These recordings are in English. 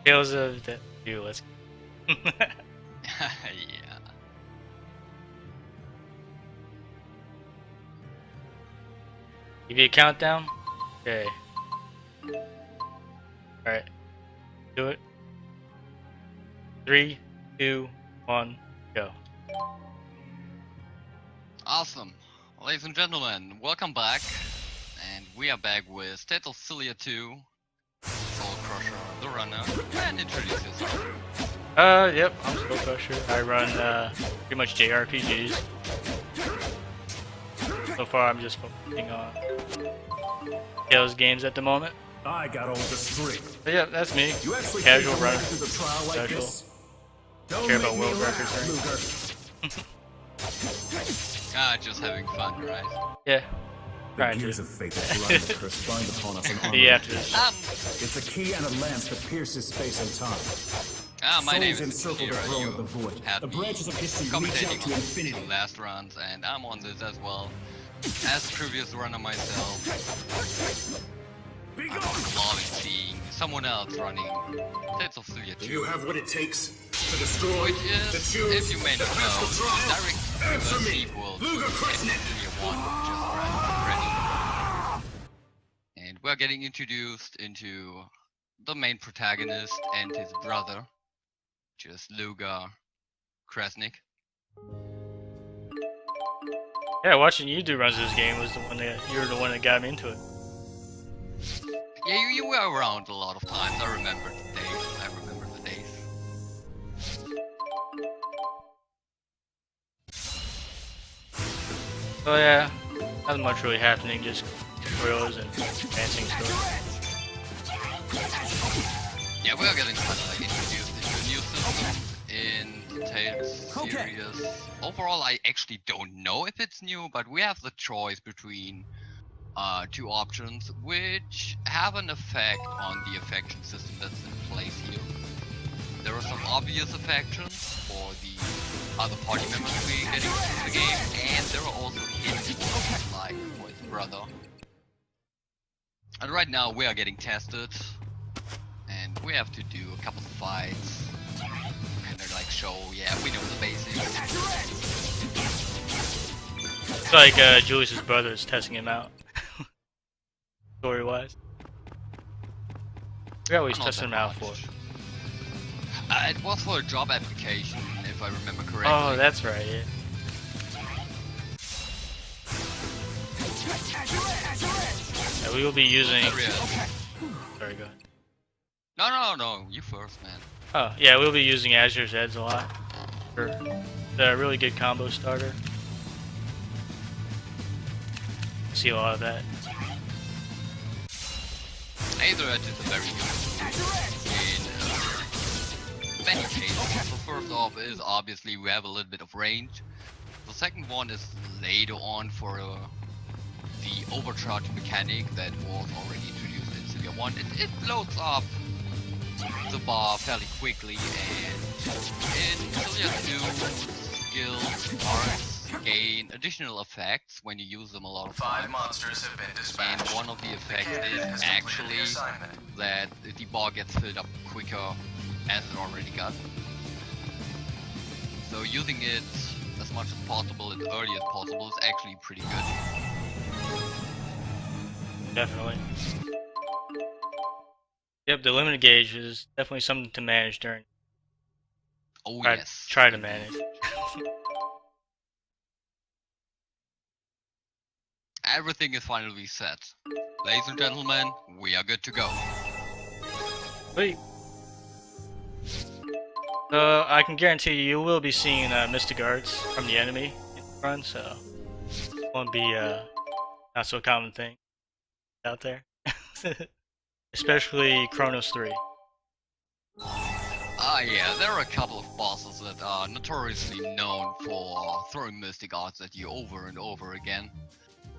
Tales of the Julius. Yeah. Give you a countdown? Okay. Alright. Do it. 3, 2, 1, go. Awesome. Ladies and gentlemen, welcome back. And we are back with Tales of Xillia 2, Soulcrusher, the runner, and introduce yourself. Yep, I'm Soulcrusher. I run, pretty much JRPGs. So far, I'm just focusing on Tales games at the moment. I got all the strength. But yeah, that's me. You actually Casual think runner. through the trial like Casual. this? Care about make world me records, laugh, Ah, just having fun, right? Yeah. The Trying gears to. of fate that grind the curse bind upon us and armor. Be after this. It's a key and a lance that pierces space and time. My name Souls is encircle the Kira. throne You of the void. have The me branches of history reach out commentating to on infinity. the last runs, and I'm on this as well. As a previous runner myself, I'm loving seeing someone else running Tales of Xillia 2. Do you have what it takes to destroy, Which is, to choose, if you may to not pass know, the the trial? direct Answer me, sequel to Ludger Krasnik. Xillia 1, which is ready. And we're getting introduced into the main protagonist and his brother, which is Ludger Krasnik. Yeah, watching you do runs of this game was the one that you were the one that got me into it. Yeah, you were around a lot of times. I remember the days. So yeah, not much really happening, just tutorials and advancing stuff. Yeah, we are getting kind of like introduced into a new system in the Tales series. Overall, I actually don't know if it's new, but we have the choice between two options, which have an effect on the affection system that's in place here. There are some obvious affections for the other party members we're getting into the game, and there are also hidden ones, like for his brother. And right now we are getting tested, and we have to do a couple of fights. And they're like, show, yeah, we know the basics. It's like Julius's brother is testing him out. Story-wise. I forgot what he's Not testing him that out for. much. It was for a job application, if I remember correctly. Oh, that's right, yeah. Yeah, we will be using... Sorry, go ahead. No, you first, man. Oh, yeah, we'll be using Azure's Heads a lot. For the really good combo starter. See a lot of that. Either Edge is very good in many cases. So first off is obviously we have a little bit of range. The second one is later on for the overcharge mechanic that was already introduced in Xillia 1. It loads up the bar fairly quickly, and in Xillia 2 skills cards gain additional effects when you use them a lot of times. 5 monsters have been dispatched. And one of the effects is actually that the bar gets filled up quicker as it already got. So using it as much as possible, as early as possible, is actually pretty good. Definitely. Yep, the limited gauge is definitely something to manage during. Oh yes. Try to manage. Everything is finally set. Ladies and gentlemen, we are good to go. Sweet. So I can guarantee you will be seeing mystic arts from the enemy in front, so it won't be not so common thing out there. Especially Kronos 3. Yeah, there are a couple of bosses that are notoriously known for throwing mystic arts at you over and over again.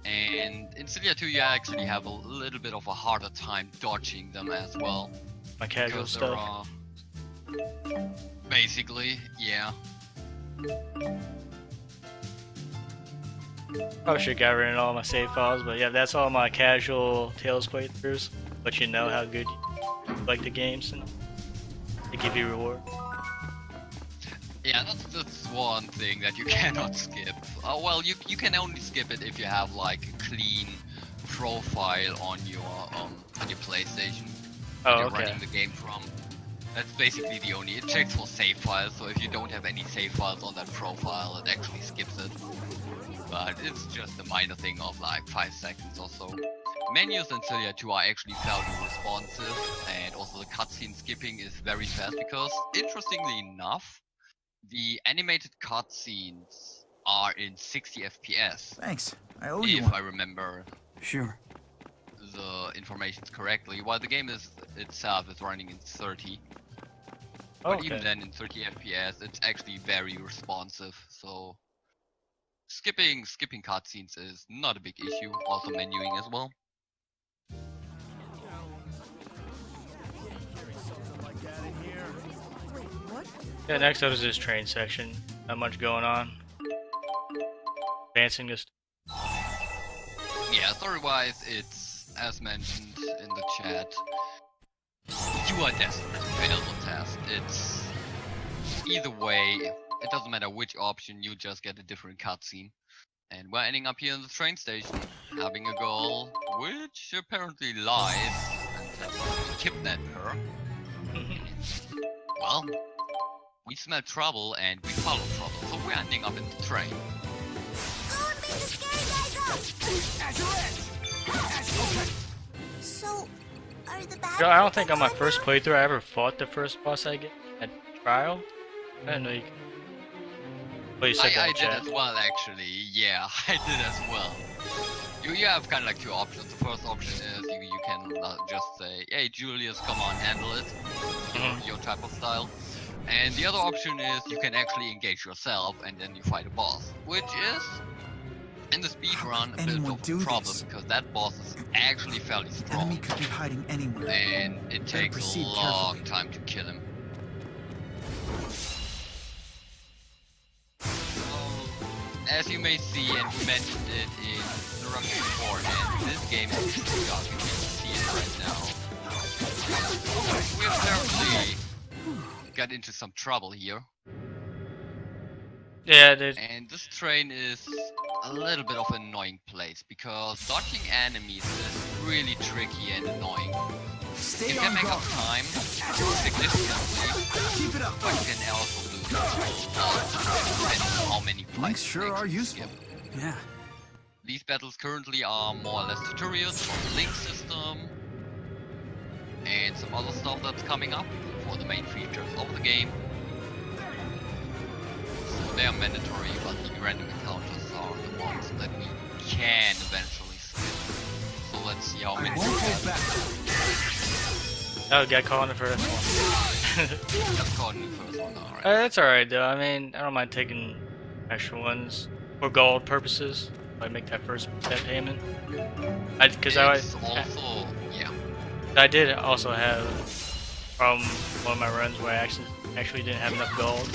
And in Xillia 2 you actually have a little bit of a harder time dodging them as well. My casual Because stuff. basically, yeah. Probably should get rid of all my save files, but yeah, that's all my casual Tales playthroughs. Let you know how good you like the games. And They give you reward. Yeah, that's one thing that you cannot skip. Well, you can only skip it if you have like a clean profile on your PlayStation that Oh, you're okay. running the game from. That's basically the only. It checks for save files, so if you don't have any save files on that profile, it actually skips it. But it's just a minor thing of like 5 seconds or so. Menus in Xillia 2 are actually fairly responsive, and also the cutscene skipping is very fast because, interestingly enough, the animated cutscenes are in 60 FPS. Thanks. I owe you If one. I remember Sure. the information correctly, while the game itself is running in 30. Oh, But even okay. then, in 30 FPS, it's actually very responsive. So skipping cutscenes is not a big issue. Also menuing as well. Yeah, next up is this train section. Not much going on. Advancing this. Yeah, story-wise, it's as mentioned in the chat. You are destined to fail the test. It's either way. It doesn't matter which option. You just get a different cutscene. And we're ending up here in the train station, having a girl, which apparently lies, and have kidnapped her. Well, we smell trouble and we follow trouble, so we're ending up in the train. Go and beat the scary guys up! So, are the bad You know, I don't think on my guys first now? playthrough I ever fought the first boss I get at trial. I didn't know you could. Well, you said that I in did chat. as well, actually. Yeah, I did as well. You have kind of like 2 options. The first option is you can just say, hey Julius, come on, handle it. Your type of style. And the other option is you can actually engage yourself and then you fight a boss. Which is, in the speedrun, a bit anyone of do a this? problem because that boss is actually fairly strong. Enemy could be hiding anywhere. And it Better takes a proceed long carefully. time to kill him. As you may see, and we mentioned it in the run before, and this game is pretty dark. You can see it right now. We apparently got into some trouble here, Yeah, dude. and this train is a little bit of an annoying place because dodging enemies is really tricky and annoying. Stay You on can make guard. up time significantly, Keep it up. but you can also lose a lot depending on how many Links fights sure you are actually useful. skip. Yeah. These battles currently are more or less tutorials for the link system and some other stuff that's coming up for the main features of the game. So they are mandatory, but the random encounters are the ones that we can eventually skip. So let's see how I many won't we hold have. back. Oh, got caught in the first one. Just caught in the first one, alright. That's alright though. I mean, I don't mind taking extra ones for gold purposes. If I make that first payment. Because It's also, yeah. I did also have one of my runs where I actually didn't have enough gold.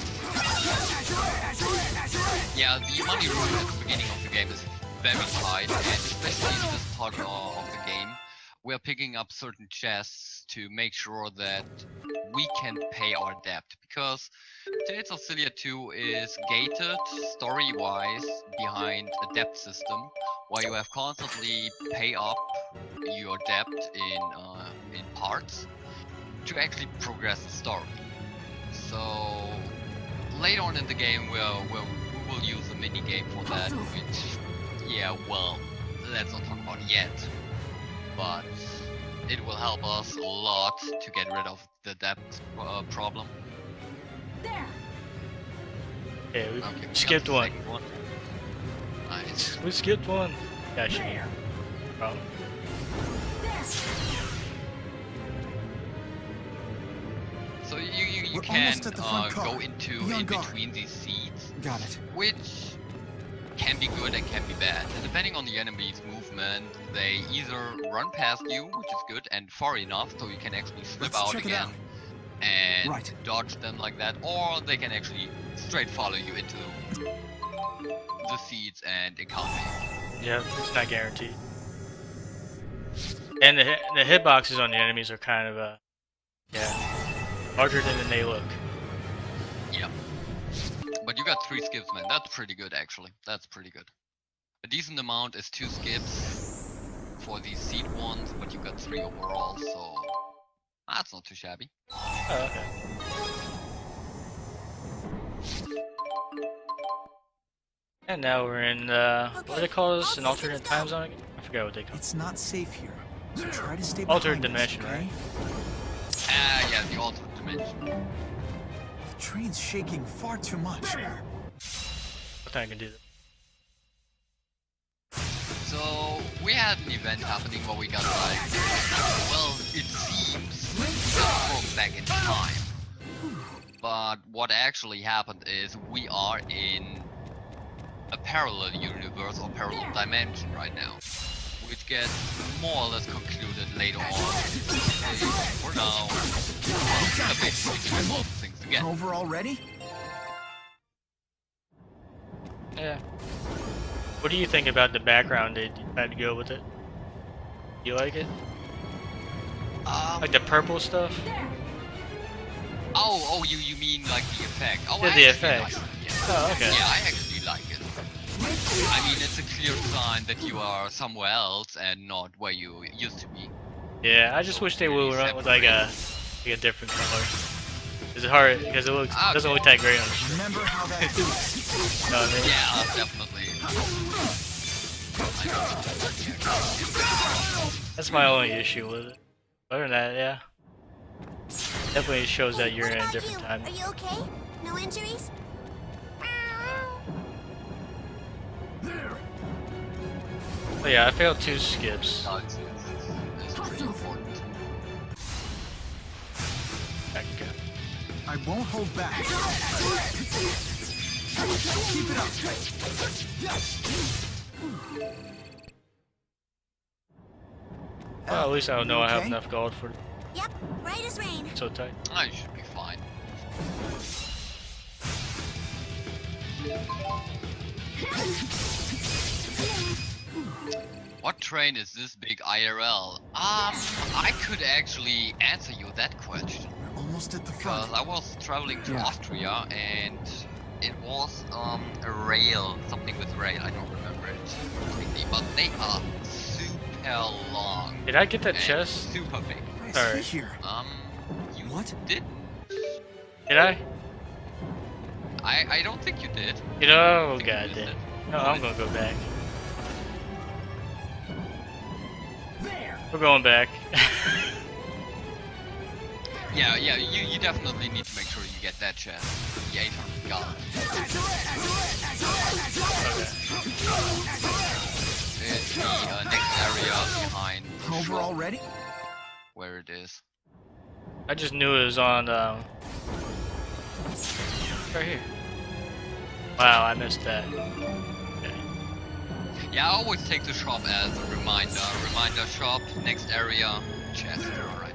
Yeah, the money rule at the beginning of the game is very tight, and especially in this part of the game, we are picking up certain chests to make sure that we can pay our debt, because Tales of Xillia 2 is gated story-wise behind a debt system, where you have constantly pay up your debt in parts to actually progress the story. So later on in the game, we will use a mini game for that, which, yeah, well, let's not talk about it yet, but it will help us a lot to get rid of the debt problem. There! Yeah, we Okay, we got skipped the one. second one. Nice. We skipped one. Gotcha. There! Problem. There! So you We're can almost at the front car. go into Be on in guard. between these seats, Got it. which can be good and can be bad. And depending on the enemy's movement, they either run past you, which is good and far enough so you can actually slip Let's out check it again out. and Right. dodge them like that, or they can actually straight follow you into the seats and encounter you. Yeah, it's not guaranteed. And the hitboxes on the enemies are kind of yeah. larger than they look. Yeah. But you got 3 skips, man. That's pretty good, actually. That's pretty good. A decent amount is 2 skips for these seed ones, but you got 3 overall, so that's not too shabby. Oh, okay. And now we're in, what do they call this? An alternate time zone again? I forgot what they call it. It's not safe here, so try to stay Alternate behind us, dimension, okay? right? Yeah, the alternate dimension. The train's shaking far too much. I think I can do that. So, we had an event happening where we got like, well, it seems we got thrown back in time. But what actually happened is we are in a parallel universe or parallel dimension right now, which gets more or less concluded later on. For now, a bit to all things together. Overall ready? Yeah. What do you think about the background they had to go with it? You like it? Like the purple stuff? Oh, you mean like the effect? Oh, Yeah, I the actually effects. like it, yeah. Oh, okay. Yeah, I actually like it. I mean, it's a clear sign that you are somewhere else and not where you used to be. Yeah, I just wish they would run with like a different color. It's hard because it looks doesn't look that great on the screen. Remember how that feels. You know what I mean? Yeah, definitely. That's my only issue with it. Other than that, yeah. Definitely shows that you're What in a about different you? time. Are you okay? No injuries? But yeah, I failed 2 skips. No, it's pretty important. Back again. I won't hold back. Keep it up. Well, at least I know I have Okay? enough gold for Yep, right as rain. so tight. I should be fine. What train is this big IRL? I could actually answer you that question. We're almost at the Because front. I was traveling to Yeah. Austria and it was a rail, something with rail, I don't remember it completely, but they are super long. Did I get that and chest? Super big. I see Alright. here. You What? did? Did I? I don't think you did. You know, oh I think you god missed damn. it. No, I'm gonna go back. We're going back. Yeah, you definitely need to make sure you get that chest. The 800 gold. It's the next area behind the Overall shop ready? where it is. I just knew it was on right here. Wow, I missed that. Okay. Yeah, I always take the shop as a reminder. Reminder shop, next area, chest. Alright.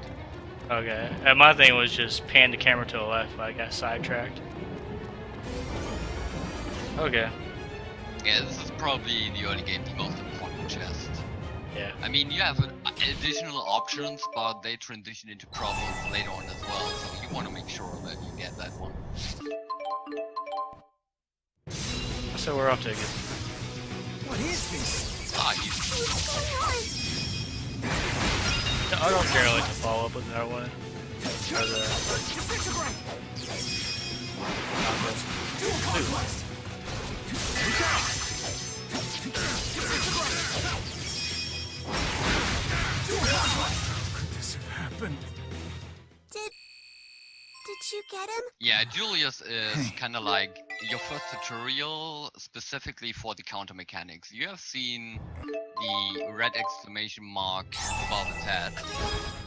Okay. And my thing was just pan the camera to the left, but I got sidetracked. Okay. Yeah, this is probably in the early game the most important chest. Yeah. I mean, you have additional options, but they transition into problems later on as well, so you want to make sure that you get that one. So we're off to a good. What is this? Ah, you. I don't care like to follow up with another one. Or Could this have happened? Did you get him? Yeah, Julius is kind of like your first tutorial specifically for the counter mechanics. You have seen the red exclamation mark above his head,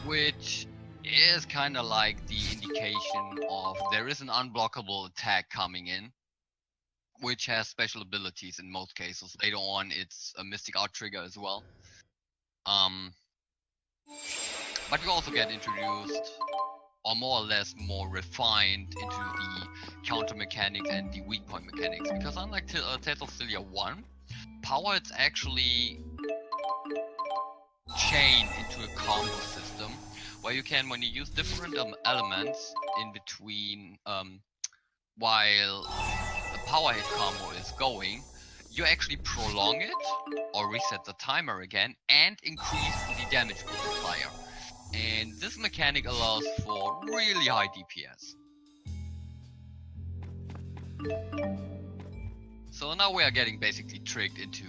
which is kind of like the indication of there is an unblockable attack coming in, which has special abilities in most cases. Later on, it's a Mystic Art trigger as well. But you also get introduced, or more or less more refined, into the counter mechanics and the weak point mechanics. Because unlike Tales of Xillia 1, power is actually chained into a combo system, where you can, when you use different elements in between, while the power hit combo is going, you actually prolong it or reset the timer again and increase the damage multiplier. And this mechanic allows for really high DPS. So now we are getting basically tricked into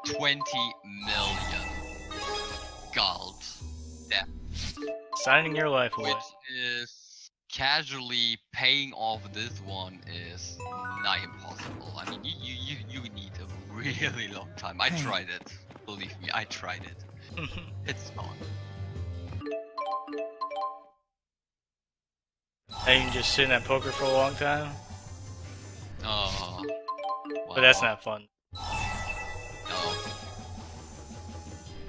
20 million gold death. Signing your life away. Which is casually paying off this one is nigh impossible. I mean, you need a really long time. I tried it. Believe me, I tried it. It's not. And you can just sit in that poker for a long time. Oh. But that's wow. not fun. No.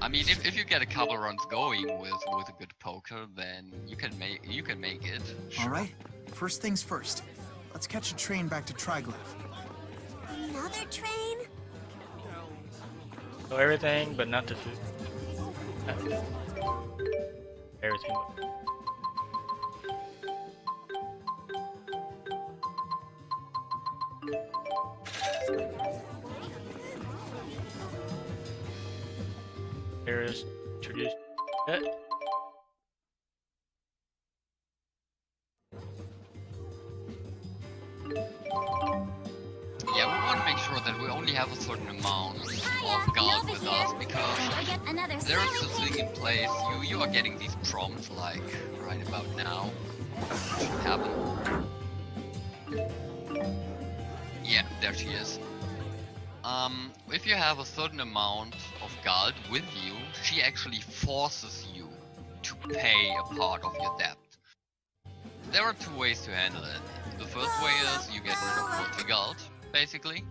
I mean, if you get a couple runs going with a good poker, then you can make it. Sure. All right. First things first. Let's catch a train back to Triglyph. Another train? So everything, but not the food. Everything. There is introduced. Yeah, we want to make sure that we only have a certain amount of gold with us, because there's this thing in place. You are getting these prompts like right about now. Should happen. Yeah, there she is. If you have a certain amount of gold with you, she actually forces you to pay a part of your debt. There are two ways to handle it. The first way is you get rid of all the gold, basically.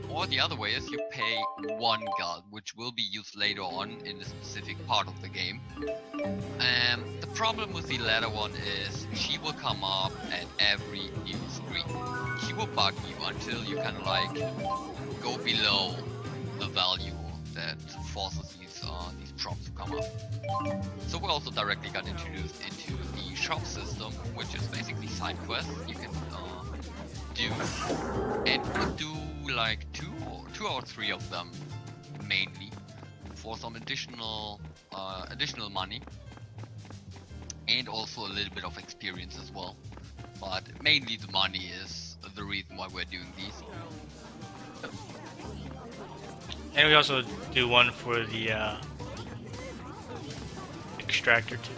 Or the other way is you pay 1 gold, which will be used later on in a specific part of the game. The problem with the latter one is she will come up at every new screen. She will bug you until you kind of like go below the value that forces these prompts to come up. So we also directly got introduced into the shop system, which is basically side quests you can do, and we'll do like two or three of them mainly for some additional money and also a little bit of experience as well. But mainly the money is the reason why we're doing these. And we also do one for the extractor too.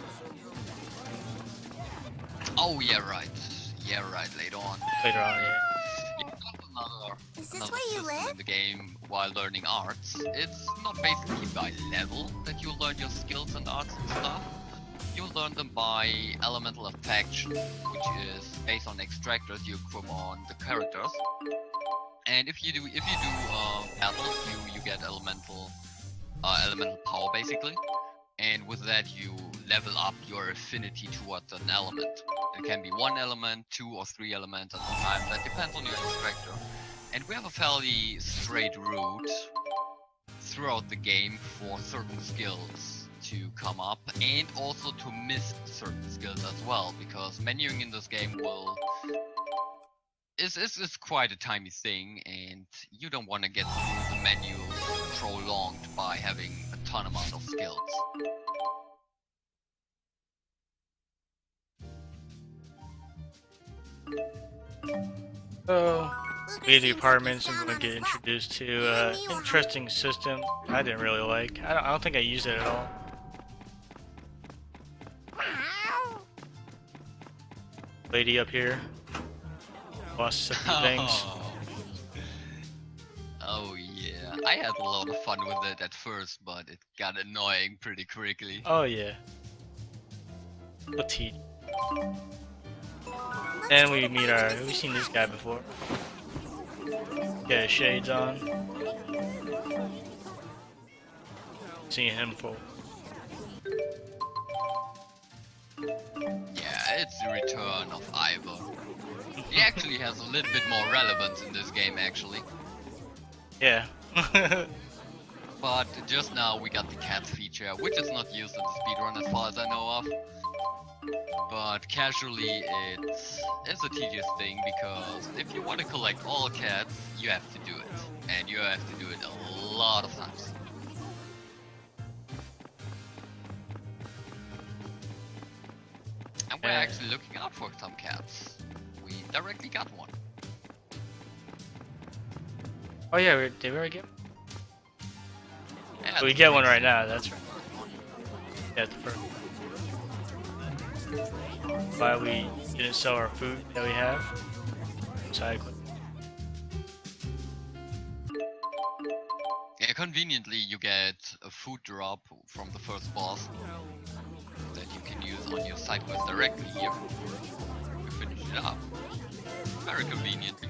Oh yeah, right. Yeah, right. Later on. Later on, yeah. Is this Another where you system live? in the game while learning arts. It's not basically by level that you learn your skills and arts and stuff. You learn them by elemental affection, which is based on extractors you equip on the characters. And if you do battles, you get elemental power basically. And with that you level up your affinity towards an element. It can be 1 element, 2 or 3 elements at a time. That depends on your extractor. And we have a fairly straight route throughout the game for certain skills to come up, and also to miss certain skills as well, because menuing in this game is quite a tiny thing, and you don't want to get through the menus prolonged by having a ton amount of skills. So, we have the apartments, and we're going to get introduced to an interesting system I didn't really like. I don't think I used it at all. Lady up here. Lost a few things. Oh yeah, I had a lot of fun with it at first, but it got annoying pretty quickly. Oh yeah. Petite. And we meet we've seen this guy before. Got his shades on. Seen him before. Yeah, it's the return of Ivor. He actually has a little bit more relevance in this game, actually. Yeah. But just now we got the cat feature, which is not used in the speedrun as far as I know of. But casually, it's a tedious thing because if you want to collect all cats, you have to do it, and you have to do it a lot of times. And we're actually looking out for some cats. We directly got one. Oh yeah, did we already get one? Yeah, We get one right now, that's right. Yeah, the first. Why we didn't sell our food that we have. Cycling. Yeah, conveniently you get a food drop from the first boss that you can use on your side quest directly here. You finish it up. Very conveniently.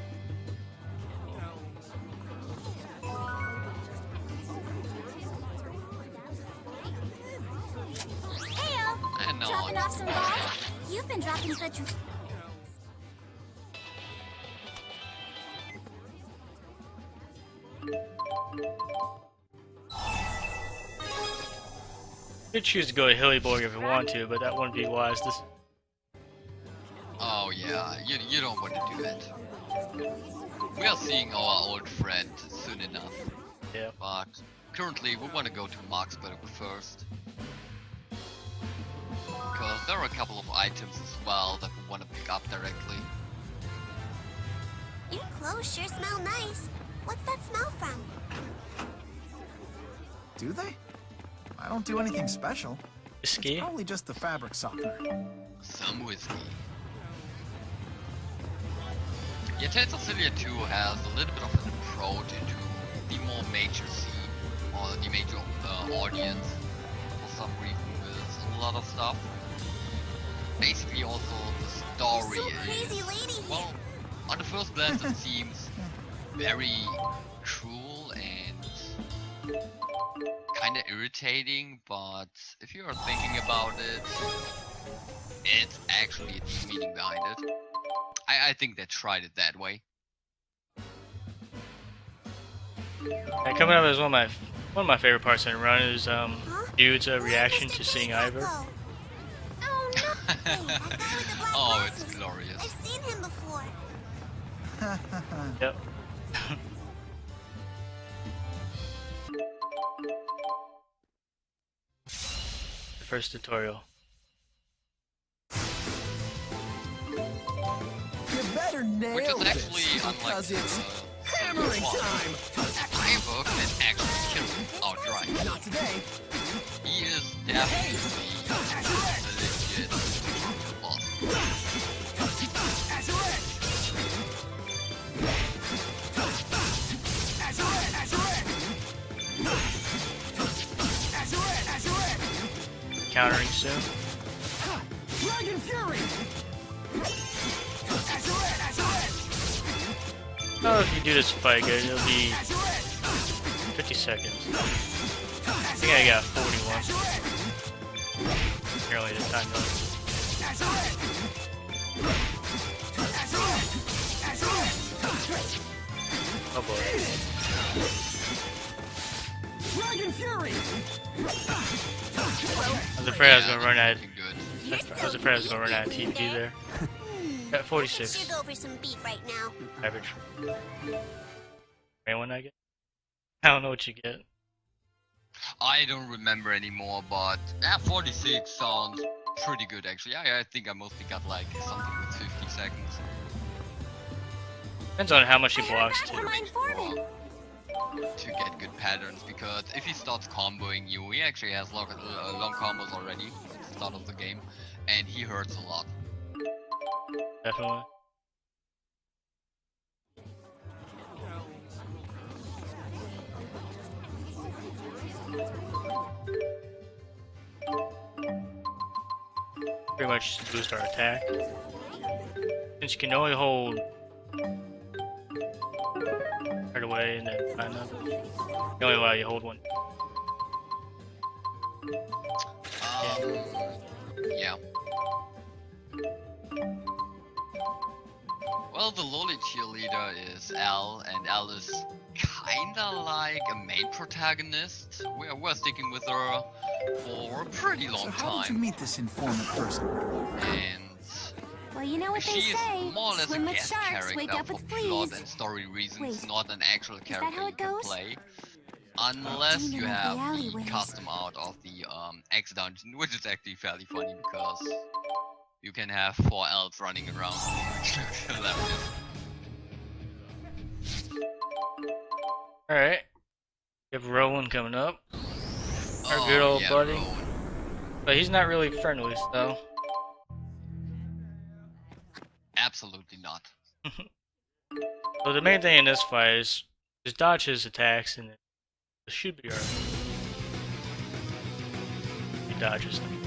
Heyo! And now Dropping off some balls? You've been dropping such... You could choose to go to Hillyborg if you want to, but that wouldn't be wise. This. Oh yeah, you don't want to do that. We are seeing our old friend soon enough. Yeah. But currently we want to go to Marksburg first. Because there are a couple of items as well that we want to pick up directly. Your clothes sure smell nice. What's that smell from? Do they? I don't do anything special. Whiskey. It's probably just the fabric softener. Some whiskey. Yeah, Tales of Xillia 2 has a little bit of an approach into the more major scene, or the major audience, for some reason, with a lot of stuff. Basically also the story So crazy is, lady here. well, on the first glance it seems very cruel and kinda irritating, but if you're thinking about it, it's actually a deep meaning behind it. I think they tried it that way. And coming up as one of my favorite parts in the run is dude's reaction to seeing Ivor. Oh no! Hey, that guy with the black Oh, it's glasses. glorious. I've seen him before. Yep. The first tutorial. You better nail Which is this, actually unlike because it's hammering time. Ivor can actually kill him outright. not today. He is definitely a legit boss. Countering soon. Dragon Fury! Oh, if you do this fight good, it'll be 50 seconds. I think I got 41. Apparently the time though. Oh boy. Dragon Fury! I was afraid I was gonna run out. Looking good. I was afraid I was gonna run out of TP there. Got 46. Should go for some beef right now. Average. Anyone I get? I don't know what you get. I don't remember anymore, but 46 sounds pretty good actually. I think I mostly got like something with 50 seconds. Depends on how much he blocks For too. my informant. To get good patterns, because if he starts comboing you, he actually has long combos already at the start of the game, and he hurts a lot. Definitely. Pretty much just boost our attack. Since you can only hold right away and then find another. The only allow you hold one. Yeah. Well, the lolly cheerleader is Al, and Al is kinda like a main protagonist. We're sticking with her for a pretty So long how did you time, meet this informant person? and Well, you know what they she is say. more or less a Swim with guest sharks, wake character up for with plot fleas. and story reasons, Wait, not an actual that character how you it can goes? play. Unless you Demon of the have the alleyways. custom out of the X dungeon, which is actually fairly funny because you can have 4 elves running around. Hilarious. Alright. We have Rowan coming up. Our good old yeah, buddy. Rowan. But he's not really friendly, so. Absolutely not. So the main thing in this fight is just dodge his attacks and it should be alright. He dodges them.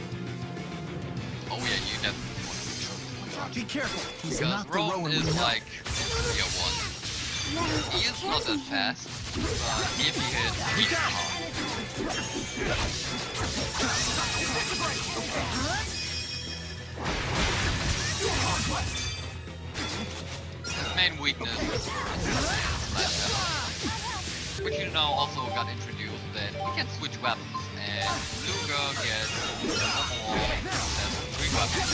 Oh yeah, you definitely want to make sure to Be careful. He's because not the Rowan Rowan we is know. like tier 1. He is not that fast, but if he hits, he can his main weakness is slash damage, which you now also got introduced that he can switch weapons, and Ludger gets overall 3 weapons.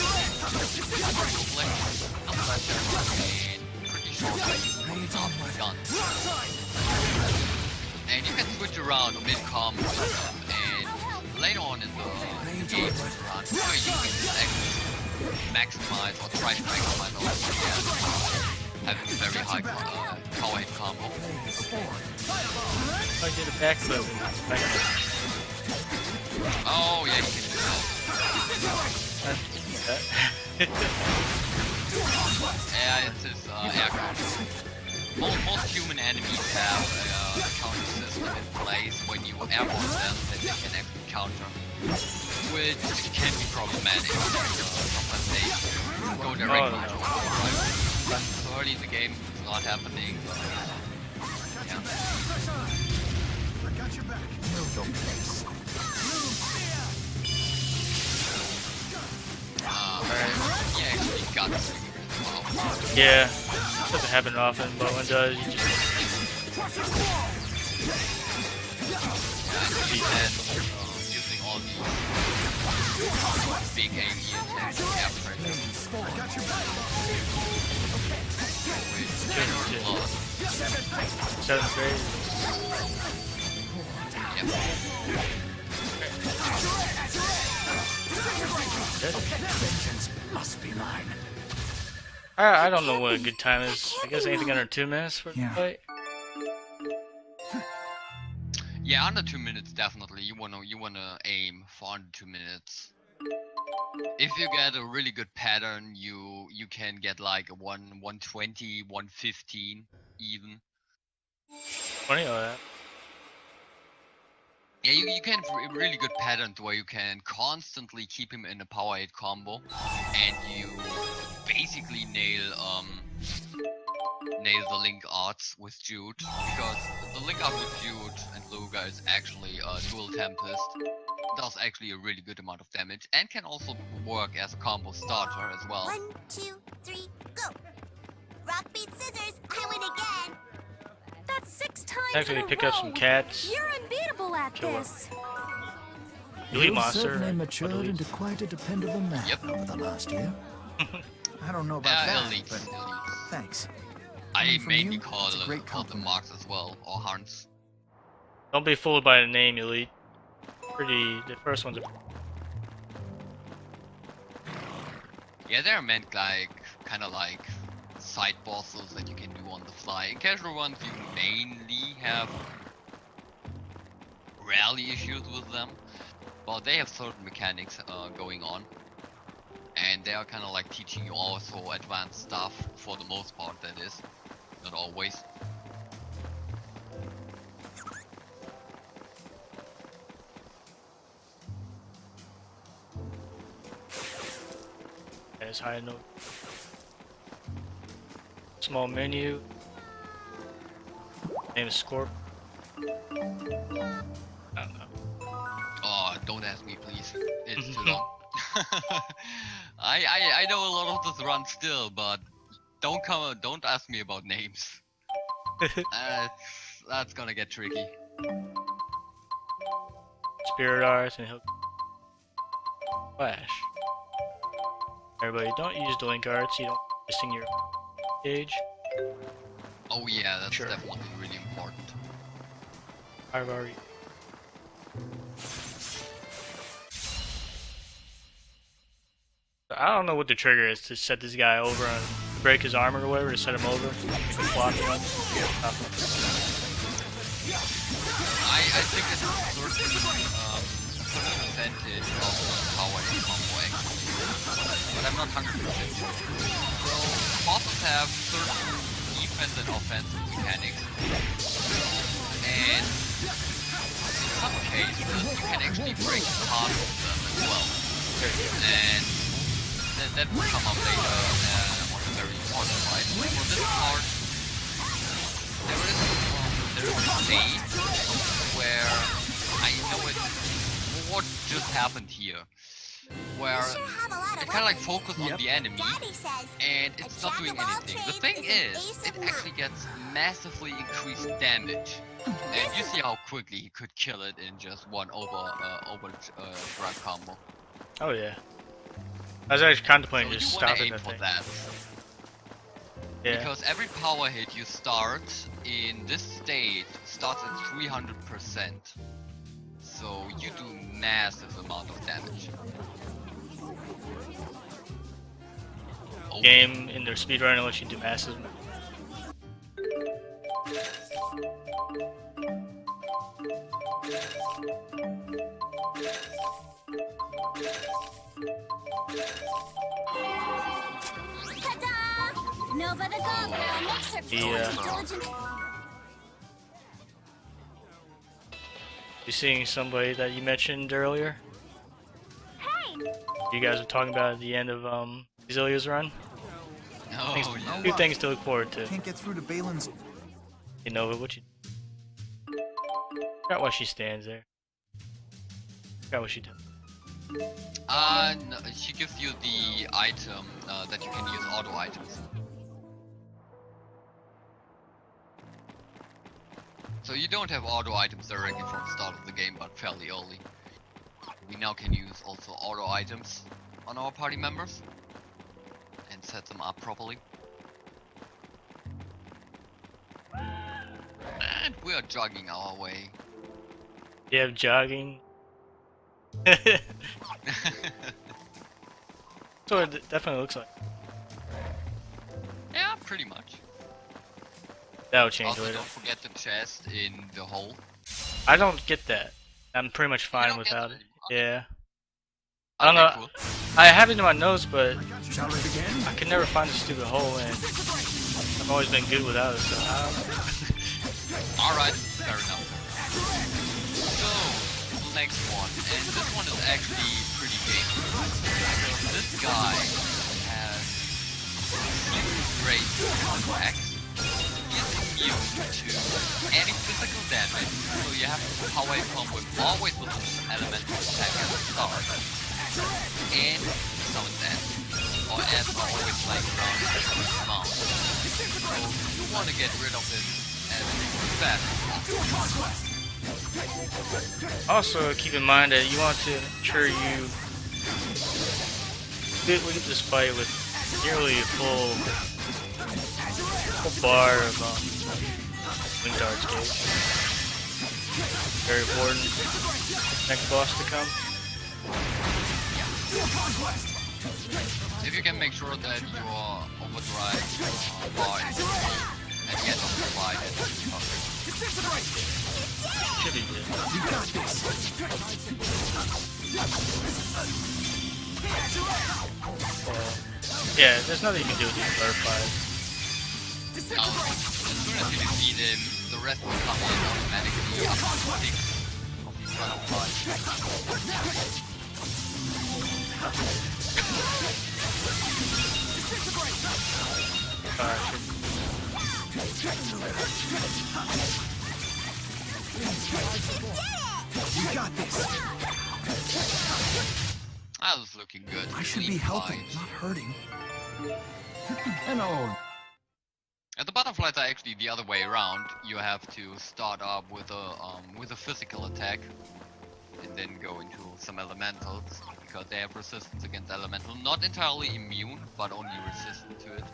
Vertical blade, a slash damage, and pretty short range guns. And you can switch around mid-combo with them, and later on in the game run, where you can actually maximize or try to maximize all the having a very high power hit combo. I did a backflip and backflip. Oh yeah, you can do that. Yeah, it's his air counter. Most human enemies have a counter system in place when you airborne them that they can actually counter, which can be problematic because they go directly to overdrive. So early in the game, it's not happening. But, yeah. I got your back. Know your place. Yeah, actually got this. Wow. Yeah. Doesn't happen often, but when it does, you just And using all the big AV attacks and air pressure. I got your back. Which are lost. 7th grade. Vengeance must be mine. I don't know what a good time is. I guess anything under 2 minutes for the Yeah. fight. Yeah, under 2 minutes definitely. You wanna aim for under 2 minutes. If you get a really good pattern, you can get like a 120, 115 even. Funny all that. Yeah, you can have really good patterns where you can constantly keep him in a power 8 combo, and you basically nail the link arts with Jude, because the link art with Jude and Ludger is actually a dual Tempest. Does actually a really good amount of damage and can also work as a combo starter as well. 1, 2, 3, go! Rock beat scissors, I win again! That's 6 times Actually in a pick up row. some cats. You're unbeatable at Sure. this. Elite You've monster. certainly or matured elite. into quite a dependable man Yep. over the last year. I don't know about that, Elite. but thanks. I Coming from mainly you, call it's a great the compliment. marks as well, or Hans. Don't be fooled by the name, Elite. The first ones are. Yeah, they're meant like kind of like side bosses that you can do on the fly. In casual ones, you mainly have rarely issues with them, but they have certain mechanics going on, and they are kind of like teaching you also advanced stuff for the most part. That is, not always. As high note. Small menu. Name is Scorp. I don't know. Oh, don't ask me, please. It's too long. I know a lot of this run still, but don't ask me about names. that's gonna get tricky. Spirit Arts and he'll flash. Everybody, don't use the link arts. You don't missing your gauge. Oh yeah, that's Sure. definitely really important. I've already. I don't know what the trigger is to set this guy over and break his armor or whatever to set him over. Make him flop him. I think it's a certain percentage of power in combo actually, but I'm not 100% sure. So bosses have certain defense and offensive mechanics, and in some cases you can actually break past them as well, and that will come up later on a very important fight. For this part, there is a state where I know what just happened here, where it kind of like focus on the enemy, Daddy says and it's not doing anything. The thing is, it actually gets massively increased damage, and you see how quickly he could kill it in just one drag combo. Oh yeah. I was actually contemplating So just you wanna stopping aim the for thing. that. Yeah. Because every power hit you start in this state starts at 300%. So you do massive amount of damage. Oh, Game in their speedrunner lets you do massive. Ta-da! Nova the Gold Girl makes her diligent. You seeing somebody that you mentioned earlier? Hey! You guys were talking about at the end of Xillia's run. oh yeah. Two things to look forward to. Can't get through to Balin's. You know what you. Forgot why she stands there. Forgot what she did. No, she gives you the item that you can use auto items. So you don't have auto items directly from the start of the game, but fairly early. We now can use also auto items on our party members and set them up properly. And we are jogging our way. You have jogging. That's what it definitely looks like. Yeah, pretty much. That'll change Also, later. don't forget the chest in the hole. I don't get that. I'm pretty much fine don't get without that it. anymore? Yeah. I don't Okay, know. cool. I have it in my notes, but Shall we begin? I can never find the stupid hole, and I've always been good without it. So I don't know. Alright, fair enough. So, the next one, and this one is actually pretty big. Because this guy has great axe. He is immune to any physical damage, so you have to power a combo always with an elemental attack at the start. And summons ants. Or ants are always like around a certain amount. So you want to get rid of it as fast as possible. Also, keep in mind that you want to ensure you look at this fight with nearly a full bar of wing darts gauge. Very important. Next boss to come. If you can make sure that your overdrive bar is full at the end of the fight, it's perfect. Should be good. Yeah, there's nothing you can do with these butterflies. Now, as soon as you defeat him, the rest will come in automatically after 6 of these butterflies. You got this. That was looking good. I should Clean be helping, fight. not hurting. An old And the butterflies are actually the other way around. You have to start up with a physical attack, and then go into some elementals because they have resistance against elemental. Not entirely immune, but only resistant to it.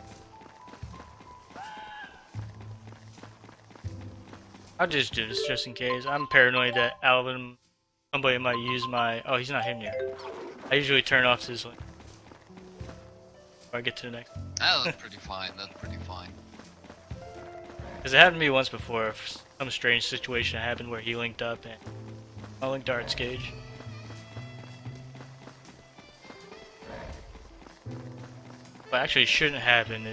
I'll just do this just in case. I'm paranoid that Alvin, somebody might use my. Oh, he's not him yet. I usually turn off this one before I get to the next. Ah, that's pretty fine. That's pretty fine. Because it happened to me once before. Some strange situation happened where he linked up and I linked Arts Gauge. But actually, it shouldn't happen.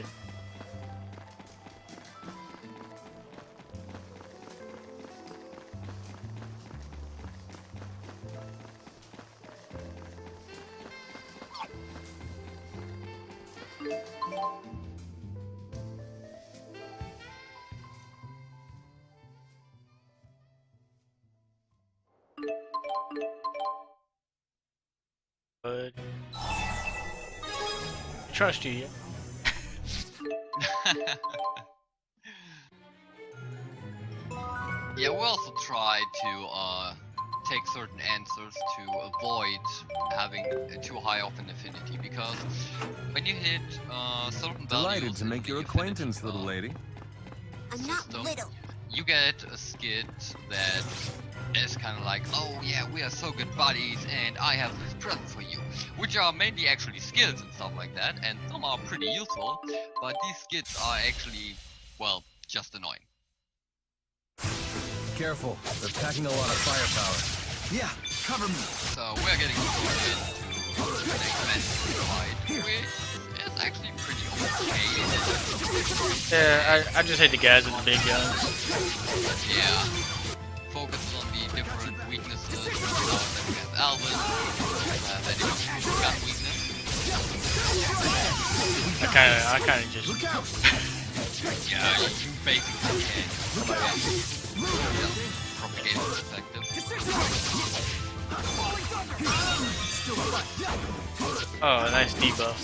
But I trust you. Yeah. Yeah, we also try to take certain answers to avoid having too high of an affinity, because when you hit certain Delighted values to in make the your affinity, acquaintance, little lady. I'm not system, little. you get a skit that is kind of like, oh yeah, we are so good buddies and I have this present for you, which are mainly actually skills and stuff like that, and some are pretty useful, but these skits are actually, well, just annoying. Careful, they're packing a lot of firepower. Yeah, cover me. So we're getting into the next match fight, which is actually pretty okay. Yeah, I just hate the guys with the big guns. Yeah, focus on the different weaknesses. Then we have Alvin, that is gun weakness. I kind of just. Yeah, you basically can. Propagate perspective. Oh, a nice debuff.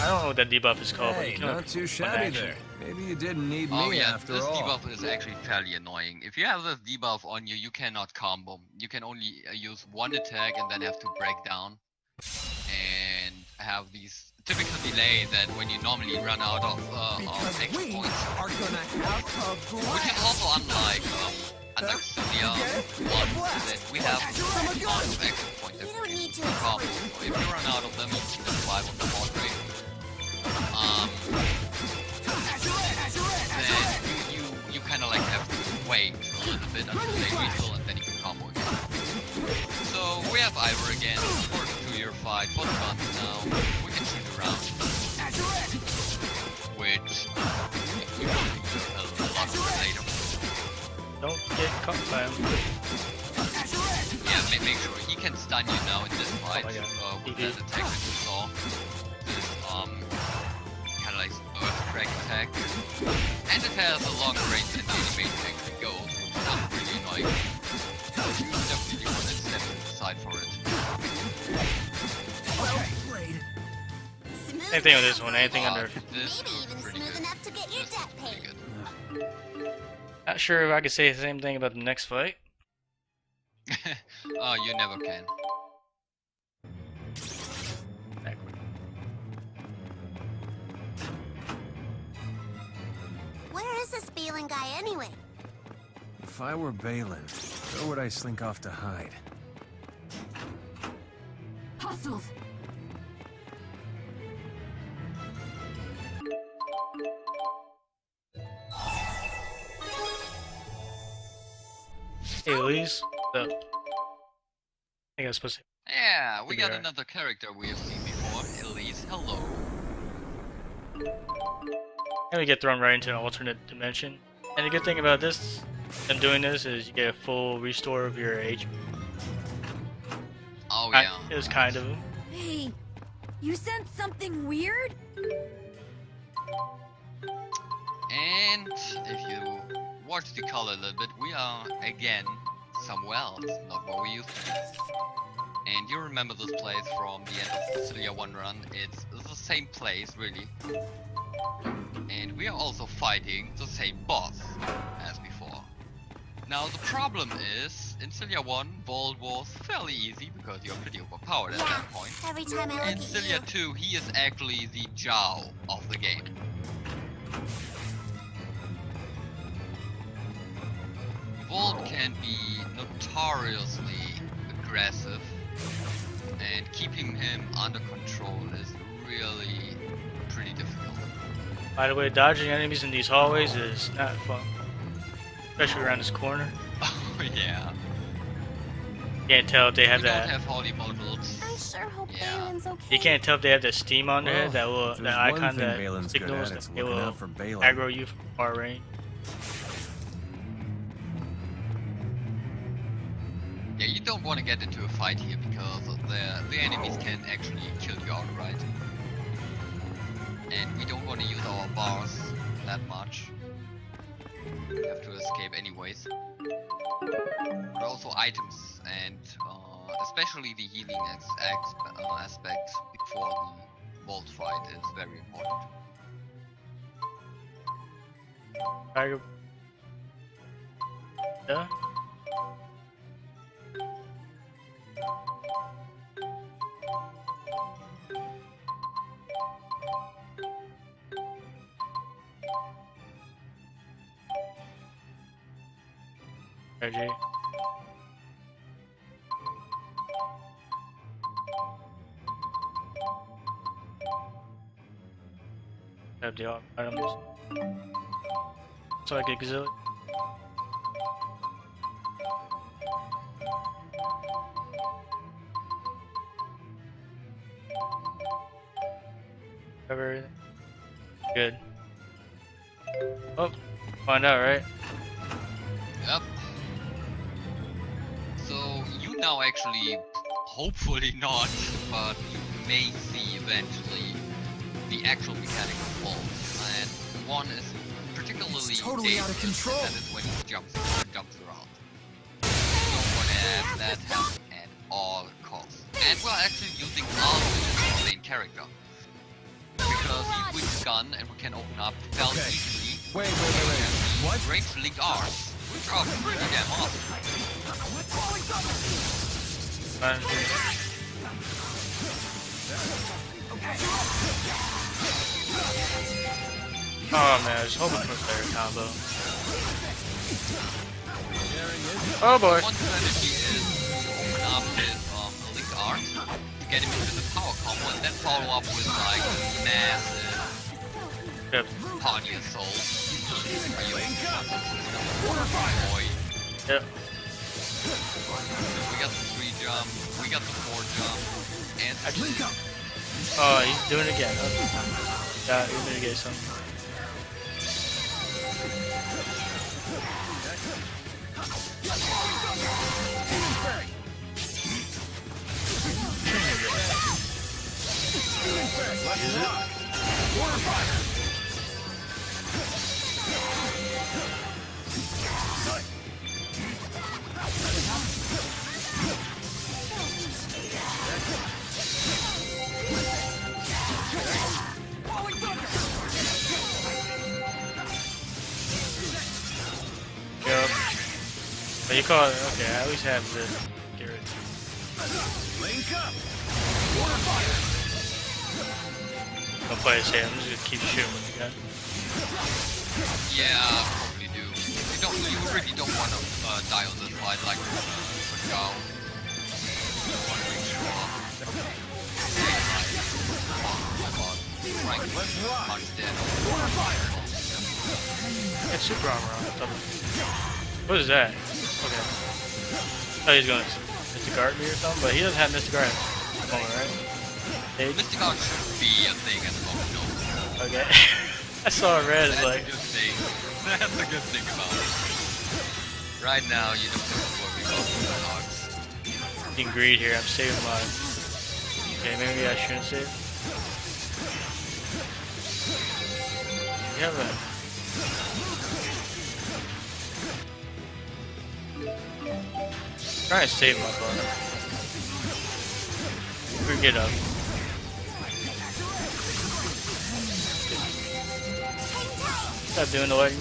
I don't know what that debuff is called. But Hey, you can not too shabby there. Maybe you didn't need Oh me yeah, after this all. debuff is actually fairly annoying. If you have this debuff on you, you cannot combo. You can only use one attack and then have to break down. And have these typical delay that when you normally run out of extra points. Are gonna have a Which is also unlike Xillia 1, that we have a lot of extra points that we can combo. So if you run out of them, you can just survive on the hard rate. Then you kind of like have to wait a little bit until they refill and then you can combo again. So we have Ivor again, for the 2-year fight, both guns now, we can shoot around. Which you can do a lot later. don't get caught by him. Yeah, make sure he can stun you now in this fight, my God. with that attack that you saw. This, kind of like Earthquake attack. And it has a longer range than the animation actually goes, which is not really annoying. You definitely want to step aside for it. Smooth Anything with enough this one, for anything you. under. This Maybe was even pretty smooth good. enough to get your This debt was pretty paid. good. Not sure if I could say the same thing about the next fight. Oh, you never can. Backward. Where is this Balin guy anyway? If I were Balin, where would I slink off to hide? Hostiles! Hey, Elise. What's up? I think I was supposed to. Yeah, we got Figure out. another character we have seen before. Elise, hello. And we get thrown right into an alternate dimension. And the good thing about this, them doing this, is you get a full restore of your HP. Oh yeah. It was kind of. Hey, you sensed something weird? And if you watch the color a little bit, we are again somewhere else, not where we used to be. And you remember this place from the end of the Xillia 1 run. It's the same place, really. And we are also fighting the same boss as before. Now the problem is, in Xillia 1, Vault was fairly easy because you're pretty overpowered at that point. Every time I look In at Xillia you. 2, he is actually the Zhao of the game. Vault can be notoriously aggressive, and keeping him under control is really pretty difficult. By the way, dodging enemies in these hallways is not fun. Especially around this corner. Oh yeah. Can't tell if they have We don't that. have holy models. I sure hope Yeah. Balin's okay. You can't tell if they have that steam on their head, that Well, if that there's one icon thing that Balin's good signals at, it's that it looking will out for Balin. aggro you from far range. Yeah, you don't want to get into a fight here because the enemies can actually kill you outright. And we don't want to use our bars that much. We have to escape anyways. But also items and especially the healing aspect before the vault fight is very important. Tiger. Yeah. RG. Have the items. So I get Xillia. Have everything. Good. Oh, find out, right? Yep. So you now actually, hopefully not, but you may see eventually the actual mechanic of Vault. And one is particularly It's totally out of dangerous, control. and that is when he jumps around. You don't want to have that happen at all costs. And we're actually using Alvin as the main character. Because he wins gun and we can open up fairly easily. Wait. What? Range linked arms, which are pretty damn awesome. Oh man, I was hoping for a better combo. Oh boy. One strategy is to open up his linked arms to get him into the power combo and then follow up with like massive Yep. party assault. Boy. Yep. We got the 3 jump, we got the 4 jump, and Oh, he's doing it again. Yeah, he's gonna get something. Yep. But you call it, okay, I at least have this. Get rid of it. Link up. Don't play it safe, I'm just gonna keep shooting with the gun. yeah, probably do. You really don't want to die on this fight like for Zhao. You want to make sure. Frank punch dead. Got super armor on top of it. What is that? Okay. Oh, he's going to guard me or something, but he doesn't have Mr. Guard at the moment, right? Hey, Mystic Art should be a thing at the moment, no. okay. I saw it red, it's That's like, a good thing. That's a good thing about it. Right now, you don't have to worry about Mystic Arts. being greed here, I'm saving my... Okay, maybe I shouldn't save. You have a... Try to save my butt. Get up. Stop doing the lighting.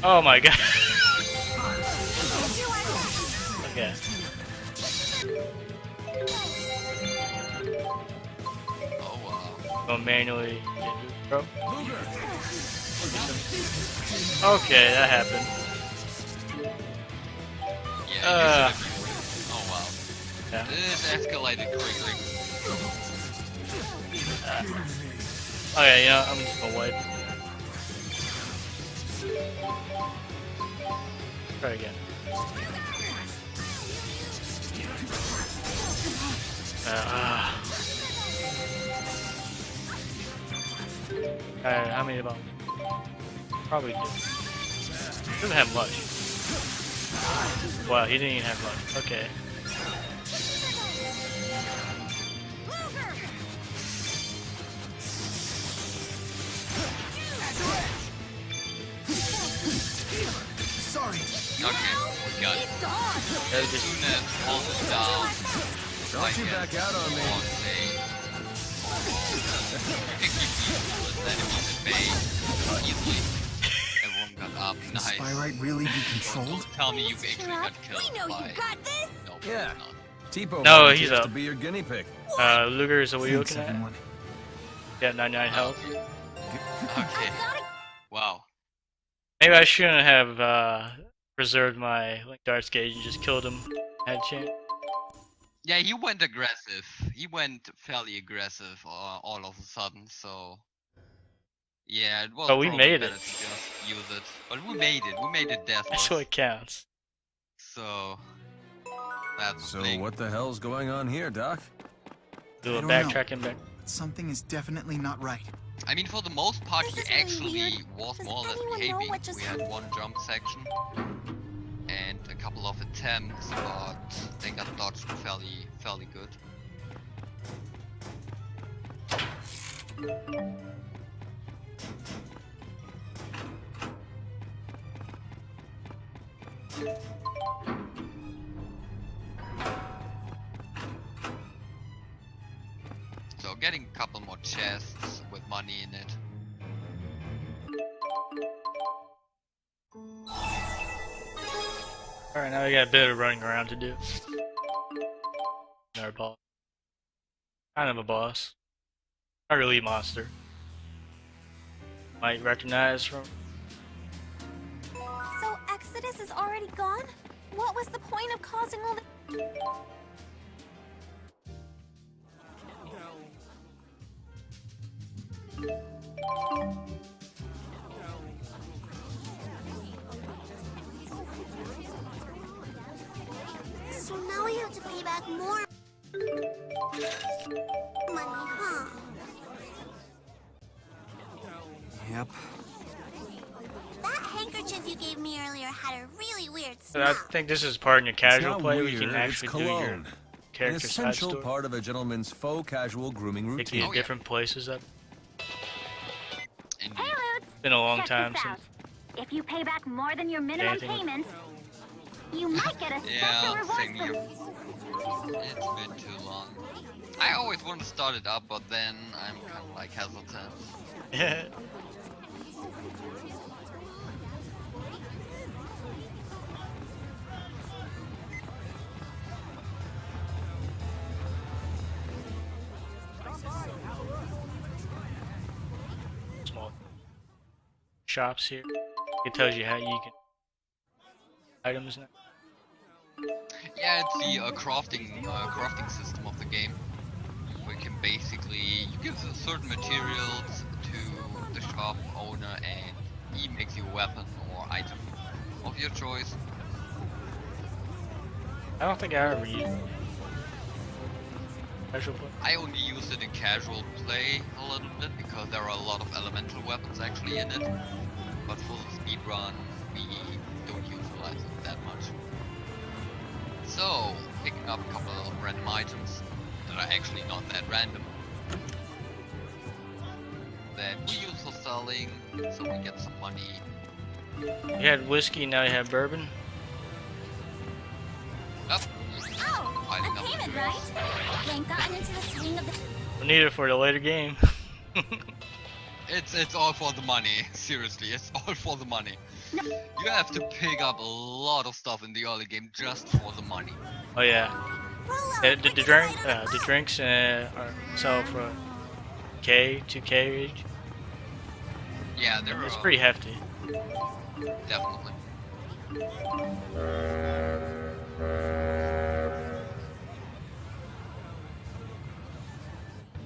Oh my god. Okay. Oh wow. Go manually get it, bro. Okay, that happened. Yeah, you should have used it. Oh wow. Yeah. This escalated quickly. Okay, you know, I'm just gonna wipe. Try again. Alright, how many bombs? Probably do. Doesn't have much. Wow, he didn't even have much. Okay. Sorry. Okay, we got it. That was As just soon as all is down, Don't you back out on me. Easily. Everyone got up. Nice. Spyrite really be controlled? Tell me you've actually got killed. We know you by... got this. Nope, Yeah. not. Tipo No, he's volunteers up. to be your guinea pig. Ludger, is that what you're Thanks, looking at? everyone. Yeah, 99 health. Okay. Wow. Maybe I shouldn't have preserved my Link Darts gauge and just killed him. Had a chance. Yeah, he went aggressive. He went fairly aggressive all of a sudden, so... Yeah, it was But we probably made better it. to just use it. But we made it. We made it That's deathless. what counts. So... That's So the thing. what the hell's going on here, Doc? Do I a don't know. backtracking back. But something is definitely not right. I mean, for the most part, This he is really actually weird. was Does more or less anyone know behaving. what just We had one jump section and a couple of attempts, but they got dodged fairly good. So getting a couple more chests with money in it. Alright, now we got a bit of running around to do. Our boss. Kind of a boss. Not really a monster. Might recognize from. So Exodus is already gone? What was the point of causing all the... So now we have to pay back more money, huh? Yep. That handkerchief you gave me earlier had a really weird But smell. I think this is part in your It's casual not play where weird, you can it's actually do your cologne. An character side essential story. part of a gentleman's faux casual grooming Take routine. you Oh, to yeah. different places. It's Indeed. Hey, Lutz. been a long Check time this since. out. If you pay back more than your minimum Anything with- payments, you might get a special Yeah, reward same here. from... It's been too long. I always want to start it up, but then I'm kind of like hesitant. Yeah. Small shops here. It tells you how you can items now. Yeah, it's the crafting system of the game. We can basically you give certain materials to the shop owner, and he makes you a weapon or item of your choice. I don't think I ever used it. Casual play. I only use it in casual play a little bit because there are a lot of elemental weapons actually in it. But for the speed run, we don't utilize it that much. So, picking up a couple of random items that are actually not that random. That we use for selling, so we get some money. You had whiskey, now you have bourbon. Up. Oh, Piling a up payment, the right? We ain't gotten into the swing of the... We need it for the later game. It's all for the money. Seriously, it's all for the money. You have to pick up a lot of stuff in the early game just for the money. Oh yeah. The drinks are sell for K, 2K each. Yeah, they're It's pretty hefty. definitely.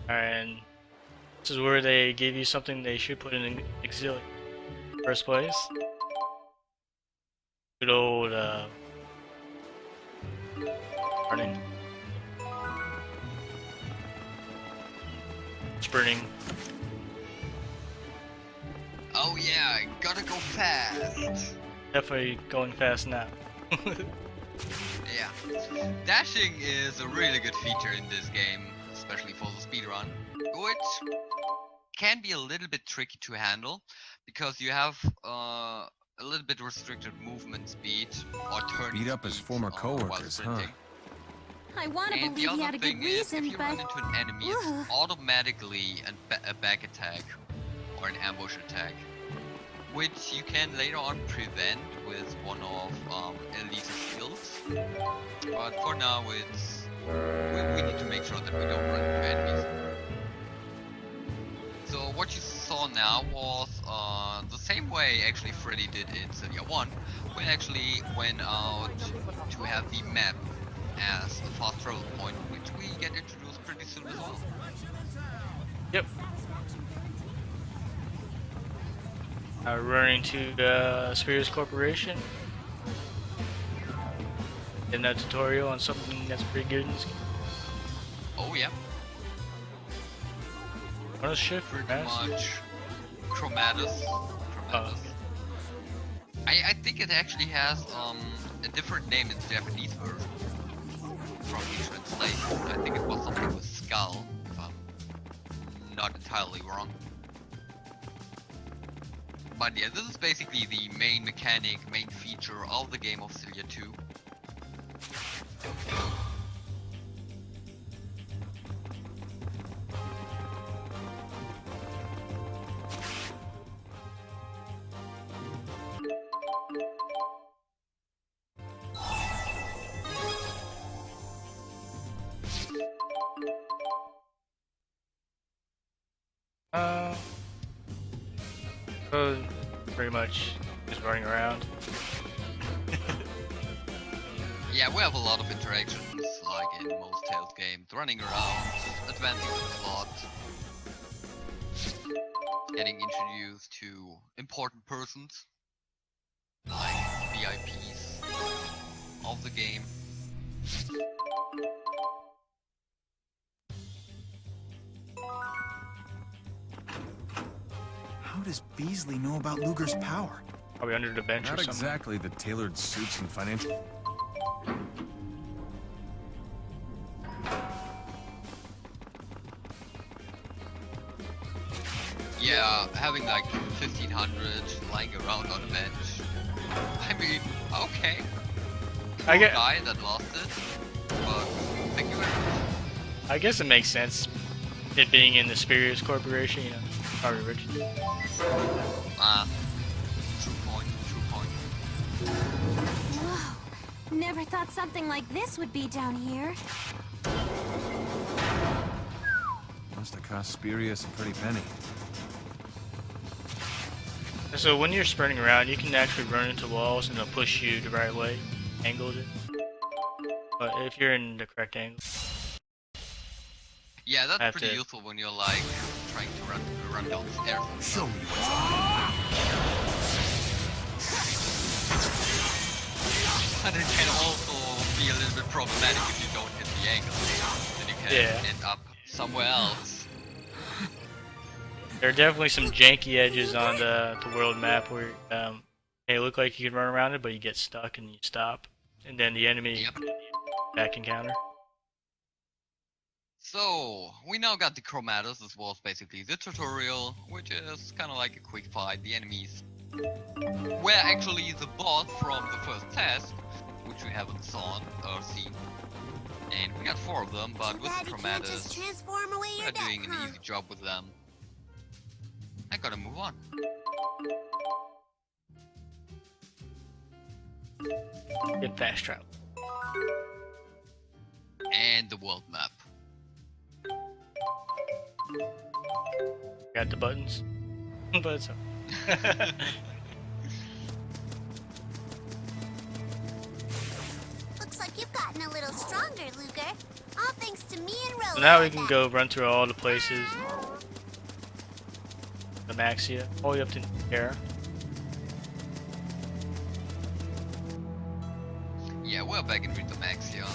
And this is where they give you something they should put in Xillia. First place. Good old running. Sprinting. Oh yeah, gotta go fast. Definitely going fast now. Yeah. Dashing is a really good feature in this game, especially for the speedrun, which can be a little bit tricky to handle because you have a little bit restricted movement speed or turning Beat up his speed, former while coworkers, huh? sprinting. I want to And the believe he had other a good thing is, reason, if you but run into an enemy, it's automatically a back attack or an ambush attack, which you can later on prevent with one of Elise's skills. But for now, it's we need to make sure that we don't run into enemies. So what you saw now was the same way actually Freddy did in Xillia 1, when actually went out to have the map as a fast travel point, which we get introduced pretty soon as well. Yep. Running to Spears Corporation. In that tutorial on something that's pretty good in this game. Oh yeah, Kronos shift? pretty Mass? much Chromatus. Oh. I think it actually has a different name in the Japanese version from the translation. I think it was something with skull, if I'm not entirely wrong. But yeah, this is basically the main mechanic, main feature of the game of Xillia 2. Pretty much just running around. Yeah, we have a lot of interactions, like in most Tales games, running around, advancing the plot, getting introduced to important persons, like VIPs of the game. How does Beasley know about Ludger's power? Probably under the bench Not or something. exactly the tailored suits and financial. Yeah, having like 1500 lying around on a bench. I mean, okay. I get. Guy that lost it, but thank you very much. I guess it makes sense. It being in the Spears Corporation, you know, probably rich. True point, true point. whoa. Never thought something like this would be down here. Must have cost Spurius a pretty penny. So when you're sprinting around, you can actually run into walls and they'll push you the right way, angled it. But if you're in the correct angle. Yeah, that's Have pretty to- useful when you're like trying to run down the stairs. Show me what's up. But it can also be a little bit problematic if you don't hit the angle. Then you can Yeah. end up somewhere else. There are definitely some janky edges on the world map where they look like you can run around it, but you get stuck and you stop. And then the enemy Yep. back encounter. So, we now got the Chromatus. This was basically the tutorial, which is kind of like a quick fight. The enemies were actually the boss from the first test, which we haven't seen. And we got 4 of them, but with Glad you can't just Chromatus, transform away your we're debt, doing an huh? easy job with them. And gotta move on. Get fast travel. And the world map. Got the buttons. But it's okay. Looks like you've gotten a little stronger, Ludger. All thanks to me and Rose. So now we can go run through all the places. The Maxia, all the way up to Terra. Yeah, we're back in Maxia.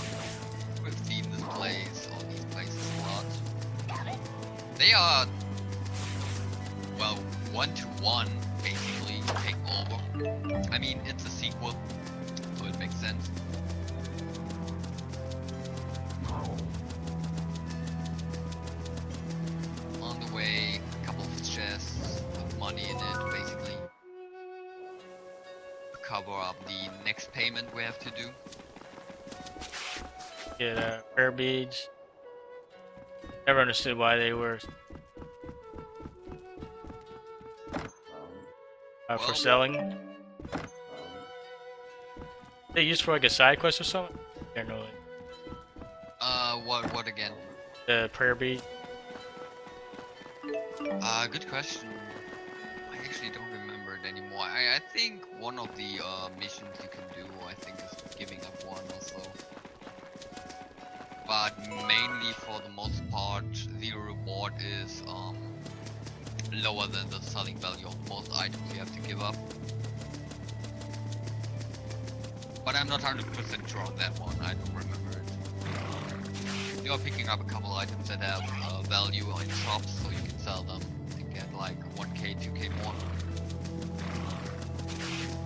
We've seen this place, all these places a lot. They are, well, 1-to-1 basically take over. I mean, it's a sequel, so it makes sense. On the way, a couple of chests with money in it, basically. Cover up the next payment we have to do. Get prayer beads. Never understood why they were for Well, selling. They used for like a side quest or something? I don't know. What again? The prayer bead. Good question. I actually don't remember it anymore. I think one of the missions you can do, I think, is giving up one or so. But mainly, for the most part, the reward is lower than the selling value of most items you have to give up. But I'm not 100% sure on that one. I don't remember it. You're picking up a couple items that have value in shops, so you can sell them and get like 1k, 2k more.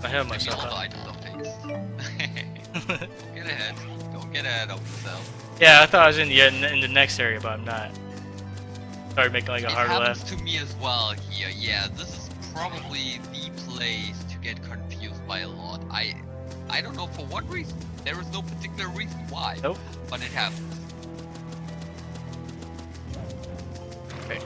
I have Maybe myself all the out. items are fixed. Don't get ahead. Don't get ahead of yourself. Yeah, I thought I was in the next area, but I'm not. Started making like a It hard happens left. to me as well here. Yeah, this is probably the place to get confused by a lot. I don't know for what reason. There is no particular reason why. Nope. But it happens. Okay.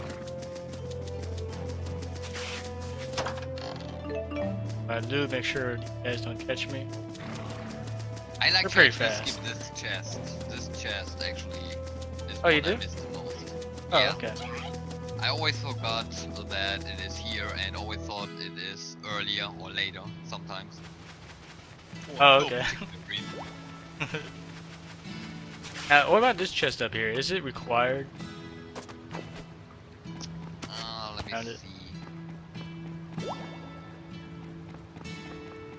I do make sure you guys don't catch me. I like They're to pretty actually fast. skip this chest. This chest actually is Oh, you what I do? missed the most. Oh, Yeah. okay. I always forgot that it is here and always thought it is earlier or later sometimes. For Oh, no okay. particular reason. What about this chest up here? Is it required? Let me Found it. see.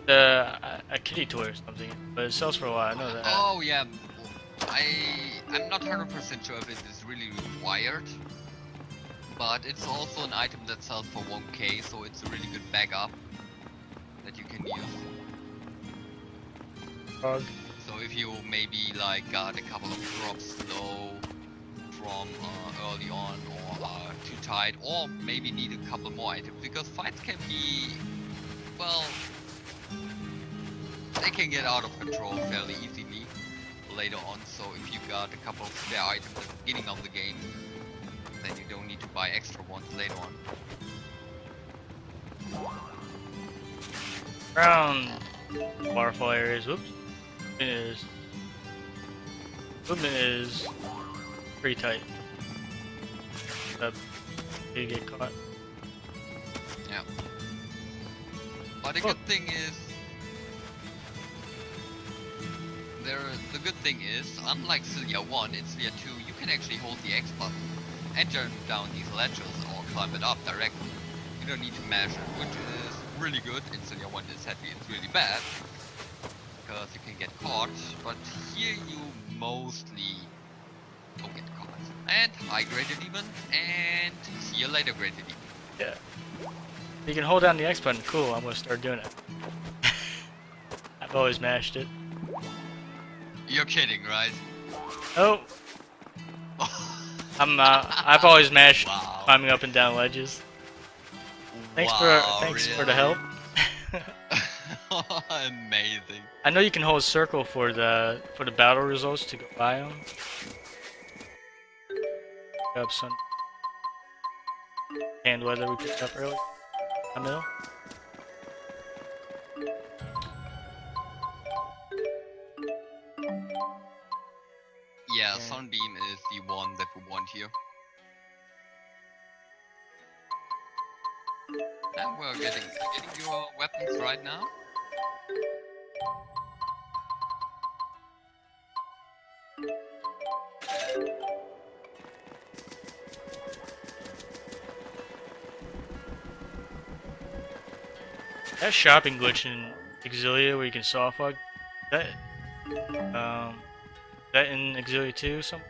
A kitty toy or something, but it sells for a while. I know that. Oh yeah, I'm not 100% sure if it is really required, but it's also an item that sells for 1k, so it's a really good backup that you can use. Frog. So if you maybe like got a couple of drops low from early on, or are too tight, or maybe need a couple more items, because fights can be, well, they can get out of control fairly easily later on. So if you got a couple of spare items at the beginning of the game, then you don't need to buy extra ones later on. Around waterfall areas. Oops. Movement is pretty tight. Up, you get caught. Yeah. But the good thing is, the good thing is, unlike Xillia 1, in Xillia 2, you can actually hold the X button and turn down these ledges or climb it up directly. You don't need to mash it, which is really good. In Xillia 1, sadly, it's really bad, because you can get caught, but here you mostly don't get caught. And high graded even, and see you later graded even. Yeah. You can hold down the X button. Cool. I'm gonna start doing it. I've always mashed it. You're kidding, right? Oh. I've always mashed Wow. climbing up and down ledges. Thanks Wow, for the help. Amazing. I know you can hold circle for the battle results to go by them. Up, son. canned weather we picked up earlier. I know. Yeah, Okay. Sunbeam is the one that we want here. And we're getting your weapons right now. That shopping glitch in Xillia where you can soft log, that that in Xillia 2 some?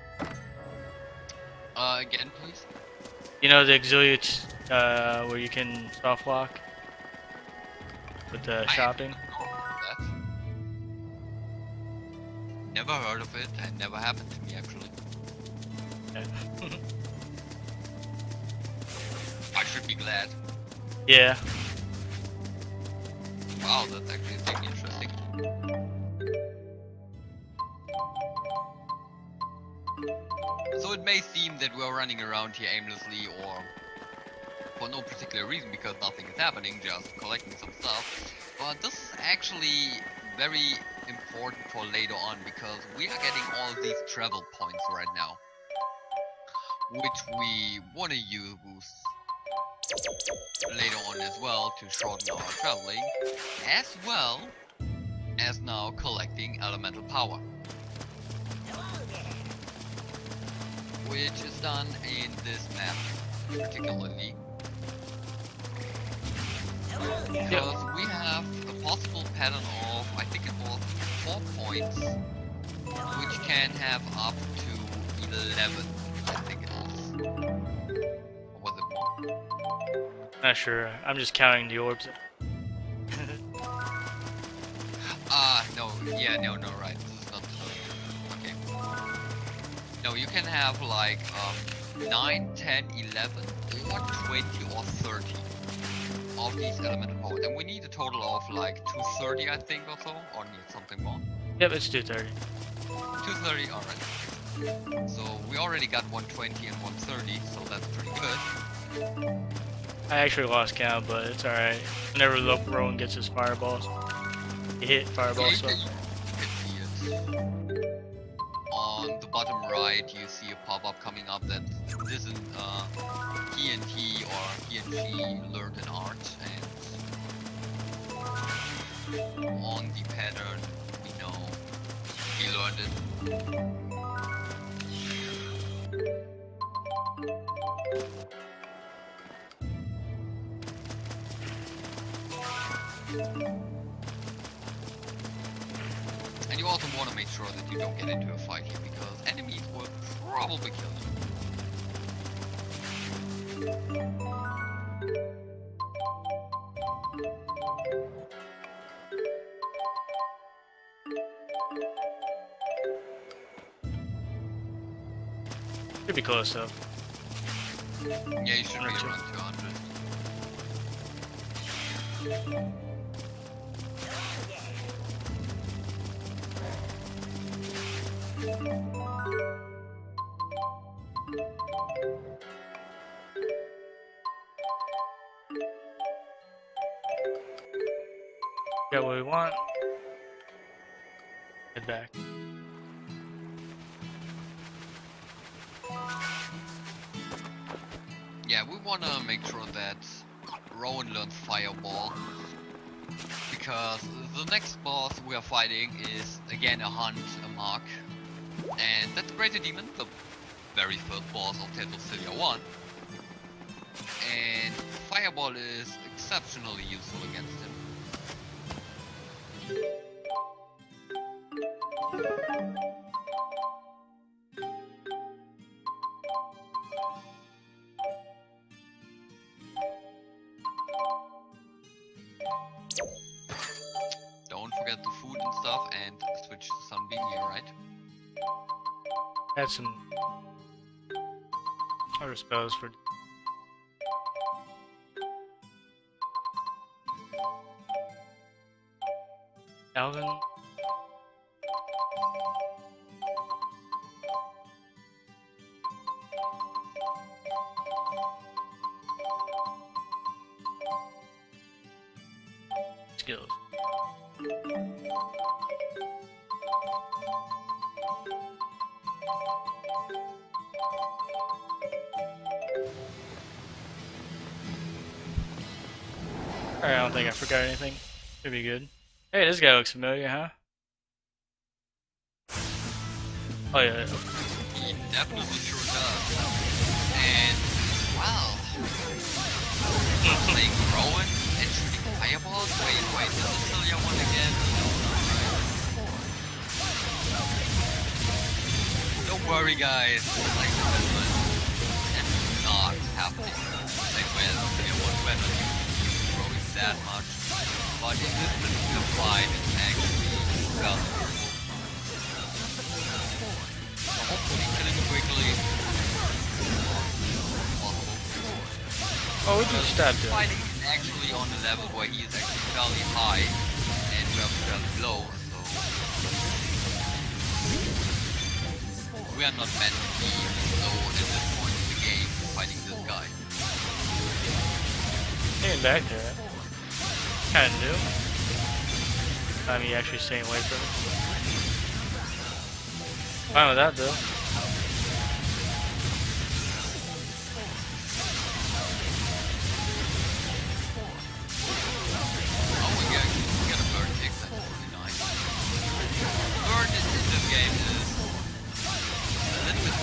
Again, please. You know the Xillia where you can soft lock with the shopping? That. Never heard of it, and never happened to me actually. Yeah. I should be glad. Yeah. Wow, that's actually pretty interesting. So it may seem that we're running around here aimlessly or for no particular reason because nothing is happening, just collecting some stuff. But this is actually very important for later on because we are getting all these travel points right now, which we want to use later on as well to shorten our traveling, as well as now collecting elemental power, which is done in this map particularly because we have a possible pattern of, I think it was 4 points, which can have up to 11, I think it was. Or was it more? Not sure. I'm just counting the orbs. No, yeah, no, right. This is not okay. No, you can have like 9, 10, 11, or 20 or 30 of these elemental power. And we need a total of like 230, I think, or so, or need something more. Yep, it's 230. 230, alright. So we already got 120 and 130, so that's pretty good. I actually lost count, but it's alright. Whenever Rowan gets his fireballs, he hit fireballs. So. You can see it. On the bottom right, you see a pop-up coming up that isn't he and he or he and she learned an art, and on the pattern, we know he learned it. And you also want to make sure that you don't get into a fight here, because enemies will probably kill you. Should be close though. Yeah, you should be Right, around 200. Got what we want. Head back. Yeah, we want to make sure that Rowan learns Fireball, because the next boss we are fighting is again a hunt, a mark, and that's Greater Demon, the very first boss of Tales of Xillia 1. And Fireball is exceptionally useful against him. Don't forget the food and stuff, and switch to Sunbeam here, right? Had some other spells for. Alvin. skills. Alright, I don't think I forgot anything. Should be good. Hey, this guy looks familiar, huh? Oh yeah. He definitely sure does. And wow. Playing Rowan and shooting fireballs? Wait, this is Xillia 1 again? Don't worry guys, like Finland and not have to like when Xillia 1 weapon throwing that much. But in this particular fight it's actually well hopefully killing quickly. Oh, we just stabbed him. Fighting is actually on the level where he is actually fairly high and we are fairly low, so we are not meant to be low at this point in the game fighting this guy. Getting back there. Kinda new. Time he actually staying away from it. Fine with that though. Oh, we got a bird kick, that's really nice. Bird in this game is a little bit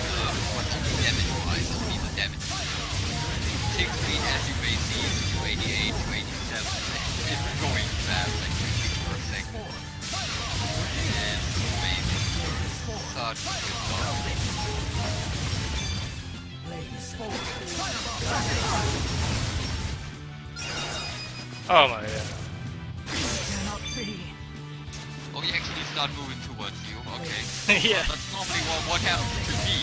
what damage wise, only the damage. Tick speed as you may see is 288, 287, it's going fast, like 2 per second. And amazing. Such a good dog. Oh my god. Oh, he actually start moving towards you, okay. Yeah. That's normally what happens to me.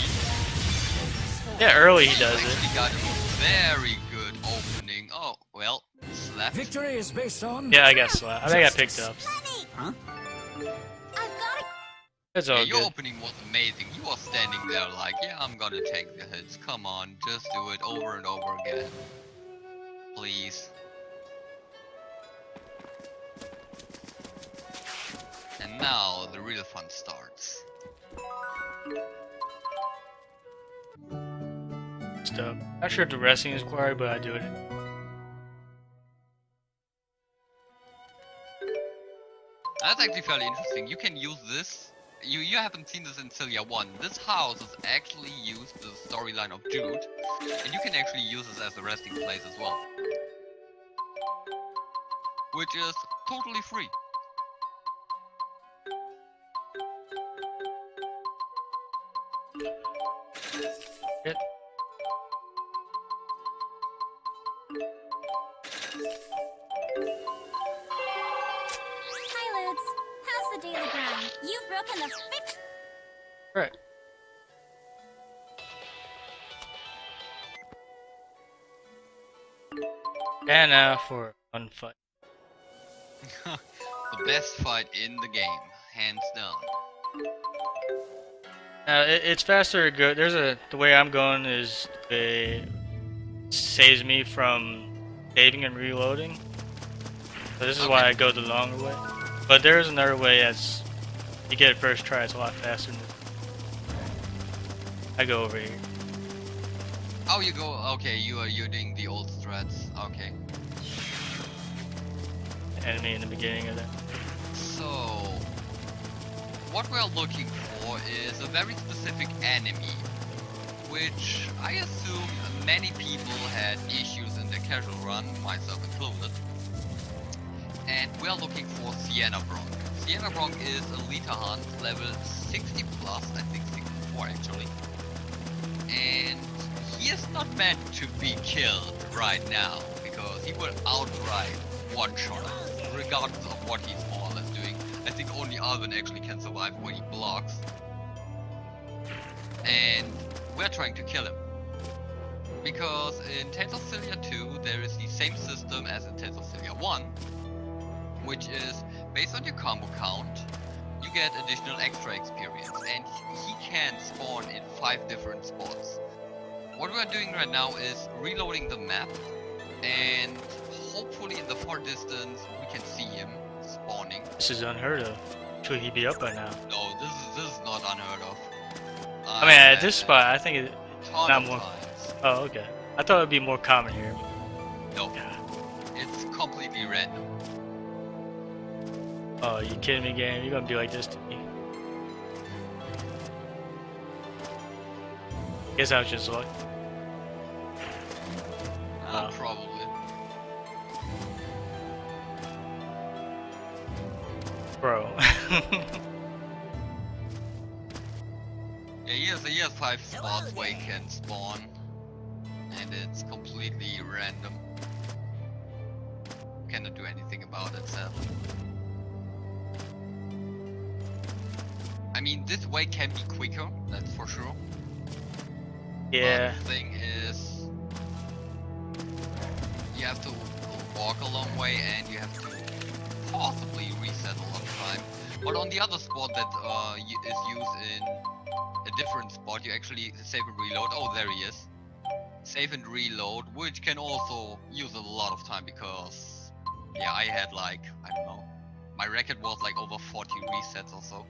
Yeah, early he does You it. actually got a very good opening. Oh, well, slapped. Victory is based on. Yeah, I got slapped. I think I picked up. Lenny! Huh? I've got It's Yeah, all your good. opening was amazing. You were standing there like, yeah, I'm gonna take the hits. Come on, just do it over and over again. Please. And now the real fun starts. Stuff. Not sure if the resting is required, but I do it. That's actually fairly interesting. You can use this. You haven't seen this in Xillia 1. This house is actually used for the storyline of Jude, and you can actually use this as a resting place as well. Which is totally free. It. Hi, Ludes. How's the daily grind? You've broken the fifth. Right. And now for a fun fight. The best fight in the game, hands down. Now it's faster to go. The way I'm going is it saves me from saving and reloading. So this is why I go the longer way. But there is another way that's you get it first try. It's a lot faster. I go over here. Oh, you go. Okay, you're doing the old strats. Okay. Enemy in the beginning of that. So, what we're looking for is a very specific enemy, which I assume many people had issues in their casual run, myself included. And we're looking for Sienna Bron. Sienna Bron is Elite Hunt level 60 plus, I think 64 actually. And he is not meant to be killed right now, because he will outright one-shot us, regardless of what he's more or less doing. I think only Alvin actually can survive when he blocks. And we're trying to kill him. Because in Tales of Xillia 2, there is the same system as in Tales of Xillia 1, which is, based on your combo count, you get additional extra experience, and he can spawn in 5 different spots. What we're doing right now is reloading the map, and hopefully in the far distance we can see him spawning. This is unheard of. Should he be up by now? No, this is not unheard of. I mean, at this spot, I think it's ton not of more. times. Oh, okay. I thought it'd be more common here. No, Yeah. it's completely random. Oh, you kidding me, game? You're gonna be like this to me? Guess I was just lucky. Probably. Bro. Yeah, he has 5 spots where he can spawn, and it's completely random. Cannot do anything about it, sadly. I mean, this way can be quicker, that's for sure. Yeah. But the thing is, you have to walk a long way and you have to possibly reset a lot of time. But on the other spot that is used in a different spot, you actually save and reload. Oh, there he is. Save and reload, which can also use a lot of time because, yeah, I had like, I don't know, my record was like over 40 resets or so.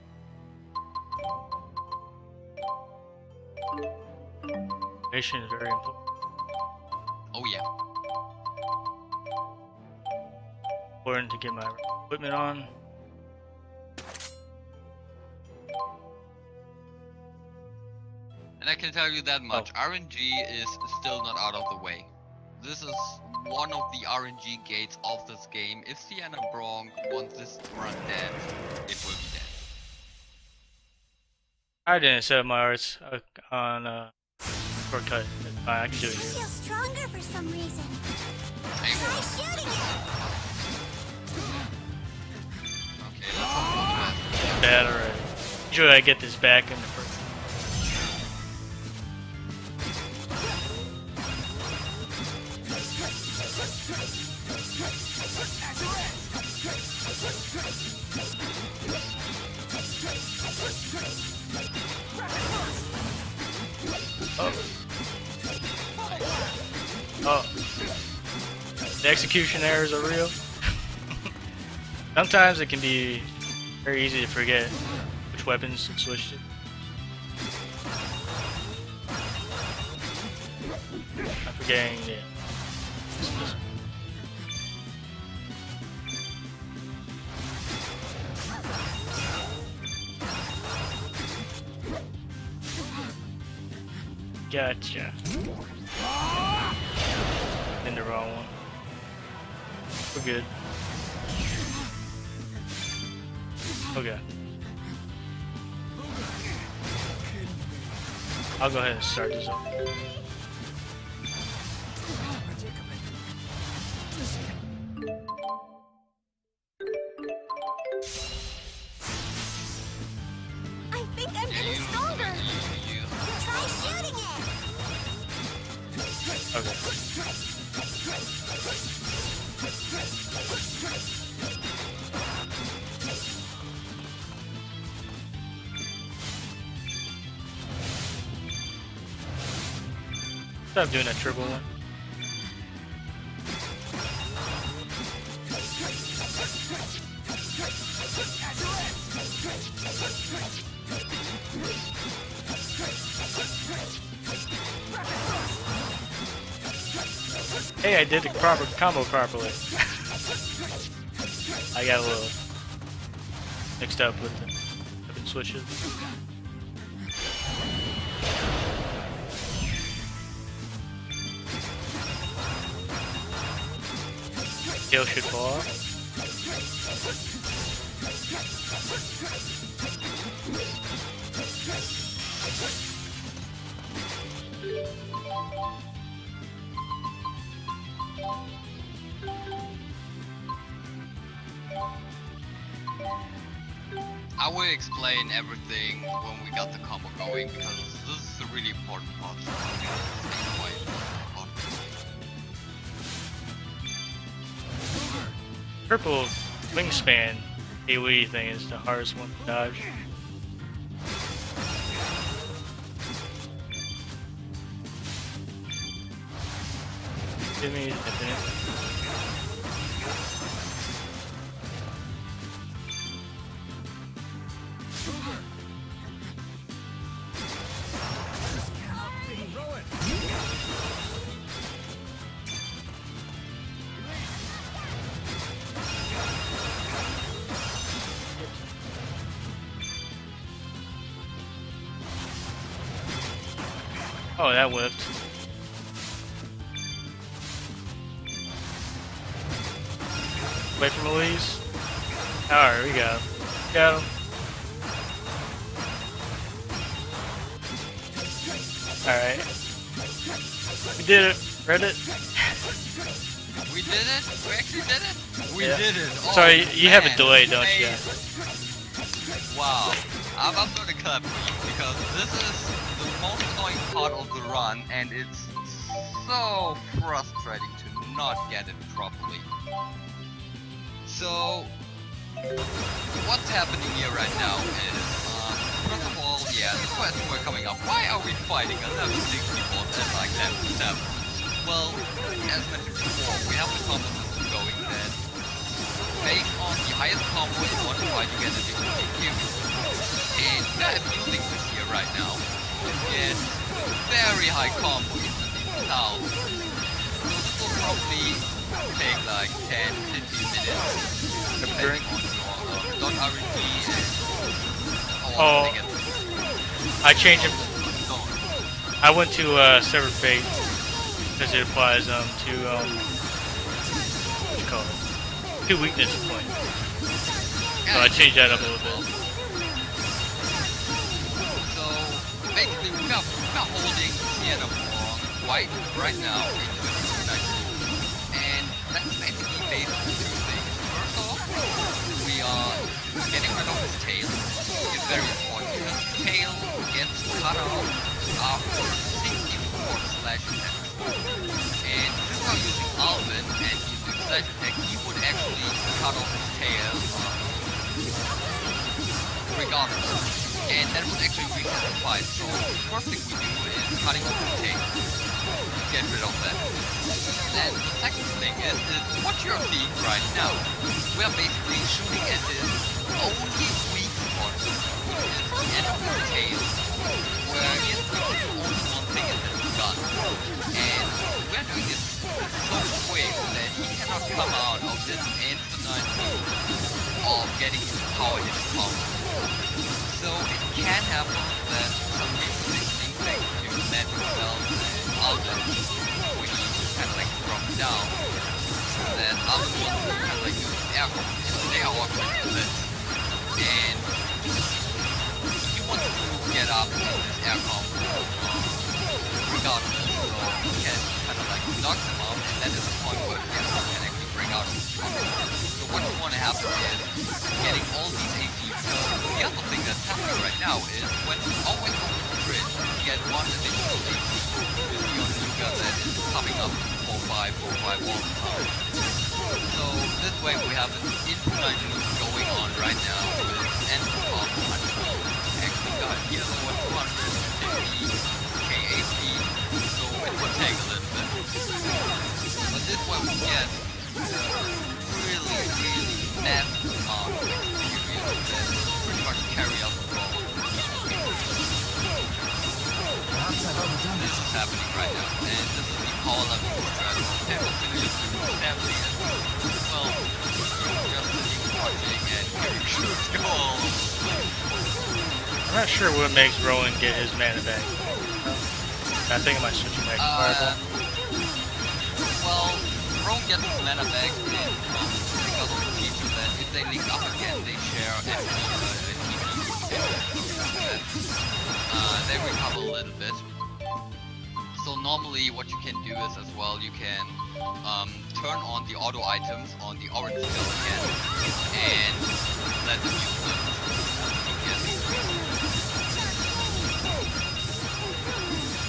Mission is very important. Oh yeah. Important to get my equipment on. And I can tell you that much, RNG is still not out of the way. This is one of the RNG gates of this game. If Sienna Bron wants this to run dead, it will be dead. I didn't set my arts on shortcut. It's fine, I can do it I here. feel stronger for some reason. Hey, Try shooting it. okay, let's hope not Bad already. Usually I get this back in the first. Oh. The execution errors are real. Sometimes it can be very easy to forget which weapons to switch to. I'm forgetting, yeah. Gotcha. In the wrong one. We're good. Okay. I'll go ahead and start this up. I think I'm getting stronger. Try shooting it. Okay. Stop doing that triple one. Hey, I did the proper combo properly. I got a little mixed up with the weapon switches. Kill should fall off. I will explain everything when we got the combo going because this is a really important part. Purple wingspan AoE thing is the hardest one to dodge. Give me infinite. Oh, that whipped. Wait for Elise. Alright, we got him. Got him. Alright. We did it. Read it. We did it? We actually did it? We Yeah. did it. Oh, Sorry, you have a man, delay, don't you? amazing. Wow. I'm gonna clap for you because this is the most annoying part of the run and it's so frustrating to not get it properly. So, what's happening here right now is, first of all, yeah, the questions were coming up. Why are we fighting a level 6 people at like level 7? Well, as mentioned before, we have the combo system going that based on the highest combo in one fight you get a different kill. And I'm using this here right now to get very high combo instantly down. So this will probably take like 10-15 minutes depending on your .RNG and how often they get I changed it. going. I went to Sever Fate because it applies to what you call it? 2 weakness points. So I changed that up a little bit. So basically we are holding Sienna Bron right now in 2019. And that's basically based on 2 things. First off, we are getting rid of his tail. It's very important because his tail gets cut off after 64/10. And since we're using Alvin and using slash attack, he would actually cut off his tail regardless. And that would actually reset the fight. So the first thing we do is cutting off his tail. Get rid of that. Then the second thing is what you're seeing right now. We are basically shooting at his only weak spot, which is the end of his tail, where he has only one thing in his gun. And we're doing this so quick that he cannot come out of this infinite loop of getting his power hit combo. So it can happen that some repositioning thanks to magic spells and Alvin, which kind of like drop down, then Alvin wants to kind of like use air combo. They are all critical hits. And he wants to get up in this air combo regardless, so he can kind of like knock them out, and that is the point where he can actually bring out his combo. So what you want to happen is getting all these AP. The other thing that's happening right now is when always on the bridge you get one additional AP. You see on Ludger that is coming up 4-5 all the time. So this way we have an infinite loop going on right now with end of 100. Actually got here for 250k AP, so it would take a little bit. But this way we get really massive amount of experience that pretty much carry us along. This is happening right now, and this is the power level for Dragon. And Julius family as well. Just sitting watching and hearing shoots go all over the place. I'm not sure what makes Rowan get his mana back. I think I might switch him back to Fireball. Well, Rowan gets his mana back because of the feature that if they link up again, they share they recover a little bit. So normally what you can do is as well, you can turn on the auto items on the orange skill again and let them use them.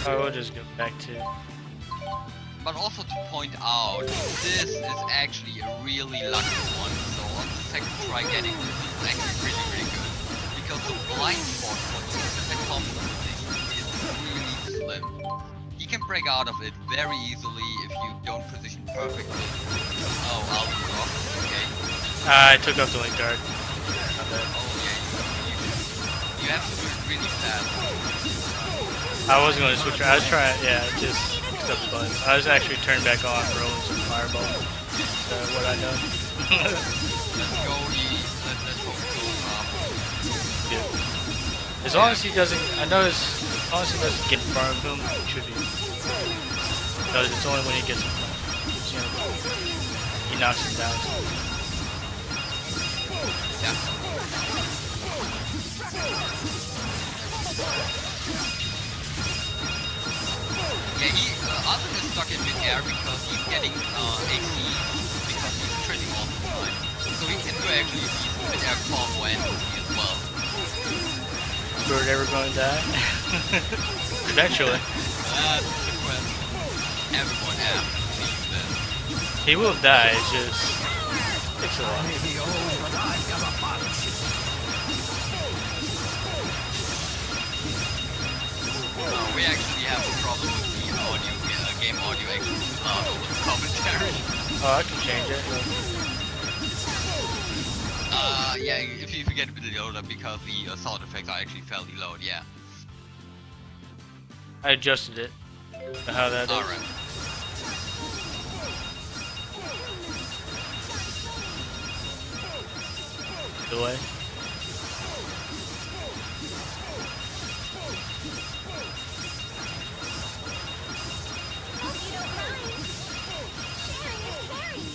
I will just go back to. But also to point out, this is actually a really lucky one. So on the second try getting this is actually really good. Because the blind spot for the specific combo is really slim. You can break out of it very easily if you don't position perfectly. Oh, Alvin off. Okay. I took up the link guard. Not bad. Oh yeah, you have to do it really fast. I wasn't going to switch. I was trying. Yeah, just picked up the button. I was actually turned back on Rowan's Fireball. What I know. Let's go eat. Let's go. Yeah. As long as he doesn't. I noticed. long as it doesn't get in front of him, it should be. Because it's only when he gets in front of him. You know, he knocks him down. Yeah. Yeah, Alvin is stuck in mid-air because he's getting AC because he's training all the time. So he can do actually these mid-air combo and as well. Is Bird ever going to die? Eventually. That's the question. Everyone asks me this. He will die, it's just... takes a while. We actually have a problem with the audio, game audio actually too loud over the commentary. Oh, I can change it. Yeah, if you get a bit louder because the sound effects are actually fairly loud, yeah. I adjusted it. How that is. Alright. Delay. Hope you don't mind. Sharing is caring.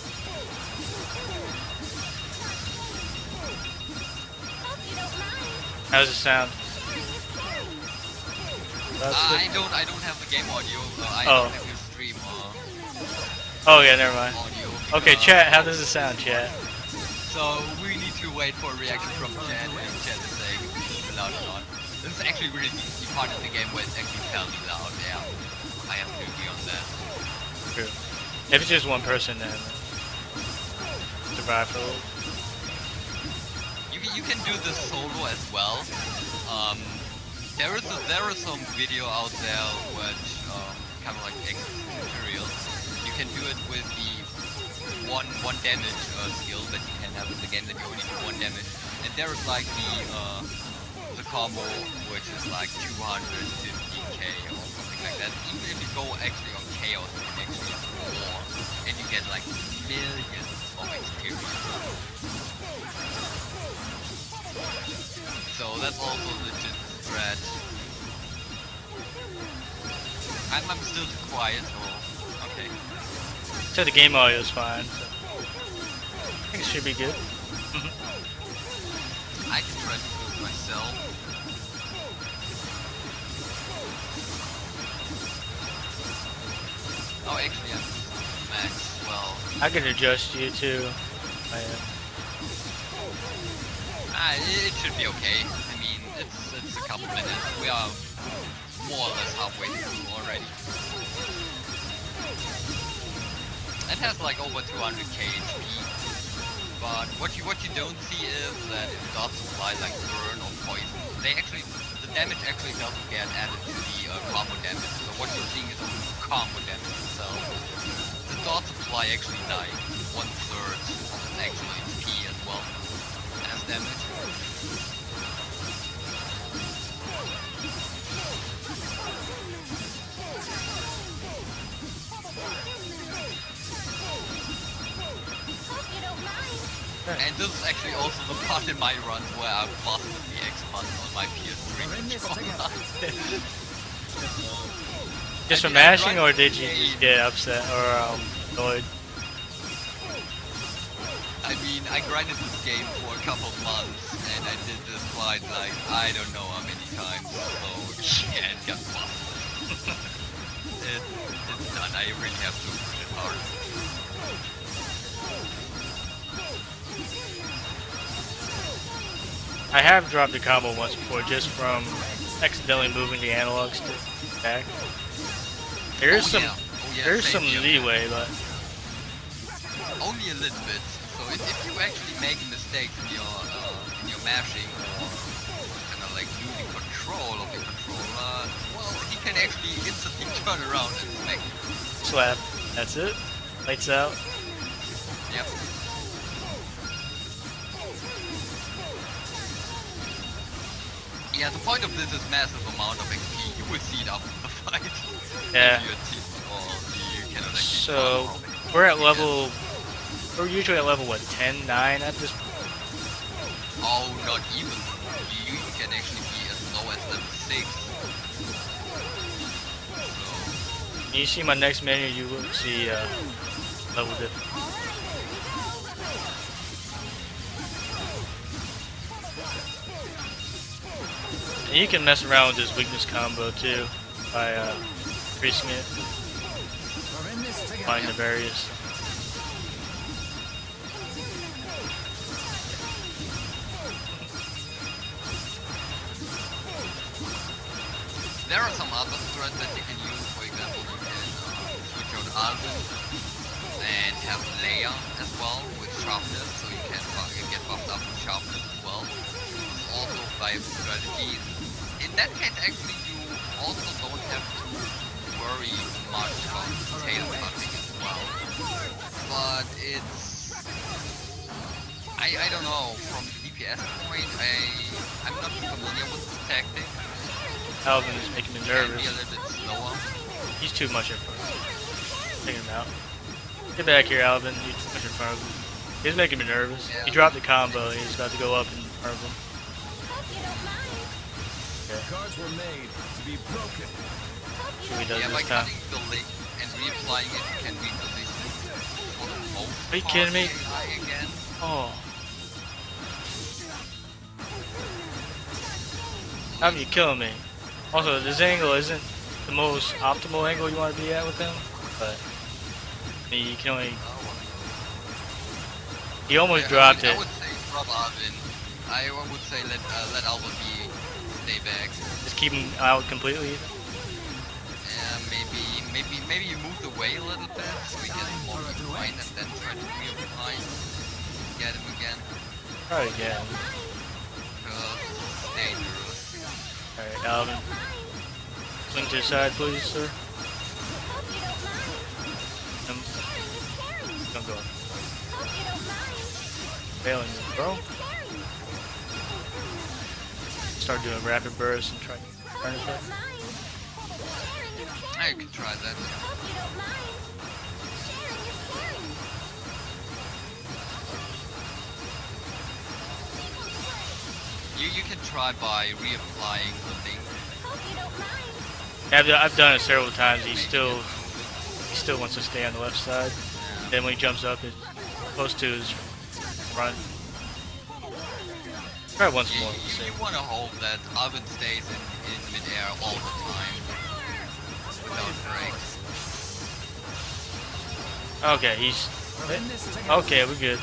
Hope you don't mind. How's it sound? Sharing is caring. That's I good. don't have the game audio, I Oh. don't have your stream Oh yeah, never mind. audio. Okay, because- chat, how does it sound, chat? So we need to wait for a reaction from chat, and chat is saying if it's loud or not. This is actually really the part of the game where it's actually fairly loud, yeah. I have to agree on that. True. If it's just one person, then survive for a little. You can do this solo as well. There is some video out there which kind of like extra tutorials. You can do it with the one damage skill that you can have in the game that you only do 1 damage. And there is like the combo which is like 250k or something like that. Even if you go actually on chaos, you can actually have more, and you get like millions of experience. So that's also legit threat. I'm still too quiet, or okay. So the game audio is fine. So I think it should be good. I can try to do it myself. Oh, actually, I'm max. Well, I can adjust you too. it should be okay. I mean, it's a couple minutes. We are more or less halfway through already. It has like over 200k HP. But what you don't see is that it does apply like burn or poison. The damage actually doesn't get added to the combo damage. So what you're seeing is only combo damage. So the dot supply actually like 1/3 of its actual HP as well as damage. Hope you don't mind. And this is actually also the part in my runs where I busted the X-Button on my PS3 controller. Just for I mashing, tried or did you to just get upset or annoyed? I mean, I grinded this game for a couple of months, and I did this fight like, I don't know how many times, so yeah, it got busted. It's done, I really have to push it hard. I have dropped a combo once before just from accidentally moving the analog stick back. There's some same here. leeway, but Only a little bit. So if you actually make mistakes in your mashing or kind of like losing control of your controller, well, he can actually instantly turn around and smack you. slap. That's it. Lights out. Yep. Yeah, the point of this is massive amount of XP. You will see it after the fight. Yeah. If you're team or you cannot actually So farm from it. we're at level. We're usually at level what, 10, 9 at this point? Oh, not even. You can actually be as low as level 6. When you see my next menu, you will see level dip. And you can mess around with this weakness combo too by increasing it, finding the various. There are some other threads that you can use. For example, you can switch out Alvin and have Xillia as well with sharpness, so you can get buffed up with sharpness as well. Also viable strategies. In that case, actually, you also don't have to worry much about tail cutting as well. But it's... I don't know, from the DPS point, I'm not too familiar with this tactic. Alvin is making me nervous. Can be a little bit slower. He's too much in front. Take him out. Get back here, Alvin. You're too much in front of him. He's making me nervous. Yeah. He dropped the combo and he's about to go up in front of him. Okay. Cards were made to be broken. See what he does Yeah, by this time. cutting the link and reapplying it, you can read the link for the most Are you part kidding me? AI again. Oh. How are you killing me? Also, this angle isn't the most optimal angle you want to be at with him, but I mean, you can only. He almost dropped I it. would say drop Alvin. I would say let Alvin stay back. Just keep him out completely. Maybe you moved away a little bit so he gets more behind and then try to reapply. Get him again. Try it again. Because it's dangerous. Alright, Alvin. Swing to the side, please, sir. Don't go. Failing you, bro. Start doing rapid bursts and try to turn it back. I could try that. You can try by reapplying the thing. I've done it several times. He still wants to stay on the left side. Then when he jumps up, it's close to his front. Try it once more. You want to hope that Alvin stays in midair all the time without breaks. Okay, he's okay. We're good.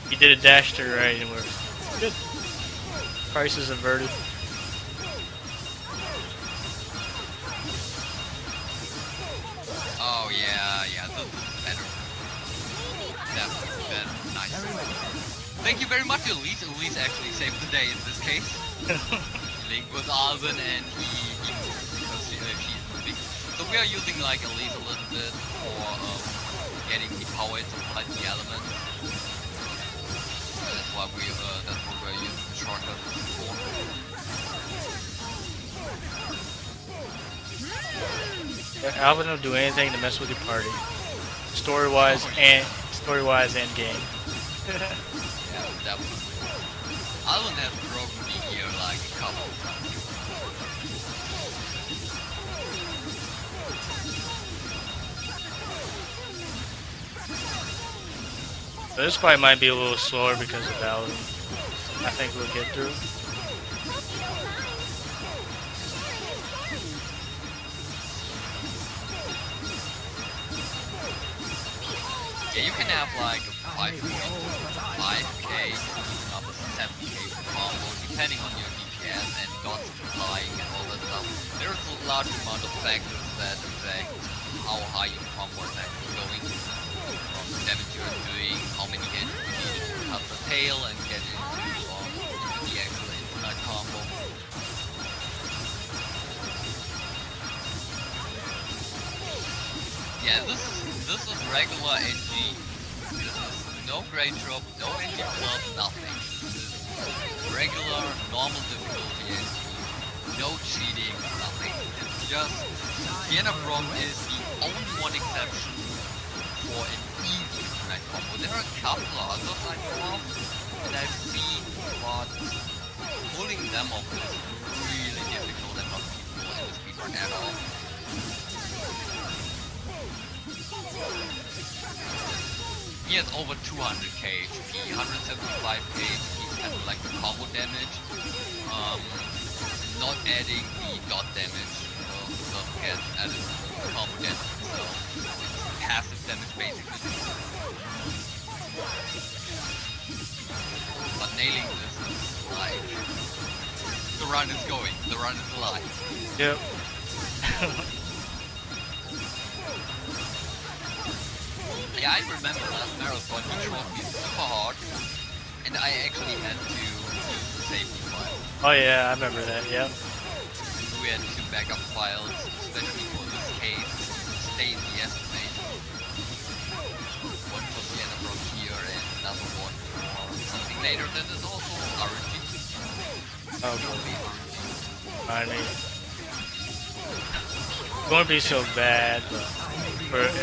He did a dash to right, and we're good. Crisis averted. Oh yeah, this is better. Definitely better. Nice. Thank you very much, Elise. Elise actually saved the day in this case. Link with Alvin and he moved because she's moving. So we are using like Elise a little bit for getting the power to fight the elements. That's what we're using the shortcut for. Alvin will do anything to mess with your party, story-wise and game. Yeah, definitely. Alvin has broken me here like a couple of times. So this fight might be a little slower because of Alvin. I think we'll get through. Yeah, you can have like a 5k, up to 7k combo, depending on your DPS and dots flying and all that stuff. There's a large amount of factors that affect how high your combo is actually going. From the damage you're doing, how many hits you need to cut the tail and get into the actual infinite combo. Yeah, this is regular NG. This is no great drop, no NG plus, nothing. This is regular, normal difficulty NG. No cheating, nothing. It's just Sienna Bron is the only one exception for an easy night combo. There are a couple of others I know of, and I've seen, but pulling them off is really difficult and not feasible in the speedrun at all. He has over 200k HP, 175k HP and like the combo damage. Not adding the dot damage, so doesn't get added combo damage, so passive damage basically. But nailing this is like, the run is going, the run is alive. Yep. Yeah, I remember last marathon he shot me super hard, and I actually had to use the safety file. Oh yeah, I remember that. Yep. We had two backup files, especially for this case, stay in the estimate. One for Sienna Bron here and another one for something later that is also RNG. Oh, I mean, it won't be so bad, but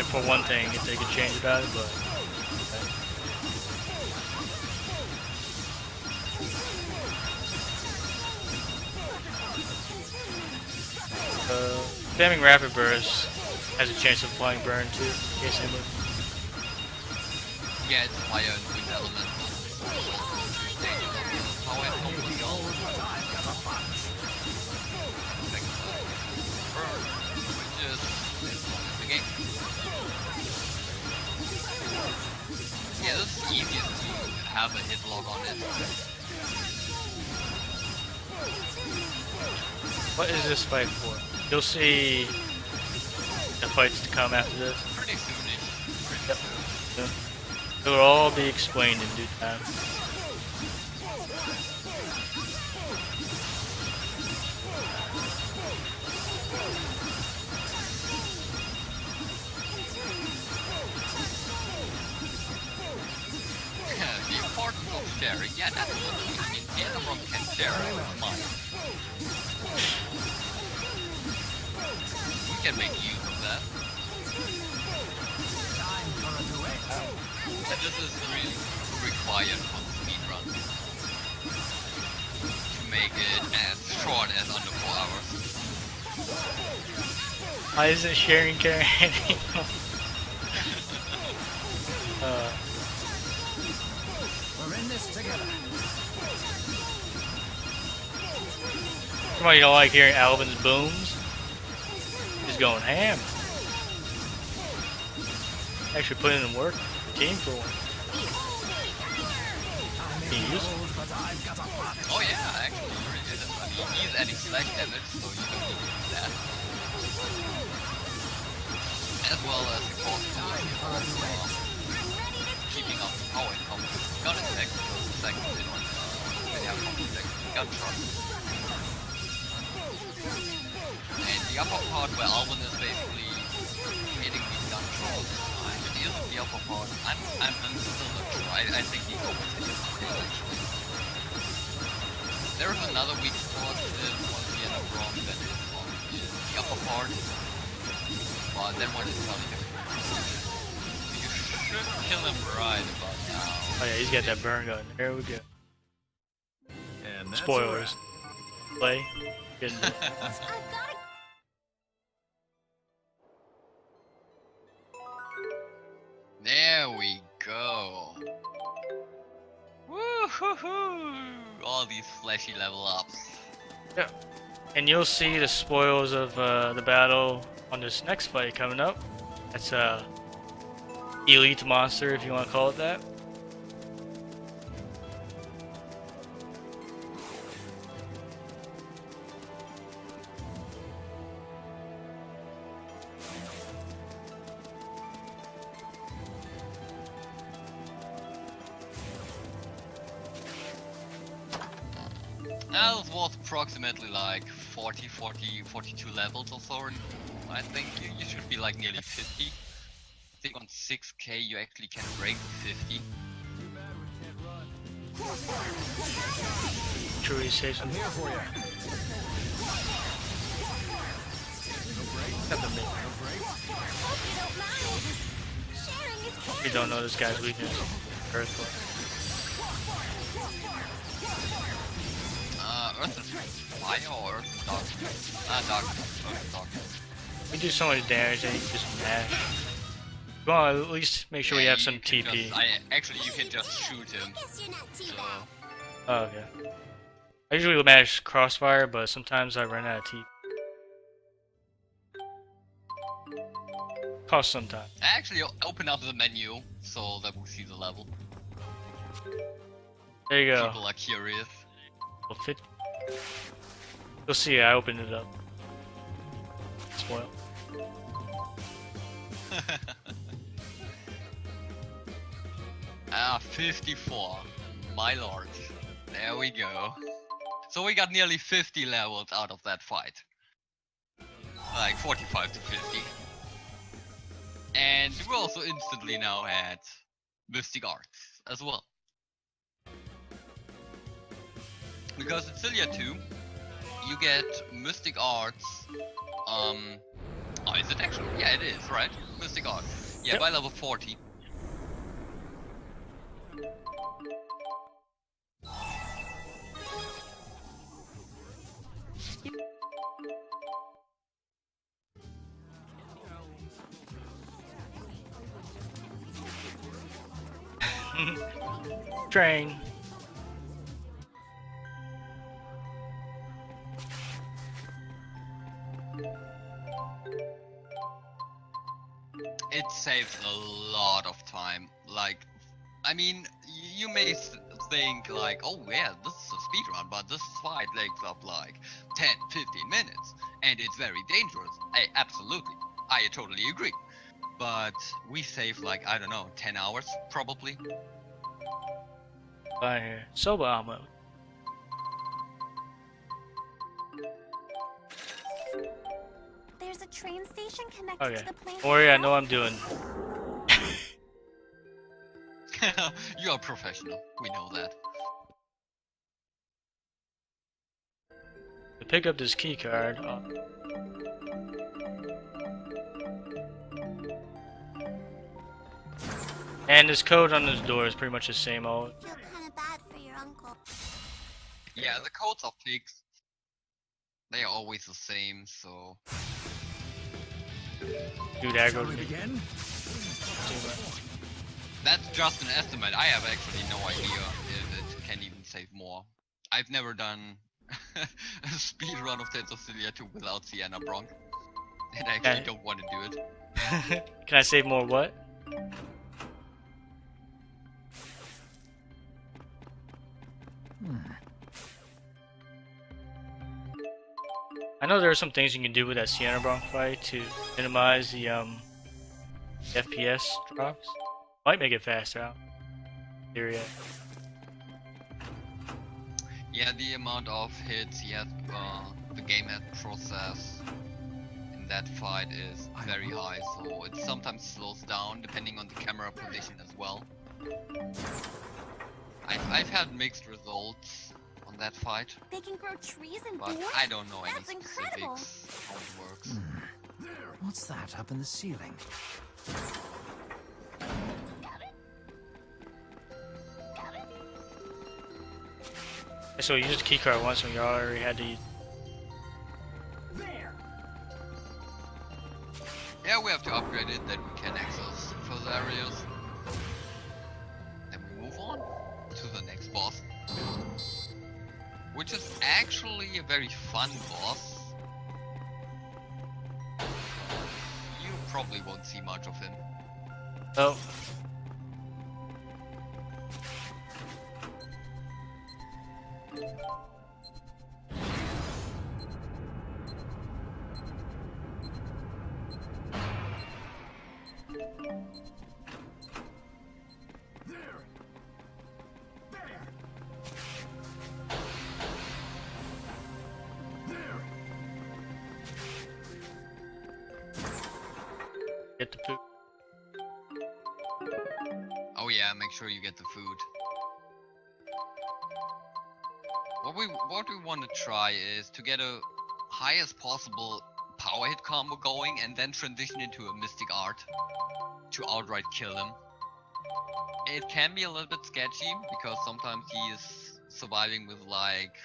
for one thing, if they could change about it, but. Spamming Rapid Burst has a chance of applying burn too, in case they move. Yeah, it's fire and wind elemental. Power and combo skill. Burn, which is the game. Yeah, this is easiest to have a hit log on it. What is this fight for? You'll see the fights to come after this. Pretty soonish. Yep. Yeah. It will all be explained in due time. The importance of sharing. Yeah, that's what I mean. Sienna Bron can share mine. We can make use of that. And this is really required for the speedrun. To make it as short as under 4 hours. Why isn't sharing carrying anymore? We're in this together. Come on, you don't like hearing Alvin's booms? He's going ham. Actually putting in work. Team for one. Can you use it? Oh yeah, actually, really good. I mean, he's adding slash damage, so you don't need to do that. As well as the possibility of keeping up the power and combo. Gun attack goes second in on when you have combo attack gunshot. And the upper part where Alvin is basically hitting these gunshots, it isn't the upper part. I'm still not sure. I think he's always hitting the tail actually. There is another weak spot is on Sienna Bron that is on the upper part. But then one is not different. You should kill him right about now. Oh yeah, he's got that burn gun. There we go. And that's Spoilers. Play. Good. I've got it. There we go. Woo-hoo-hoo! All these flashy level ups. Yeah. And you'll see the spoils of the battle on this next fight coming up. That's elite monster, if you want to call it that. That was approximately like 42 levels or so. I think you should be like nearly 50. I think on 6k you actually can break 50. True, he says I'm here for you. Got the mid. Hope you don't mind. Sharing is caring. We don't know this guy's weakness. Earthquake. Earth is fire or Earth is darkness? Darkness. Earth is darkness. We do so much damage that he can just mash. Well, at least make sure we Yeah, have some you can TP. Actually, you can just shoot him. Guess you're not too So, bad. Oh, okay. I usually manage crossfire, but sometimes I run out of TP. Costs some time. actually, open up the menu so that we see the level. There you go. People are curious. Well, you'll see, I opened it up. Spoil. Ah, 54. My lord. There we go. So we got nearly 50 levels out of that fight. Like 45 to 50. And we also instantly now had Mystic Arts as well. Because in Xillia 2, you get Mystic Arts. Oh, is it actually? Yeah, it is, right? Mystic Arts. Yeah, Yep. by level 40. Train. It saves a lot of time. Like, I mean, you may think like, oh yeah, this is a speedrun, but this fight takes up like 10, 15 minutes, and it's very dangerous. Absolutely, I totally agree. But we save like, I don't know, 10 hours probably. Right here. Soba ammo. There's a train station connected Okay. to the plant. Don't worry, I itself. know what I'm doing. You are professional, we know that. To pick up this key card. And this code on this door is pretty much the same all. I feel kind of bad for your uncle. Yeah, the codes are fixed. They are always the same, so... Dude, aggro Shall we me. begin? That's just an estimate. I have actually no idea if it can even save more. I've never done a speed run of Tales of Xillia 2 without Sienna Bron. And I actually don't want to do it. Can I save more what? I know there are some things you can do with that Sienna Bron fight to minimize the FPS drops. Might make it faster out. Here yet. Yeah, the amount of hits the game has processed in that fight is very high, so it sometimes slows down depending on the camera position as well. I've had mixed results on that fight, They can grow trees and but doors? I don't know any That's incredible. specifics how it works. What's that up in the ceiling? So you used the keycard once when you already had to use. Yeah, we have to upgrade it, then we can access further areas. Then we move on to the next boss. Which is actually a very fun boss. You probably won't see much of him. Oh. Get the food. Oh yeah, make sure you get the food. What we want to try is to get a highest possible power hit combo going and then transition into a mystic art to outright kill him. It can be a little bit sketchy because sometimes he is surviving with like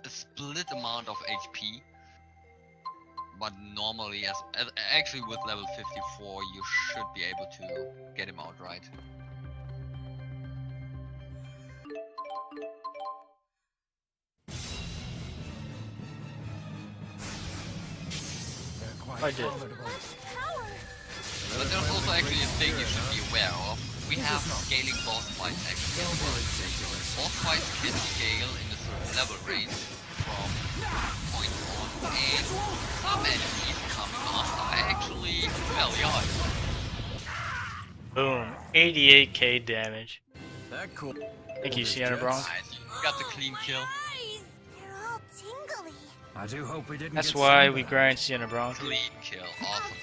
a split amount of HP. but normally, actually with level 54, you should be able to get him outright. I did. But there's also actually a thing you should be aware of. We have scaling boss fights actually. Boss fights can scale in a certain level range from point on, and some enemies coming up are actually fairly high. Boom. 88k damage. That cool. Thank you, Sienna Bron. Nice, you got the clean kill. They're all tingly. I do hope we didn't That's get why sunburned. we grind Sienna Bron. Clean kill, awesome.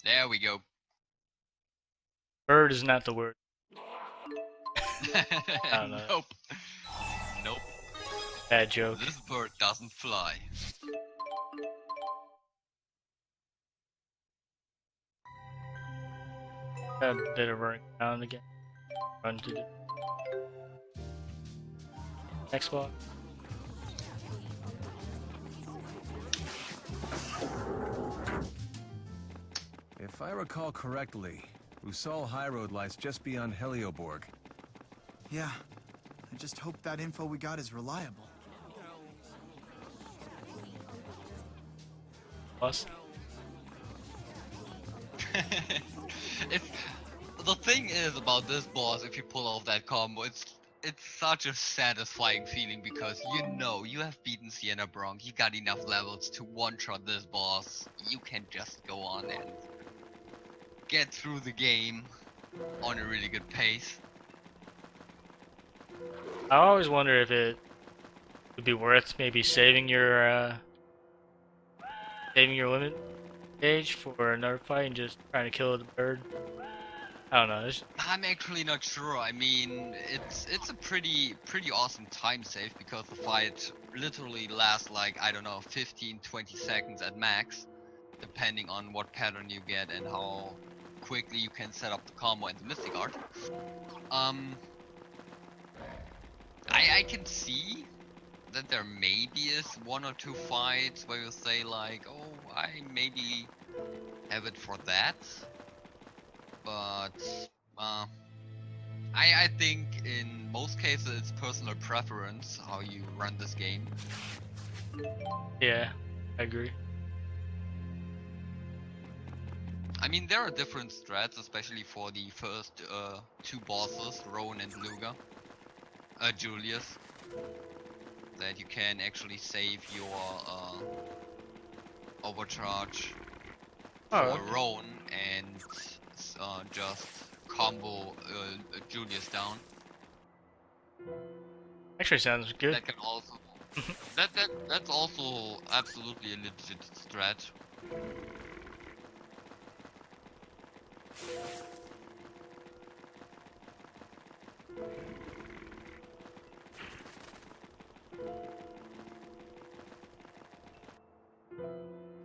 There we go. Bird is not the word. don't know. Nope. Nope. Bad joke. This bird doesn't fly. Got a bit of running around again. Run to the next block. If I recall correctly, Usul High Road lies just beyond Helioborg. Yeah. I just hope that info we got is reliable. Plus. The thing is about this boss, if you pull off that combo, it's such a satisfying feeling because you know you have beaten Sienna Bron, you got enough levels to one-shot this boss. You can just go on and get through the game on a really good pace. I always wonder if it would be worth maybe saving your limit gauge for another fight and just trying to kill the bird. I don't know. I'm actually not sure. I mean, it's a pretty awesome time save because the fight literally lasts like, I don't know, 15-20 seconds at max, depending on what pattern you get and how quickly you can set up the combo and the Mystic Art. I can see that there maybe is one or two fights where you say like, oh, I maybe have it for that. But I think in most cases it's personal preference how you run this game. Yeah, I agree. I mean, there are different strats, especially for the first two bosses, Rowan and Ludger, Julius, that you can actually save your overcharge for Rowan and just combo Julius down. Actually sounds good. That can also that's also absolutely a legit strat.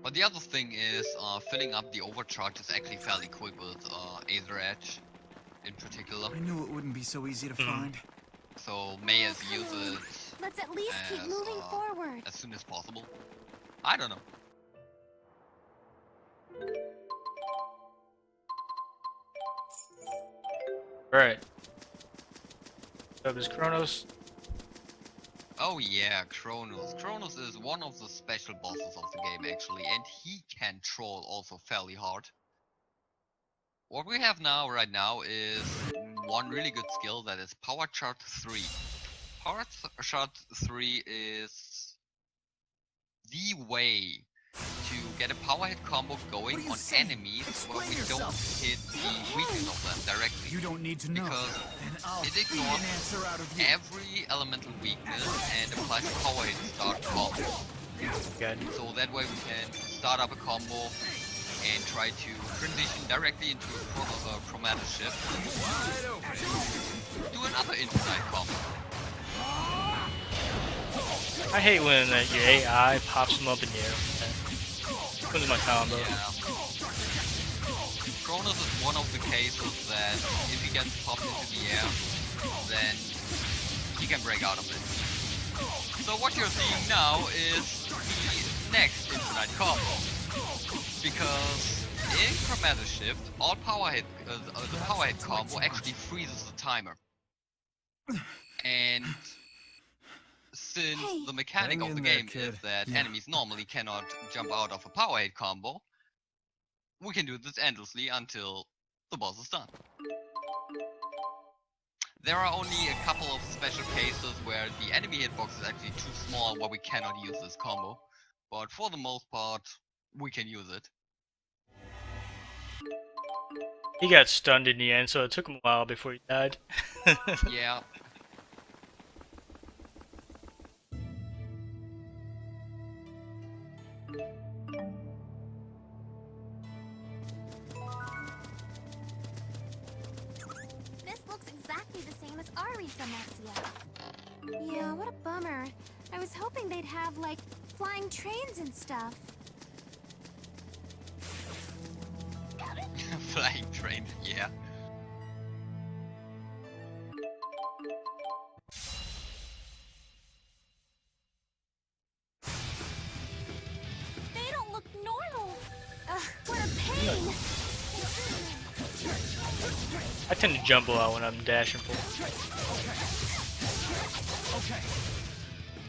But the other thing is, filling up the overcharge is actually fairly quick with Aether Edge, in particular. I knew it wouldn't be so easy to find. So Mayas use it Let's at least keep moving forward. as soon as possible. I don't know. Right. So there's Kronos. Oh yeah, Kronos. Kronos is one of the special bosses of the game actually, and he can troll also fairly hard. What we have now, right now, is one really good skill that is Power Shot 3. Power Shot 3 is the way to get a power hit combo going on enemies where we don't hit the weakness of them directly. You don't need to know. Because Then I'll it beat an ignores answer out of you. every elemental weakness and applies a power hit start combo. Good. So that way we can start up a combo and try to transition directly into a Chromatus shift. Do another inside combo. I hate when your AI pops them up in the air. This is my combo. Yeah. Kronos is one of the cases that if he gets popped into the air, then he can break out of it. So what you're seeing now is the next infinite combo. because in Chromatus Shift, all power hit, the power hit combo actually freezes the timer. And since Hey. the mechanic Hang of the in there, game kid. is that Yeah. enemies normally cannot jump out of a power hit combo, we can do this endlessly until the boss is done. There are only a couple of special cases where the enemy hitbox is actually too small where we cannot use this combo. But for the most part, we can use it. He got stunned in the end, so it took him a while before he died. Yeah. This looks exactly the same as our Maxia. Yeah, what a bummer. I was hoping they'd have, like, flying trains and stuff. Flying train, yeah. They don't look normal. Ugh, what a pain. I tend to jumble out when I'm dashing forward.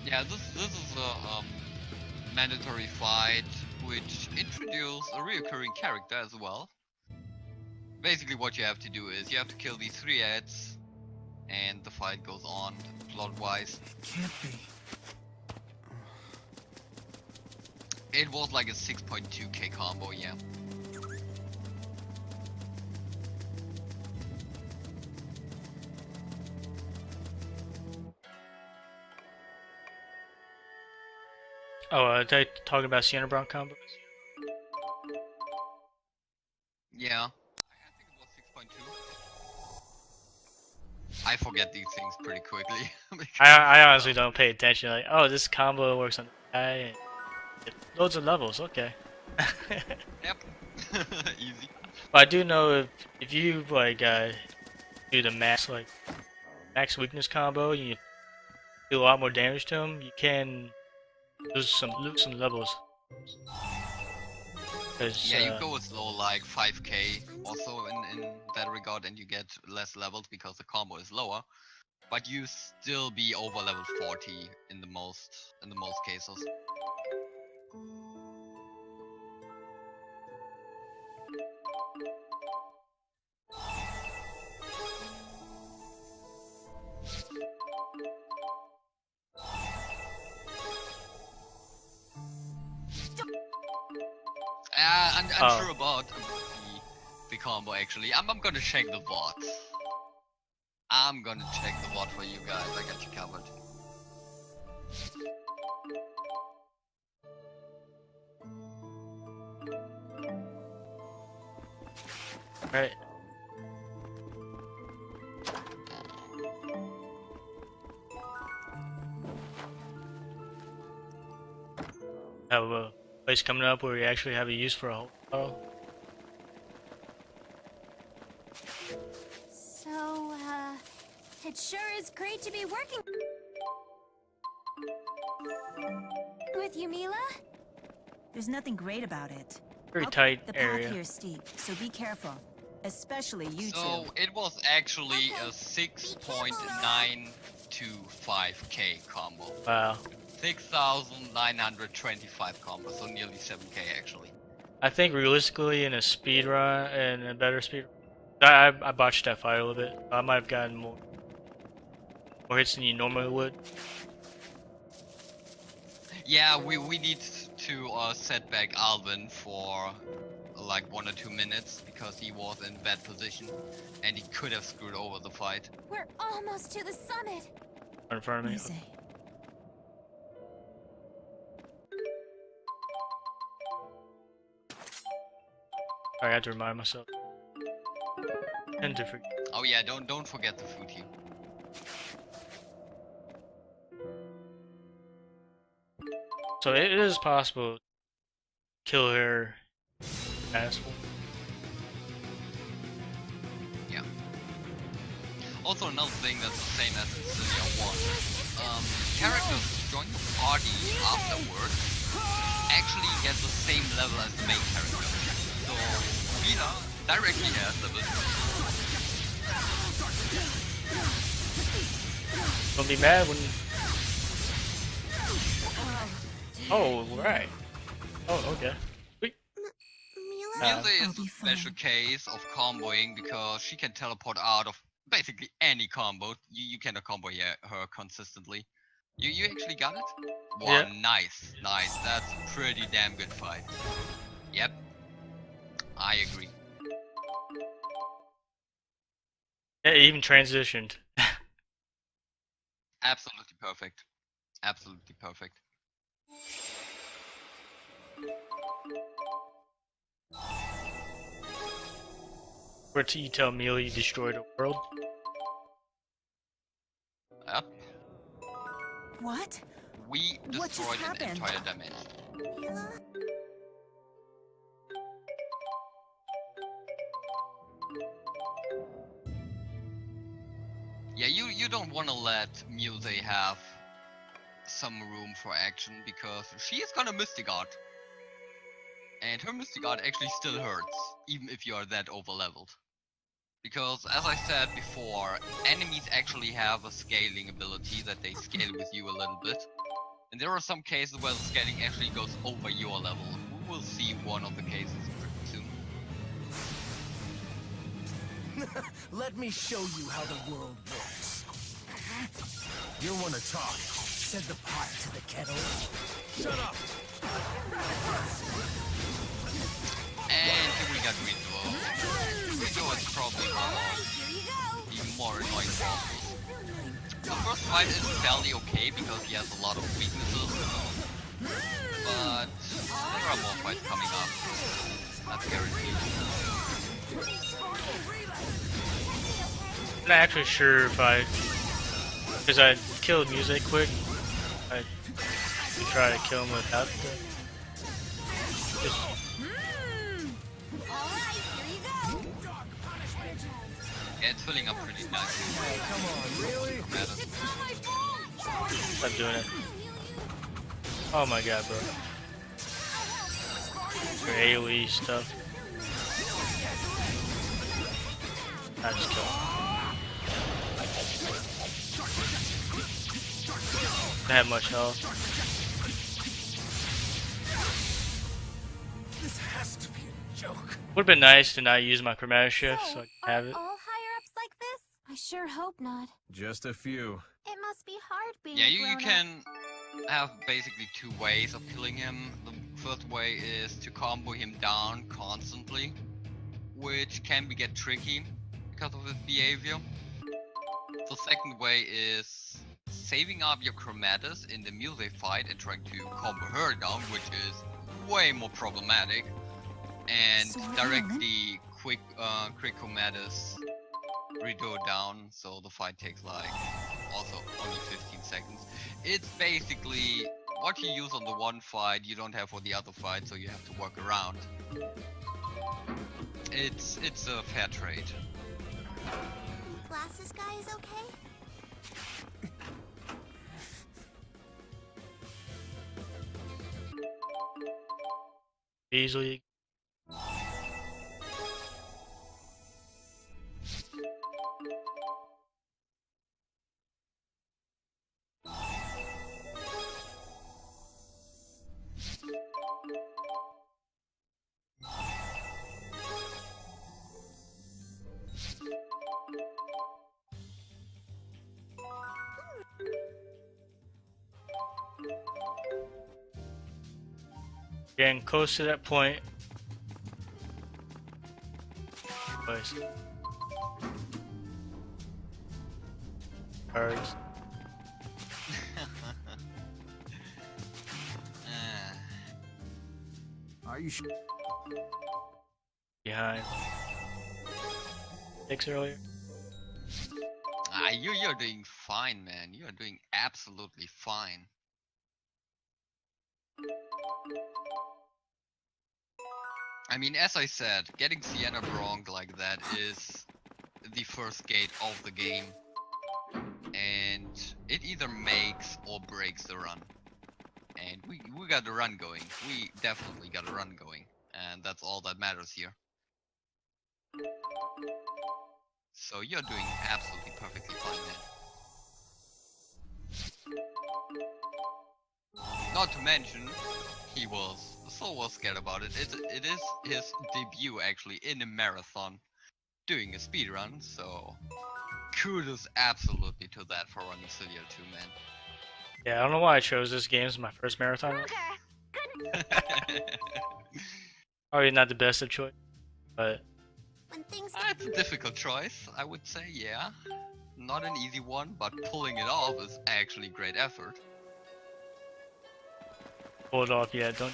Yeah, this is a mandatory fight which introduced a reoccurring character as well. Basically what you have to do is you have to kill these 3 ads and the fight goes on plot-wise. Can't be. It was like a 6.2k combo, yeah. Oh, are they talking about Sienna Bron combos? Yeah. I think it was 6.2. I forget these things pretty quickly. I honestly don't pay attention. Like, oh, this combo works on the guy, and loads of levels. Okay. Yep. Easy. But I do know if you like do the max weakness combo, you do a lot more damage to him. You can lose some levels. Yeah, you go as low like 5k also in that regard, and you get less levels because the combo is lower. But you still be over level 40 in the most cases. I'm unsure about the combo actually. I'm gonna check the VODs. I'm gonna check the VOD for you guys. I got you covered. Right. Have a place coming up where we actually have a use for a whole bottle. So, it sure is great to be working with you, Mila. There's nothing great about it. Very tight The area. path here is steep, so be careful. Especially you So two. it was actually a 6.925k combo. Wow. 6,925 combo, so nearly 7k actually. I think realistically in a speed run and a better speed, I botched that fight a little bit. I might have gotten more hits than you normally would. Yeah, we need to set back Alvin for like 1 or 2 minutes because he was in bad position and he could have screwed over the fight. We're almost to the summit. In front of me. Easy. I have to remind myself. And to forget. Oh yeah, don't forget the food here. So it is possible to kill her asshole. Yeah. Also another thing that's the same as in Xillia 1. Characters join the party afterwards actually get the same level as the main character. So Mila directly has level 2. Don't be mad when. Oh, right. Oh, okay. Wait. Mila? Mila is a special case of comboing because she can teleport out of basically any combo. You cannot combo her consistently. You actually got it? Wow, Yeah. nice. That's a pretty damn good fight. Yep. I agree. Yeah, it even transitioned. Absolutely perfect. Absolutely perfect. Where till you tell Mila you destroyed a world? Yep. What? We What just destroyed an happened? entire dimension. Mila? Yeah, you don't want to let Muse have some room for action because she is gonna Mystic Art. And her Mystic Art actually still hurts, even if you are that overleveled. Because, as I said before, enemies actually have a scaling ability that they scale with you a little bit. And there are some cases where the scaling actually goes over your level. We will see one of the cases pretty soon. Let me show you how the world works. You want to talk? Said the pot to the kettle. Shut up! And here we got Wingle. Wingle is probably one of the more annoying bosses. The first fight is fairly okay because he has a lot of weaknesses. But there are more fights coming up. That's guaranteed. I'm not actually sure if because I killed Music quick. I try to kill him without the. Just, Yeah, it's filling up pretty nicely. Come on, really? stop doing it. Oh my god, bro. Your AoE stuff. I just killed him. Don't have much health. This has to be a joke. Would've been nice to not use my Chromatus shift so I can have Are it. all higher-ups like this? I sure hope not. Just a few. It must be hard being Yeah, a you grown-up. can have basically two ways of killing him. The first way is to combo him down constantly, which can get tricky because of his behavior. The second way is saving up your Chromatus in the Muse fight and trying to combo her down, which is way more problematic, and directly quick Chromatus redo down, so the fight takes like also only 15 seconds. It's basically what you use on the one fight you don't have for the other fight, so you have to work around. It's a fair trade. Glasses guy is okay? Easily. Getting close to that point. Boys. Cards. Are you sure? Behind. 6 earlier. You're doing fine, man. You are doing absolutely fine. I mean, as I said, getting Sienna Bron like that is the first gate of the game. And it either makes or breaks the run. And we got a run going. We definitely got a run going. And that's all that matters here. So you're doing absolutely perfectly fine, man. Not to mention, he was so scared about it. It is his debut actually in a marathon, doing a speed run. So kudos absolutely to that for running Xillia 2, man. Yeah, I don't know why I chose this game as my first marathon. Probably not the best of choice, but It's a difficult choice, I would say, yeah. Not an easy one, but pulling it off is actually great effort. pull it off yet, don't.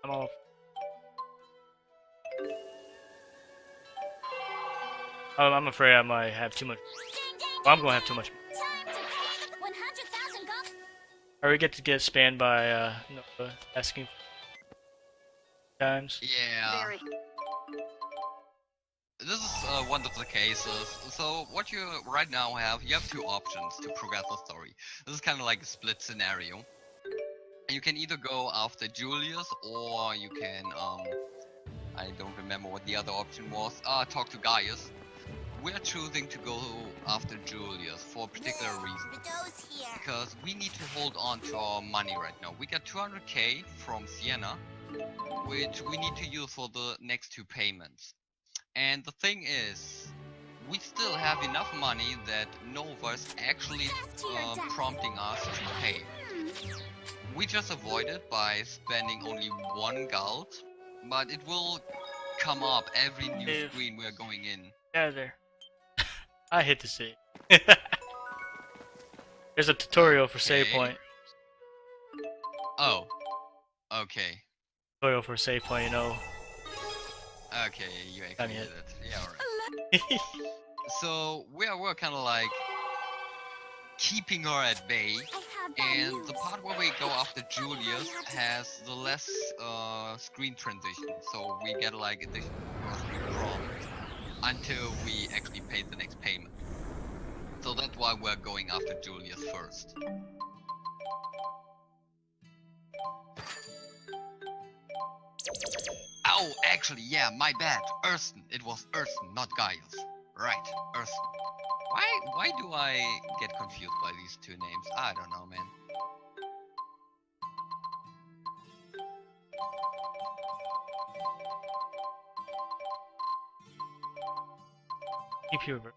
I'm off. I'm afraid I might have too much. Well, I'm gonna have too much. Or we get spammed by Nova asking times. Yeah. This is one of the cases. So what you right now have, you have two options to progress the story. This is kind of like a split scenario. You can either go after Julius, or you can I don't remember what the other option was. Talk to Gaius. We're choosing to go after Julius for a particular reason. Because we need to hold on to our money right now. We got 200k from Sienna, which we need to use for the next two payments. And the thing is, we still have enough money that Nova is actually prompting us to pay. We just avoid it by spending only one gold, but it will come up every new screen we're going in. Yeah, there. I hate to see it. There's a tutorial for save point. Oh. Okay. Tutorial for save point, you know. Okay, you actually did it. Yeah, alright. So, we're kind of like keeping her at bay. And the part where we go after Julius has the less screen transition. So, we get like additional grocery prompt until we actually pay the next payment. So that's why we're going after Julius first. Oh, actually, yeah, my bad. Ersten. It was Ersten, not Gaius. Right, Ersten. Why do I get confused by these two names? I don't know, man. Keep you, bro.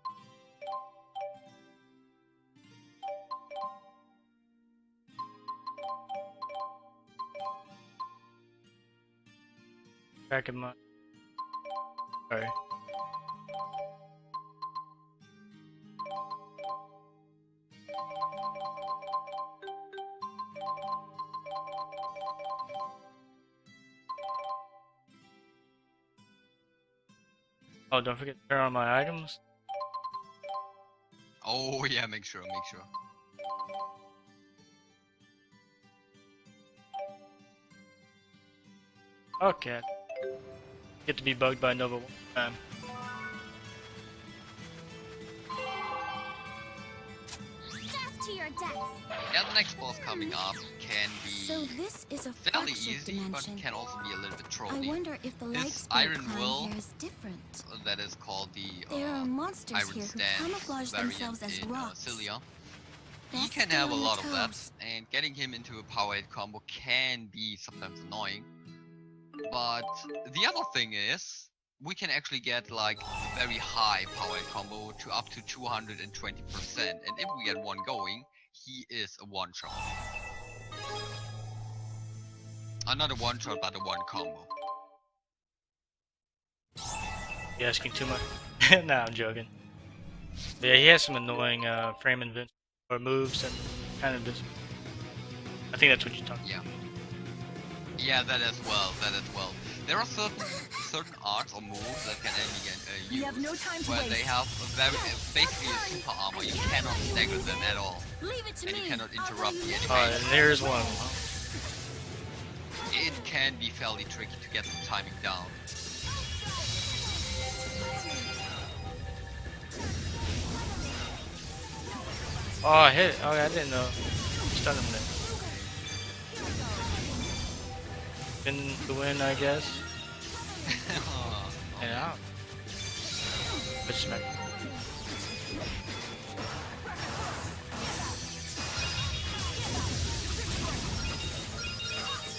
Back in my. Sorry. Oh, don't forget to turn on my items. Oh yeah, make sure. Okay. Get to be bugged by Nova one time. Yeah, the next boss coming up can be So this is a fairly fractured easy, dimension. but can also be a little bit I trolly. wonder if the light This speed Iron climb Will, here is different. that is called the There are monsters Iron here who Stand camouflage themselves variant as in rocks. Xillia. He Best can stay have a on your lot of that, toes. and getting him into a power 8 combo can be sometimes annoying. But the other thing is, we can actually get like a very high power 8 combo to up to 220%, and if we get one going, he is a one-shot. Not a one-shot, but a one combo. You asking too much? Nah, I'm joking. But yeah, he has some annoying frame invent or moves and kind of just. I think that's what you're talking about. Yeah, that as well. There are certain arts or moves that can only We have no time to where waste. they have a basically a super armor. You cannot stagger them at all, Leave it to and me. you cannot interrupt the Alright, animation. and there's one. can be fairly tricky to get the timing down. Oh, I hit it. Oh, I didn't know. Stun him there. Spin the win, I guess. And out. Good smack.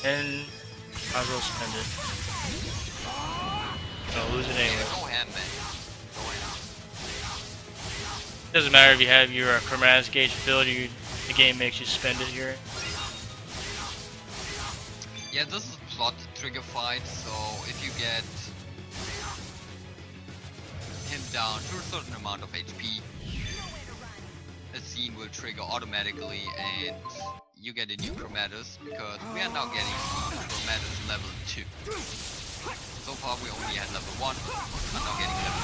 And might as well spend it. Gonna lose it anyway. Go ahead, man. Go ahead. Doesn't matter if you have your Chromatus gauge filled, the game makes you spend it here. Yeah, this is a plot trigger fight, so if you get him down to a certain amount of HP, a scene will trigger automatically and you get a new Chromatus, because we are now getting to Chromatus level 2. So far we only had level 1, but now getting level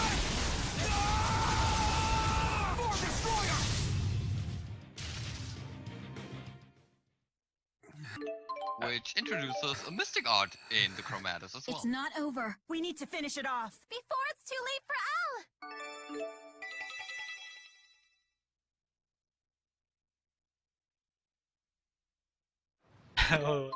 2. Which introduces a mystic art in the Chromatus as well. It's not over. We need to finish it off. Before it's too late for Al! Oh.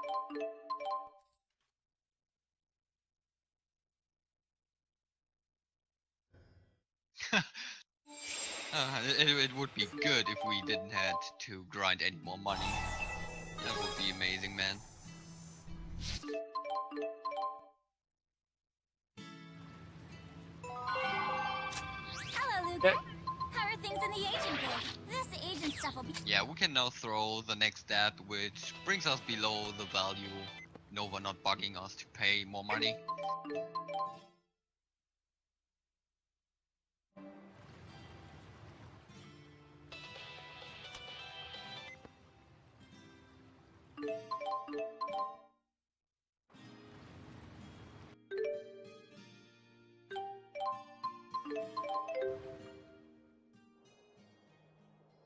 It would be good if we didn't have to grind any more money. That would be amazing, man. Hello, Ludger. How are things in the agent biz? This agent stuff will be... Yeah, we can now throw the next step, which brings us below the value. Nova not bugging us to pay more money.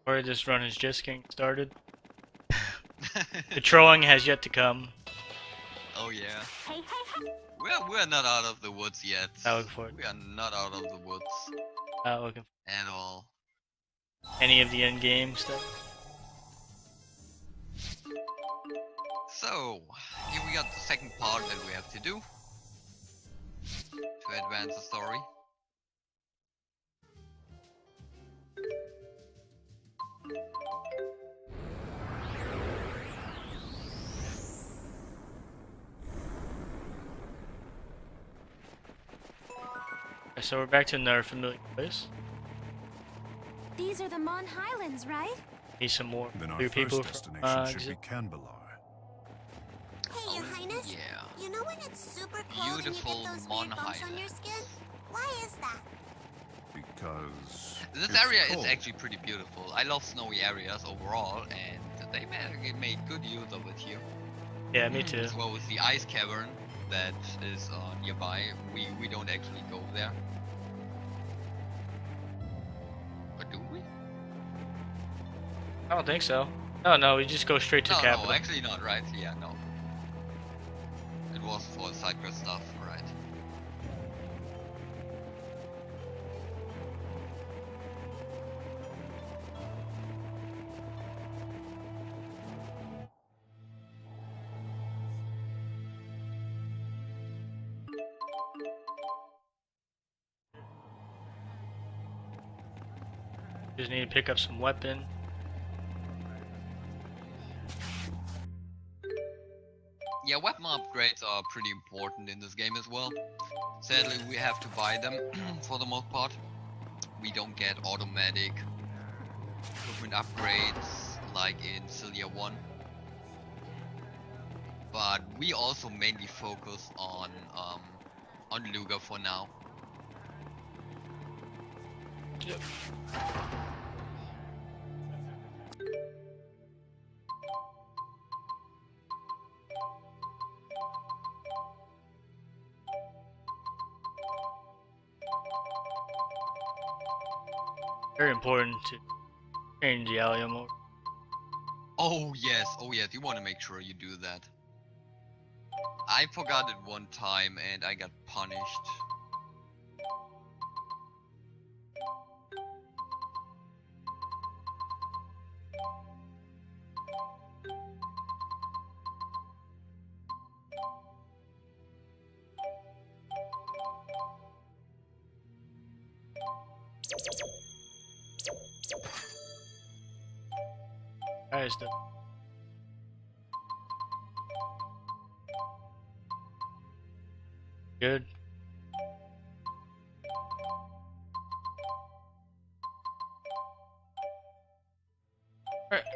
Or this run is just getting started. The trolling has yet to come. Oh yeah. Hey, hey, hey. We're not out of the woods yet. Not looking for it. We are not out of the woods Not looking at all. for any of the end game stuff. So, here we got the second part that we have to do to advance the story. Okay, so we're back to another familiar place. These are the Mon Highlands, right? Need some more Then our new people first from destination should be Canbalar. Hey, Your Highness. Yeah. You know when it's super cold and you Beautiful get those Mon weird bumps on your Highlands. skin? Why is that? Because This it's area cold. is actually pretty beautiful. I love snowy areas overall, and they made good use of it here. Yeah, me too. As well as the ice cavern that is nearby. We don't actually go there. Or do we? I don't think so. Oh no, we just go straight to No, capital. no, actually not, right? Yeah, no. It was for side quest stuff, right? Just need to pick up some weapon. Yeah, weapon upgrades are pretty important in this game as well. Sadly, we have to buy them for the most part. We don't get automatic equipment upgrades like in Xillia 1. But we also mainly focus on Ludger for now. Yep. Very important to change the Allia more. Oh yes, you want to make sure you do that. I forgot it one time and I got punished. That is the good.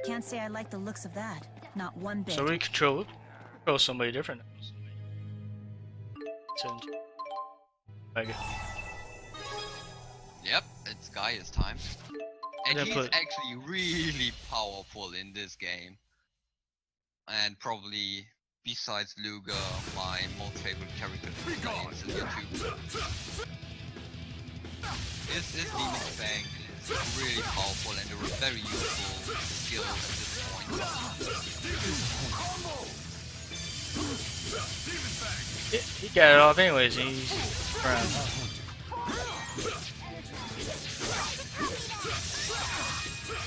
Can't say I like the looks of that. Not one bit. So we control somebody different. So, like, Yep, it's Gaia's time. And Then he's put- actually really powerful in this game. And probably, besides Ludger, my most favorite character in Xillia 2. His Demon Fang is really powerful and a very useful skill at this point. he got it off anyways. And he's around.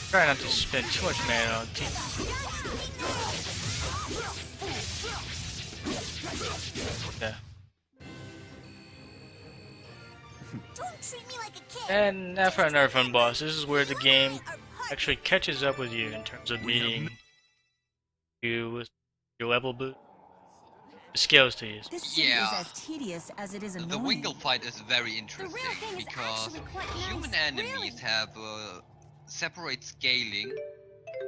Try not to spend too much mana on team. Yeah. Don't treat me like a kid. And now for another fun boss. This is where the game actually catches up with you in terms of beating you with your level boost. The skills to use. This city Yeah. is as tedious as it is The annoying. Wingle fight is very The interesting real thing is because actually quite human nice, enemies really. have separate scaling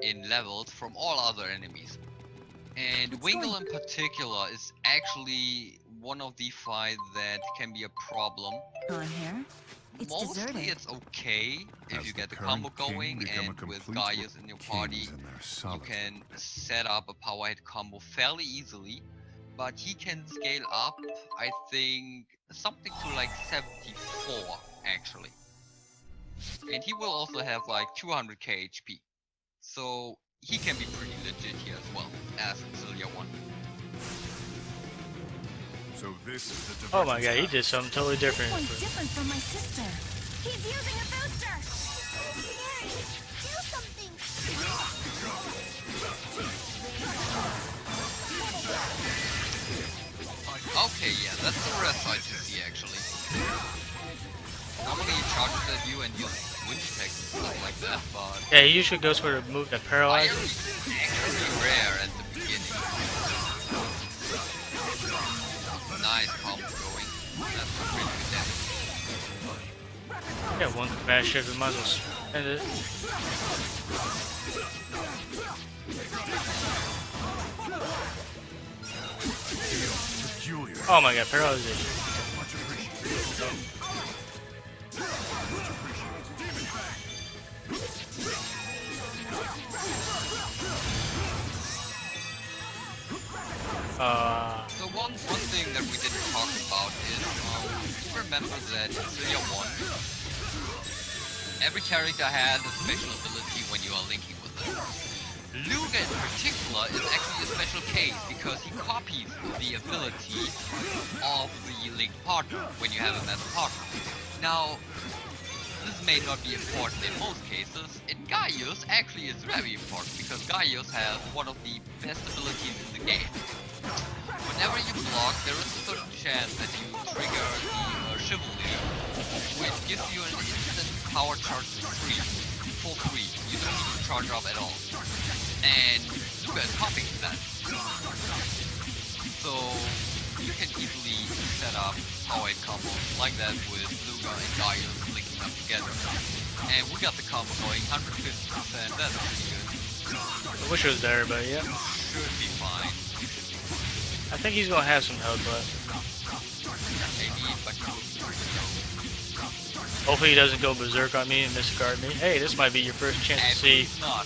in levels from all other enemies. And What's Wingle going- in particular is actually one of the fights that can be a problem. On here. It's Mostly deserted. it's okay if Has you the get the current combo king going, become a and with complete Gaius in your party kings in their you solitude? can set up a power hit combo fairly easily. But he can scale up, I think, something to like 74 actually. And he will also have like 200k HP. So he can be pretty legit here as well as Xillia 1. So this is the Oh my god, he divergence did something totally This different. one's different from my sister. He's using a booster! So scary. Do something. Okay, yeah, that's the rest I can see actually. Normally he charges at you and uses wind attacks and stuff like that, but Yeah, he usually goes for the move that fire paralyzes. is actually rare at the beginning. Nice combo going. That's really good damage. Yeah, one smash hit, we might as well spend it. peculiar. Oh my god, paralyzation. Much appreciated. So one thing that we didn't talk about is, remember that in Xillia 1, every character has a special ability when you are linking with them. Ludger in particular is actually a special case because he copies the ability of the linked partner when you have him as a partner. Now, this may not be important in most cases. In Gaius, actually it's very important because Gaius has one of the best abilities in the game. Whenever you block, there is a certain chance that you trigger the Chivalry, which gives you an instant power charge for free. You don't need to charge up at all. And Ludger is copying that. So you can easily set up power hit combos like that with Ludger and Gaius linking up together. And we got the combo going 150%, that's pretty good. I wish it was there, but yeah. Should be fine. I think he's gonna have some health left. Maybe, but Hopefully he doesn't go berserk on me and misguard me. Hey, this might be your first chance to see. not.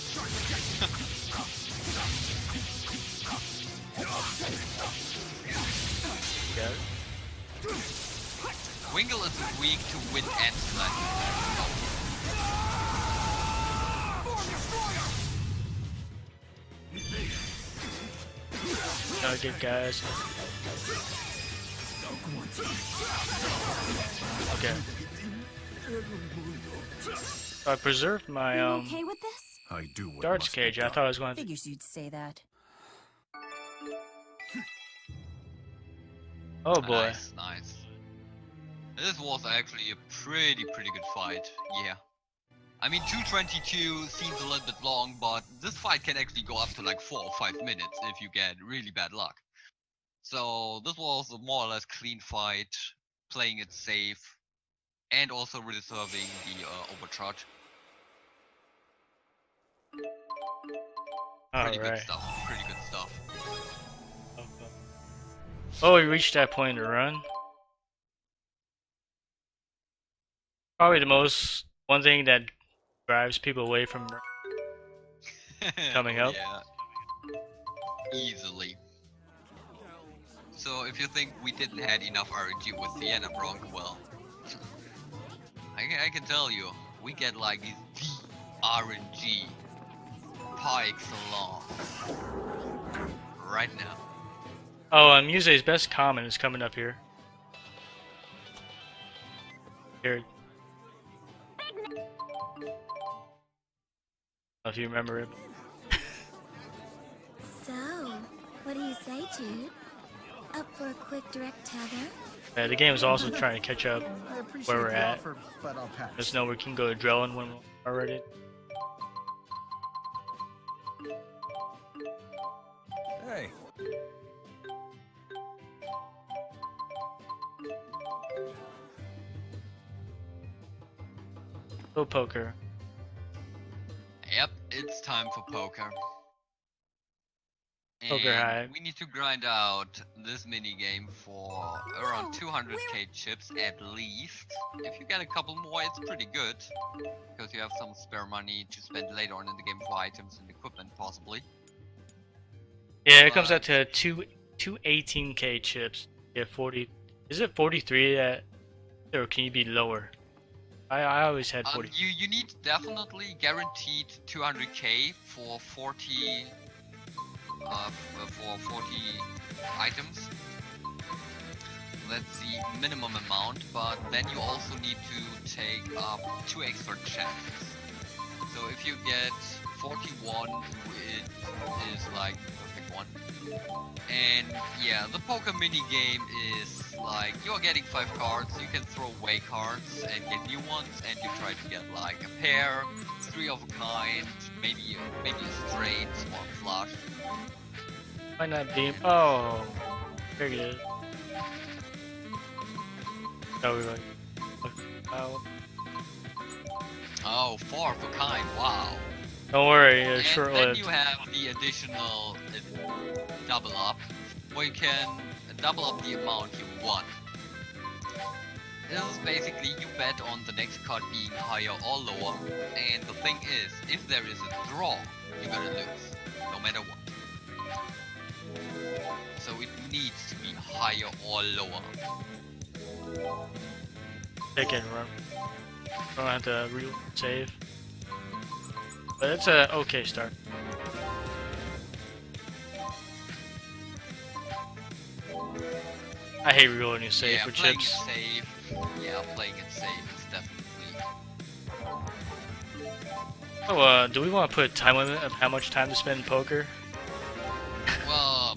Yeah. Wingle is weak to wind and sludge. Gotta get guys. Okay. So I preserved my You okay with this? I do what darts must be cage. I done. thought I was going to. Figures you'd say that. Oh boy. Nice, nice. This was actually a pretty good fight. Yeah. I mean, 222 seems a little bit long, but this fight can actually go up to like 4 or 5 minutes if you get really bad luck. So this was a more or less clean fight, playing it safe, and also reserving the overcharge. Pretty good Alright. stuff. Pretty good stuff. Oh, we reached that point in the run. Probably the one thing that drives people away from coming up. Yeah. Easily. So if you think we didn't had enough RNG with Sienna Bron, well, I can tell you, we get like the RNG par excellence right now. Oh, Muse's best comment is coming up here. Here. If you remember it. So, what do you say, Jude? Up for a quick direct tether? Yeah, the game is also trying to catch up I appreciate where we're the at. offer, but I'll pass. Just know we can go to Drellin when we're already. Hey. Go poker. Yep, it's time for poker. Poker And high. we need to grind out this mini game for around 200k chips at least. If you get a couple more, it's pretty good, because you have some spare money to spend later on in the game for items and equipment, possibly. Yeah, it comes out to 218k chips. Yeah, 40. Is it 43 that, or can you be lower? I always had 40. You need definitely guaranteed 200k for 40 items. That's the minimum amount, but then you also need to take up 2 extra chests. So if you get 41, it is like perfect one. And yeah, the poker mini game is like you're getting 5 cards, you can throw away cards and get new ones, and you try to get like a pair, 3 of a kind, maybe a straight or a flush. Might not be. Oh, there it is. Oh, we like. Oh. Oh, 4 of a kind, wow. Don't worry, And it's then short-lived. you have the additional double up, where you can double up the amount you won. This is basically you bet on the next card being higher or lower, and the thing is, if there is a draw, you're gonna lose, no matter what. So it needs to be higher or lower. Take it and run. Don't have to save. But it's a okay start. I hate reloading your save Yeah, for playing chips. it safe. Yeah, playing it safe is definitely. Oh, do we want to put a time limit of how much time to spend in poker? Well,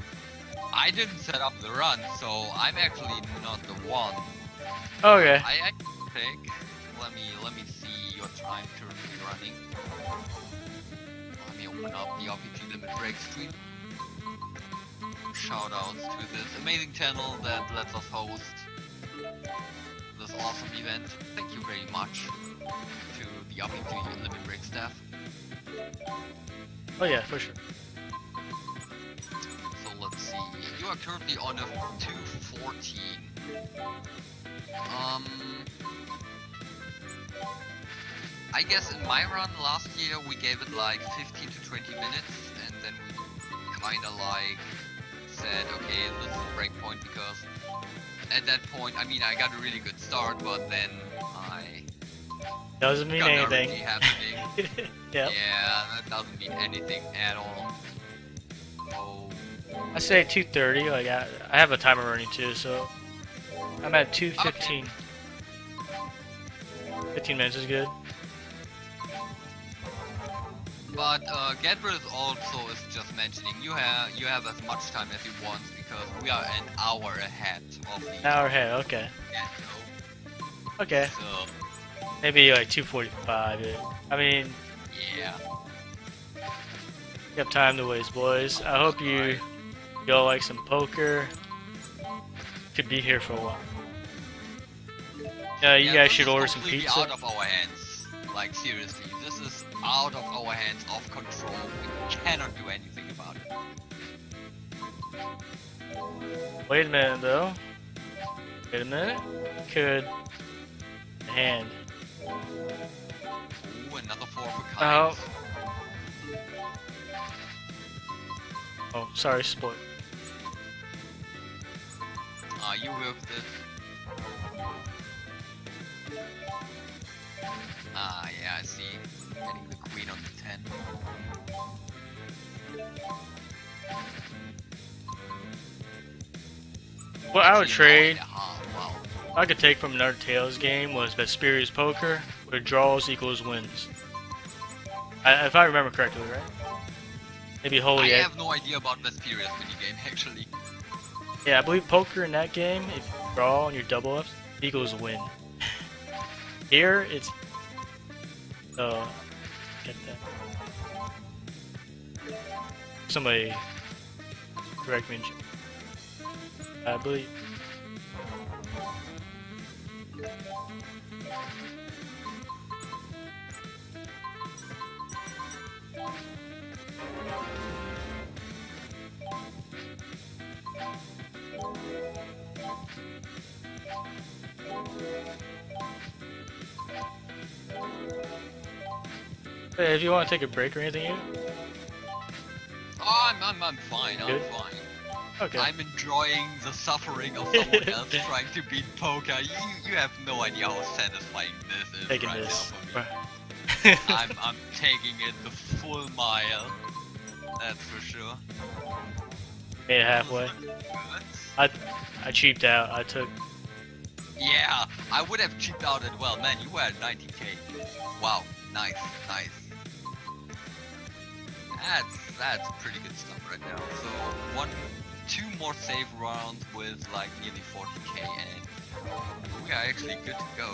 I didn't set up the run, so I'm actually not the one. Okay. I pick. Let me see your time currently running. Let me open up the RPG Limit Break stream. Shoutouts to this amazing channel that lets us host this awesome event. Thank you very much to the RPG Limit Break staff. Oh yeah, for sure. So let's see. You are currently on a 214. I guess in my run last year we gave it like 15 to 20 minutes, and then we kinda like said, okay, this is a break point, because at that point, I mean, I got a really good start, but then I Doesn't mean got anything. RNG happening. Yep. Yeah, that doesn't mean anything at all. So I say 2:30. Like I have a timer running too, so I'm at 2:15. 15 minutes is good. But Gabriel is also is just mentioning you have as much time as you want because we are an hour ahead of the. An hour ahead. Okay. Get-go. Okay. So. Maybe like 2:45. I mean. Yeah. You have time to waste, boys. I hope you all like some poker. Could be here for a while. You guys should order some pizza. Out of our hands. Like seriously, this is out of our hands, off control. We cannot do anything about it. Wait a minute though. Wait a minute. Could hand. Ooh, another 4 of a kind. Oh, sorry, spoil. You whipped it. Yeah, I see. Getting the queen on the 10. What I would trade, Wow. I could take from another Tales game was Vesperia's Poker, where draws equals wins. If I remember correctly, right? Maybe Holy I have no idea about Vesperia's minigame, actually. Yeah, I believe poker in that game, if you draw on your double ups, equals win. Here, it's... get that. Somebody correct me in chat. I believe. Hey, if you want to take a break or anything, Oh, I'm fine. Good? I'm fine. Okay. I'm enjoying the suffering of someone else trying to beat poker. You have no idea how satisfying this is Taking right this. now for me. I'm taking it the full mile. That's for sure. Made it halfway. I cheaped out. I took. Yeah, I would have cheaped out as well. Man, you were at 90k. Wow, nice. That's pretty good stuff right now. So two more save rounds with like nearly 40k, and we are actually good to go.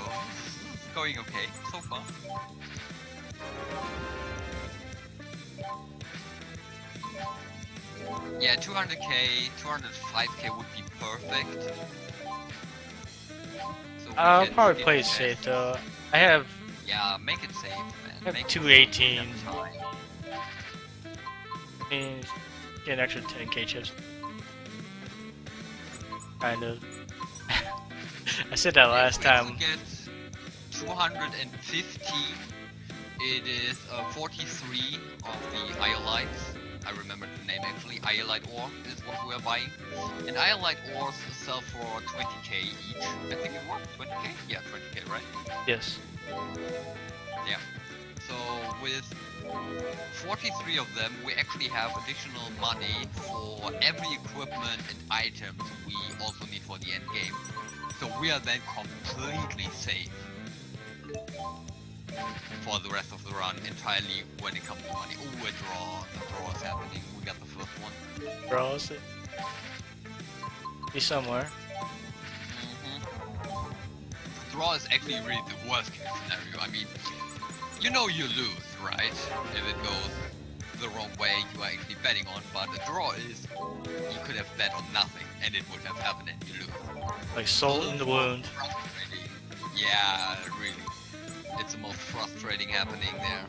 It's going okay so far. Yeah, 200k, 205k would be perfect. So I'll probably play it safe though. I have. Yeah, make it safe, man. I have Make 218. it safe. And get an extra 10k chips. Kind of. I said that last time. If we get 250, it is 43 of the Iolites. I remember the name actually. Iolite ore is what we are buying. And Iolite ores sell for 20k each. I think it was 20k? Yeah, 20k, right? Yes. Yeah. So with 43 of them, we actually have additional money for every equipment and items we also need for the end game. So we are then completely safe for the rest of the run entirely when it comes to money. Oh, a draw. The draw is happening. We got the first one. Draws it. Be somewhere. Draw is actually really the worst case scenario. I mean, you know you lose, right? If it goes the wrong way you are actually betting on, but the draw is you could have bet on nothing and it would have happened and you lose. Like salt in the wound. Frustrating. Yeah, really. It's the most frustrating happening there.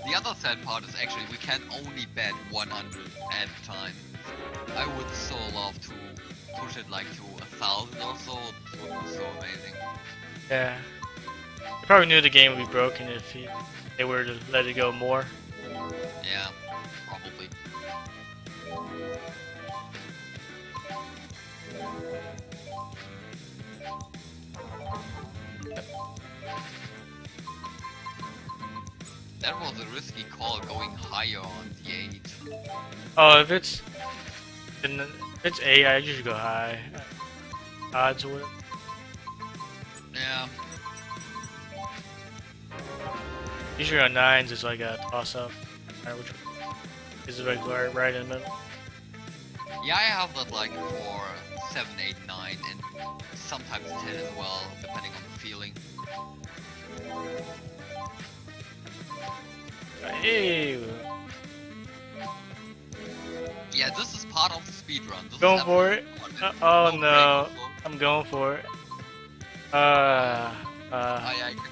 The other sad part is actually we can only bet 100 at a time. I would so love to push it like to 1,000 or so. It would be so amazing. Yeah. They probably knew the game would be broken if they were to let it go more. Yeah, probably. That was a risky call going higher on the 8. Oh, if it's it's 8, I usually go high. Odds with it. Yeah. Usually on 9s is like a toss up. Which is like right in the middle. Yeah, I have that like for 7, 8, 9, and sometimes 10 as well, depending on the feeling. Hey. Yeah, this is part of the speedrun. This Going is for it. absolutely Oh no no, break before. I'm going for it.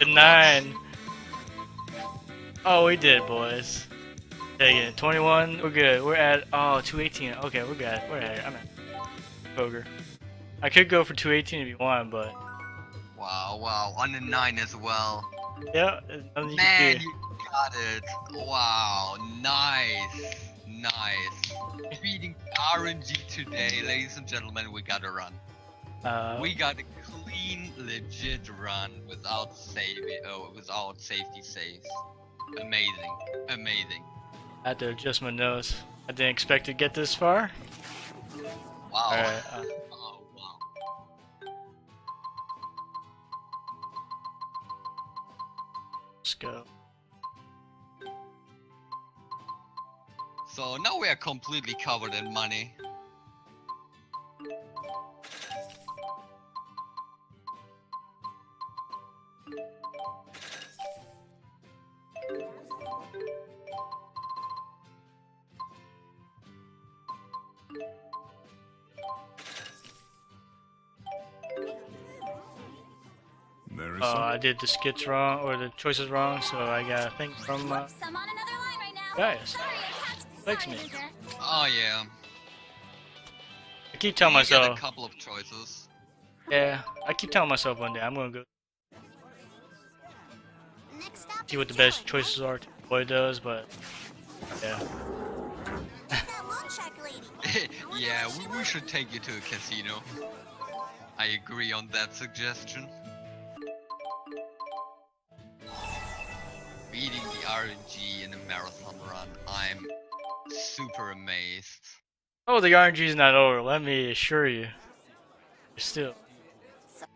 The 9. Oh, we did, boys. Take it. 21. We're good. We're at 218. Okay, we're good. We're at. I'm at poker. I could go for 218 if you want, but Wow, wow, on the 9 as well. yeah, there's nothing you Man, can do. you got it. Wow, nice, nice. Beating RNG today, ladies and gentlemen, we got a run. We got a clean, legit run without without safety saves. Amazing, amazing. I had to adjust my nose. I didn't expect to get this far. Wow. Alright. Oh, wow. Let's go. So now we are completely covered in money. There is Oh, some. I did the skits wrong, or the choices wrong, so I gotta think from I'm on another line right now. guys. Sorry, I can't. Fix Sorry, me. Ludger. Oh yeah. I keep telling You get myself, a couple of choices. yeah, I keep telling myself one day I'm gonna go Next stop see is what the Xillia. best choices are to avoid those, but yeah. That's that loan shark lady. Yeah, we should take you to a casino. I agree on that suggestion. Beating the RNG in a marathon run, I'm super amazed. Oh, the RNG is not over. Let me assure you. There's still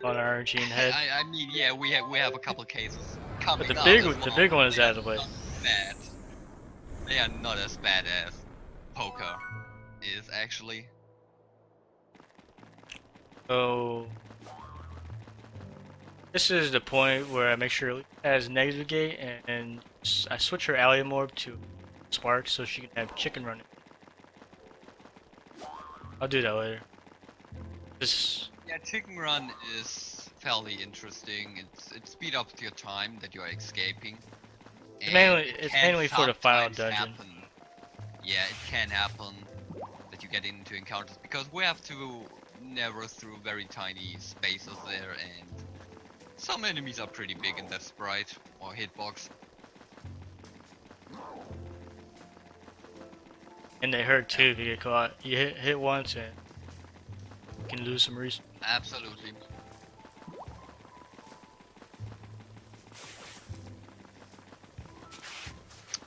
on RNG in head. I mean, yeah, we have a couple cases coming But the up big as one- the well. big one is They out are of the way. not bad. They are not as bad as poker is actually. So this is the point where I make sure it has negative gate, and I switch her allium orb to spark so she can have chicken running. I'll do that later. This Yeah, chicken run is fairly interesting. It speed up your time that you are escaping. It's And mainly- it it's can mainly for the final sometimes dungeon. happen. Yeah, it can happen that you get into encounters because we have to narrow through very tiny spaces there, and some enemies are pretty big in that sprite or hitbox. and they hurt too if you get caught. You hit once and you can lose some reason. Absolutely.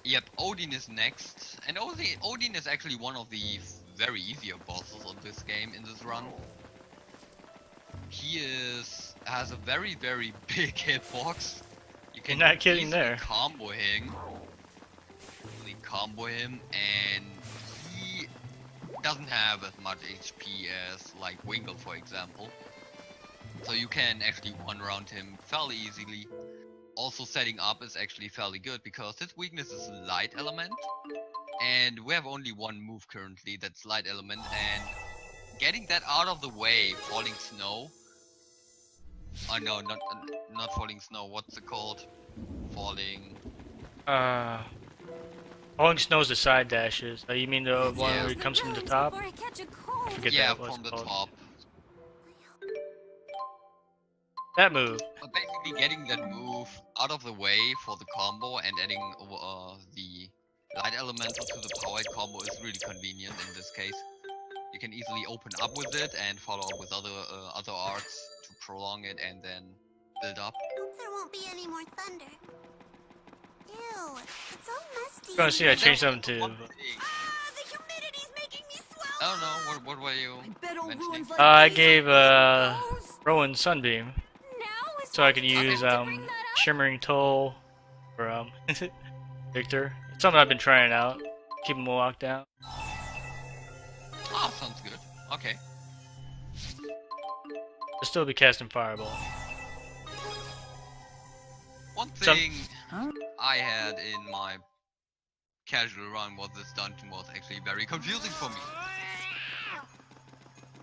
Yep, Odin is next, and Odin is actually one of the very easier bosses of this game in this run. He has a very big hitbox. You can You're not kidding easily there. combo him, and he doesn't have as much HP as like Wingle, for example. So you can actually one-round him fairly easily. Also, setting up is actually fairly good because his weakness is light element, and we have only one move currently, that's light element, and getting that out of the way, falling snow. Oh no, not falling snow. What's it called? Falling. Falling snow's the side dashes. You mean the one Yeah. where it comes from the top? Before I catch a cold. I forget Yeah, that what from it's the called. top. That move. But basically, getting that move out of the way for the combo and adding the light elemental to the powered combo is really convenient in this case. You can easily open up with it and follow up with other arts to prolong it and then build up. Hope there won't be any more thunder. Ew, gonna see I changed something to. The humidity's making me swell. I don't know, what were you I bet old mentioning? ruins like I these gave are close. Rowan Sunbeam, Now is so I when could you use have to bring that up? Shimmering Toll for Victor. It's something I've been trying out. Keep him locked down. Oh, sounds good. Okay. I'll still be casting Fireball. One Some- thing I had in my casual run was this dungeon was actually very confusing for me.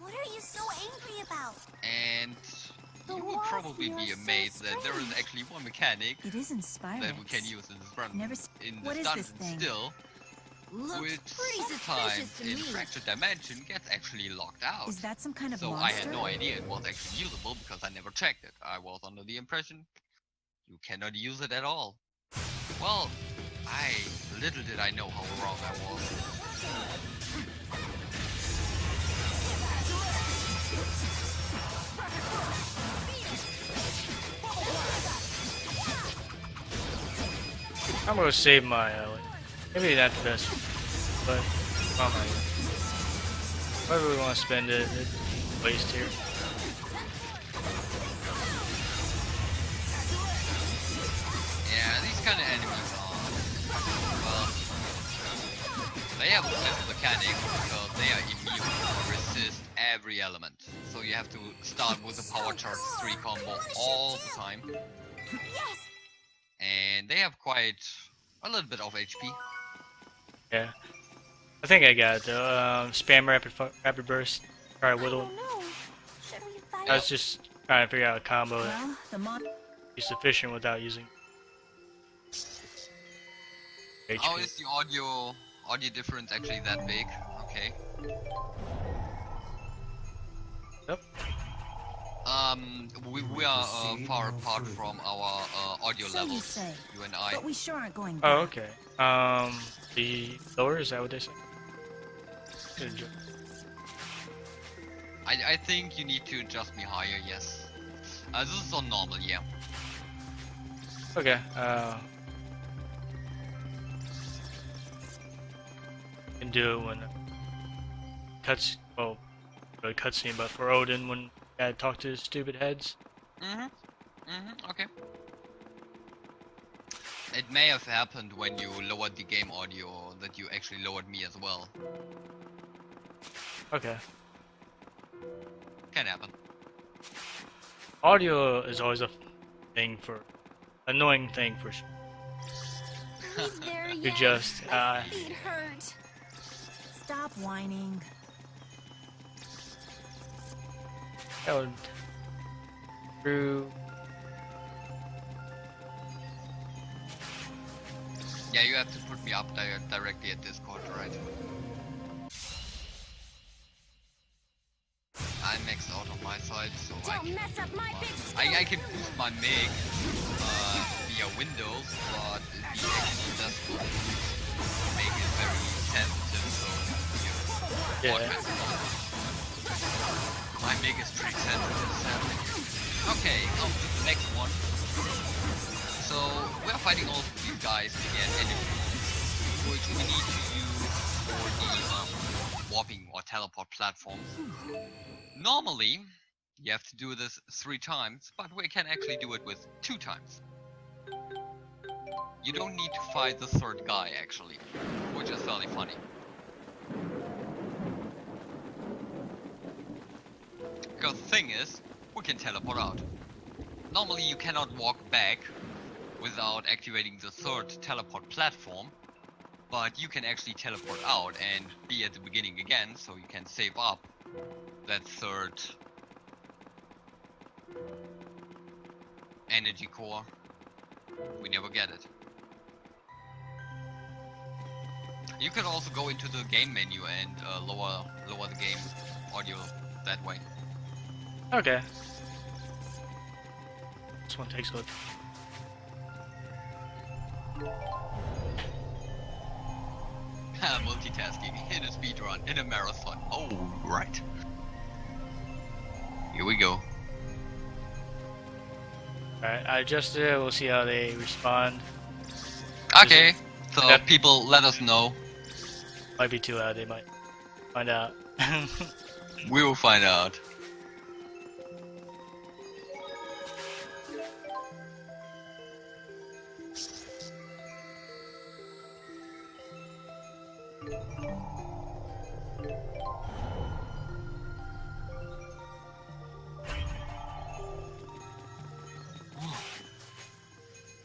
What are you so angry about? And The you will walls probably here be are so amazed that there is strange. actually one mechanic It is inspiring. that we can use in this run Never in what this is this dungeon thing? still, Looks which pretty sometimes suspicious to in me. Fractured Dimension gets actually locked out. Is that some kind of So I monster? had no idea it was actually usable because I never checked it. I was under the impression you cannot use it at all. Well, little did I know how wrong I was. I'm gonna save my maybe not the best, but oh my god. Whatever we want to spend it, it's waste here. Yeah, these kind of enemies are, well, they have a special mechanic because they are immune to resist every element. So you have to start with the Power Charge 3 combo all the time. Yes. And they have quite a little bit of HP. Yeah, I think I got it though. Spam rapid burst. Try I whittle. don't know. Should we fight? I was just trying to figure out a combo that Well, the mon would be sufficient without using HP. How is the audio difference actually that big? Okay. Yep. We are far apart from our audio So you levels, say. you and I. but we sure aren't going Oh, back. okay. The lower, is that what they say? Good job. I think you need to adjust me higher, yes. This is on normal, yeah. Okay, can do it when really cutscene, but for Odin when I had to talk to his stupid heads. Okay. It may have happened when you lowered the game audio that you actually lowered me as well. Okay. Can happen. Audio is always a annoying thing for sure. There You yet. just, My feet hurt. Stop whining. That through. Yeah, you have to put me up directly at Discord, right? I'm maxed out on my side, so Don't mess up my big I can boost my MIG via Windows, but the actual desktop MIG is very sensitive, so you Yeah. my MIG is pretty sensitive, sadly. Okay, on to the next one. So we're fighting all of these guys to get enemies, which we need to use for the warping or teleport platforms. Normally, you have to do this 3 times, but we can actually do it with 2 times. You don't need to fight the 3rd guy, actually, which is fairly funny. Because the thing is, we can teleport out. Normally you cannot walk back without activating the 3rd teleport platform, but you can actually teleport out and be at the beginning again, so you can save up that 3rd energy core. We never get it. You could also go into the game menu and lower the game audio that way. Okay. This one takes a look. Multitasking in a speedrun, in a marathon. Oh, right. Here we go. Alright, I adjusted it. We'll see how they respond. Okay, So That- people, let us know. Might be too loud. They might find out. We will find out.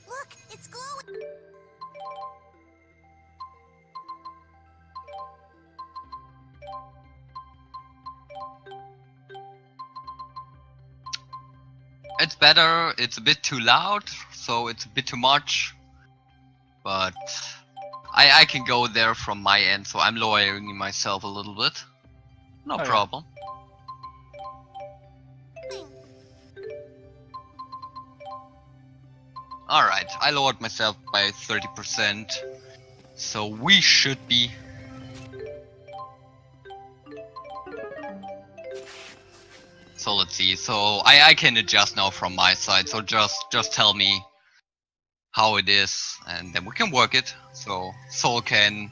Look, it's glowing. It's better, it's a bit too loud, so it's a bit too much. But I can go there from my end, so I'm lowering myself a little bit. No Okay. problem. Alright, I lowered myself by 30%. So we should be... So let's see, so I can adjust now from my side, so just tell me how it is, and then we can work it, so Soul can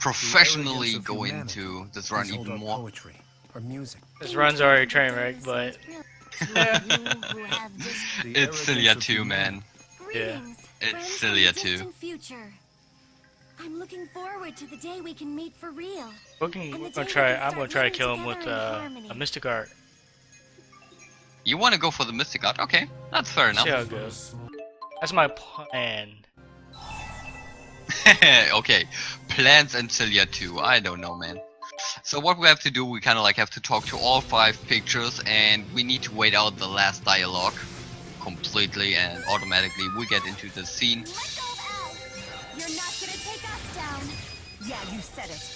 professionally of go humanity into this run is hold even our more. poetry, our music. This run's already train wreck, but It's Xillia too, man. Yeah. It's Xillia too. Future. I'm looking forward to the day we can meet for real. I'm gonna try to kill him with a mystic art. You want to go for the Mystic Art? Okay, that's fair enough. See how it goes. That's my plan. Okay, plans and Xillia too. I don't know, man. So what we have to do, we kind of like have to talk to all 5 pictures, and we need to wait out the last dialogue completely, and automatically we get into the scene. Let go of Al. You're not gonna take us down. Yeah, you said it.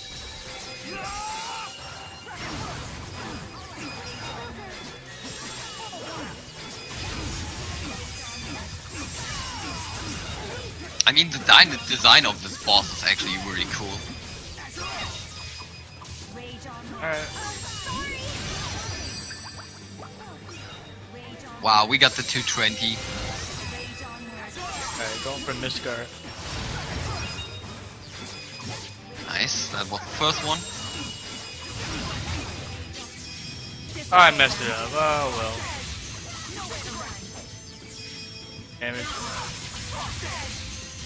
I mean, the design of this boss is actually really cool. Alright. Wow, we got the 220. Alright, going for mystic art. Nice, that was the first one. Oh, I messed it up. Oh well. Damage.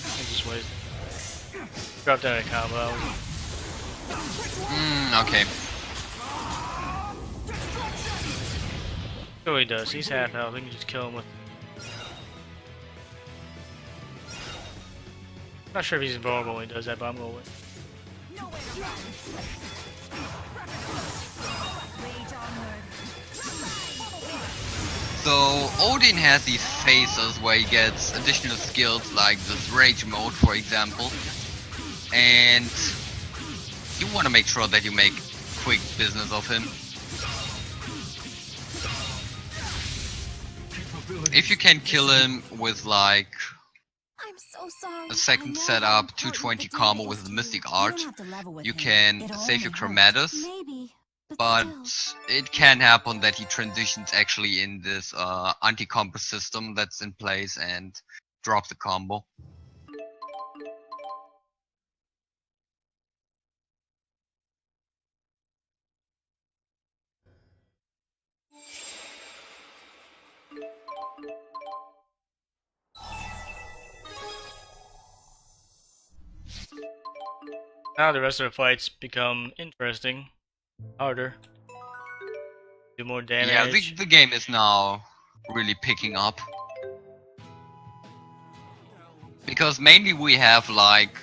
I just wasted. Dropped out of combo. Okay. Oh, he does. He's half health. We can just kill him with. Not sure if he's invulnerable when he does that, but I'm gonna win. So Odin has these phases where he gets additional skills like this rage mode, for example, and you want to make sure that you make quick business of him. If you can kill him with like I'm so sorry. a second setup 220 combo with the Mystic Art, you can save your Chromatus. Maybe, But still. it can happen that he transitions actually in this anti-combo system that's in place and drop the combo. Now the rest of the fights become interesting, harder, do more damage. Yeah, the game is now really picking up. Because mainly we have like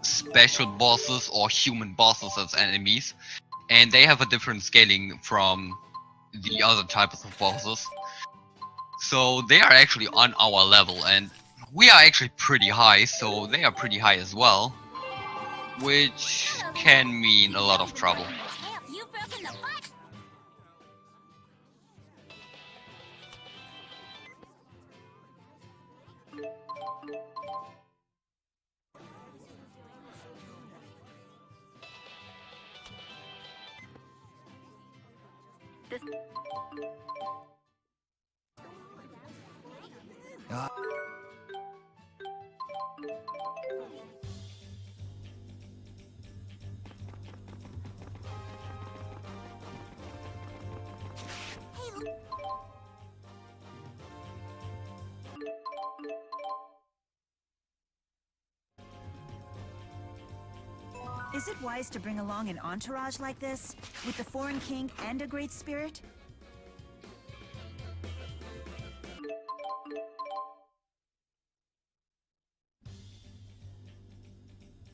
special bosses or human bosses as enemies, and they have a different scaling from the other types of bosses. So they are actually on our level, and we are actually pretty high, so they are pretty high as well. Which can mean a lot of trouble. You've broken the fight. Is it wise to bring along an entourage like this, with the foreign king and a great spirit?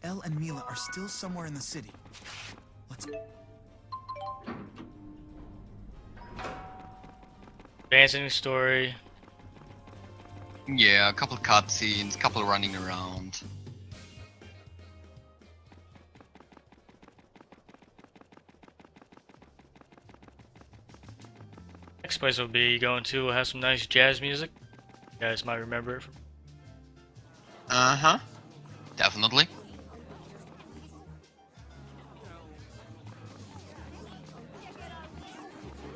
Elle and Mila are still somewhere in the city. Let's... Advancing the story. Yeah, a couple cutscenes, couple running around. Next place will be going to will have some nice jazz music. You guys might remember it from. Uh-huh. Definitely.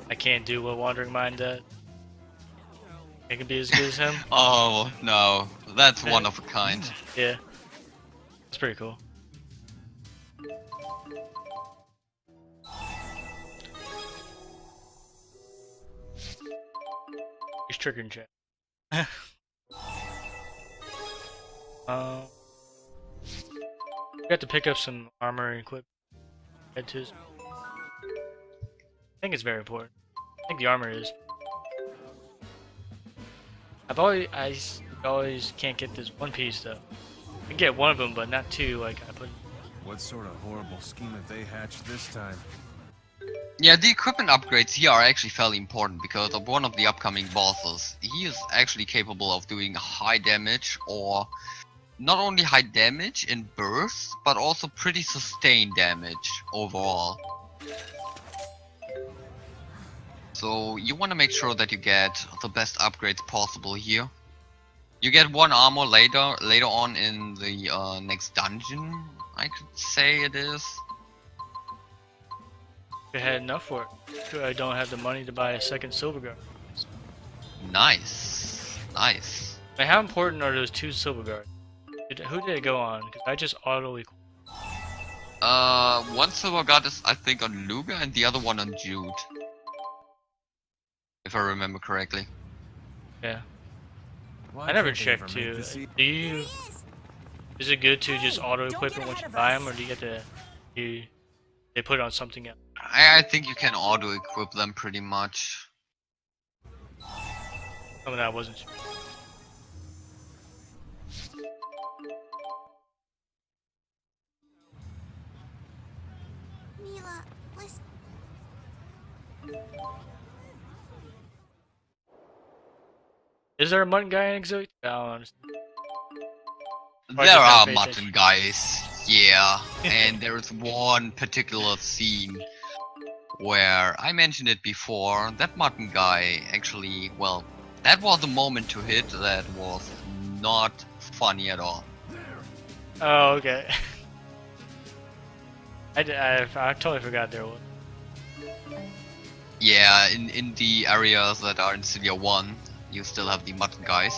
I can't do what Wandering Mind does. It can be as good as him. Oh, no. That's one of a kind. Yeah. It's pretty cool. He's triggering chat. We got to pick up some armor and equip. Head to his... I think it's very important. I think the armor is. I always can't get this one piece though. I can get one of them, but not two. Like I put. What sort of horrible scheme have they hatched this time? Yeah, the equipment upgrades here are actually fairly important because of one of the upcoming bosses. He is actually capable of doing high damage, or not only high damage in bursts, but also pretty sustained damage overall. So you want to make sure that you get the best upgrades possible here. You get one armor later on in the next dungeon, I could say it is. I had enough for it. I don't have the money to buy a second silver guard. Nice, nice. Like, how important are those two silver guards? Who did it go on? Because I just auto equal. One silver guard is I think on Ludger and the other one on Jude. If I remember correctly. Yeah. Why I never can't they checked ever too. make this Do you? Is it good to just auto equip don't it get once you ahead of buy us. them, or do you get to? They put it on something else? I think you can auto equip them pretty much. Something I wasn't sure. Mila, listen. Is there a mutton guy in Xillia? I don't understand. Or There just not are pay mutton attention. guys, yeah, and there is one particular scene where I mentioned it before. That mutton guy actually, well, that was a moment to hit that was not funny at all. Oh, okay. I totally forgot there was. Yeah, in the areas that are in Xillia 1, you still have the mutton guys.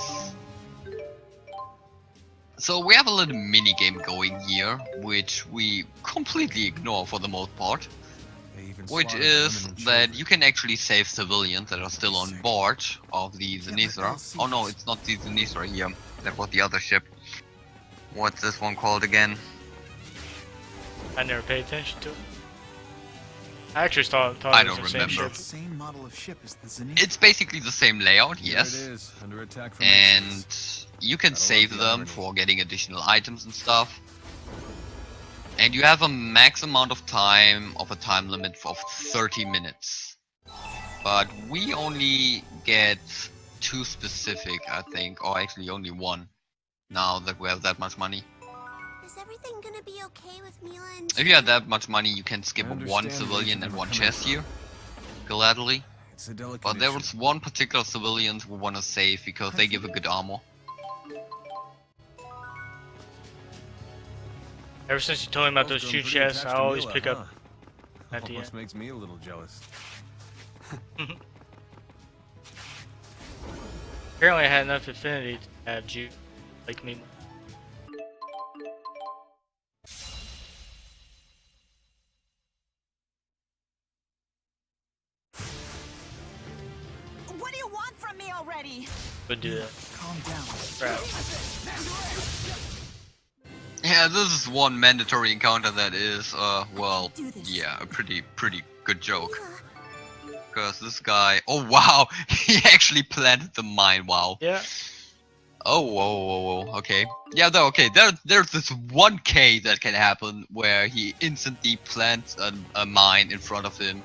So we have a little mini game going here, which we completely ignore for the most part. They even Which slaughtered is women and that children. you can actually save civilians that are still on board of the Zenithra. Oh no, it's not the Zenithra here. That was the other ship. What's this one called again? I never paid attention to it. I actually thought I it was don't the same remember. ship. Same model of ship as the Zenith. It's basically the same layout, Here yes. it is, under attack from And Axis. you can Gotta love save the them irony. for getting additional items and stuff. And you have a max amount of time of a time limit of 30 minutes. But we only get 2 specific, I think, or actually only 1. Now that we have that much money. Is everything gonna be okay with Mila and If you have that much money, you can skip I one understand where civilian you're and one coming chest from. here. Gladly. It's a delicate But there issue. was one particular civilian we want to save because they give a good armor. Ever since you told me about Girls those grown two pretty chests, attached I to always Mila, pick up huh? at the Almost end. makes me a little jealous. Apparently I had enough affinity to have Jude like me. already. Would do that. Calm down. Crap. Yeah, this is one mandatory encounter that is, well, yeah, a pretty good joke. Because this guy, oh wow, he actually planted the mine, wow. Yeah. Oh, whoa, okay. Yeah, okay, there's this 1K that can happen where he instantly plants a mine in front of him,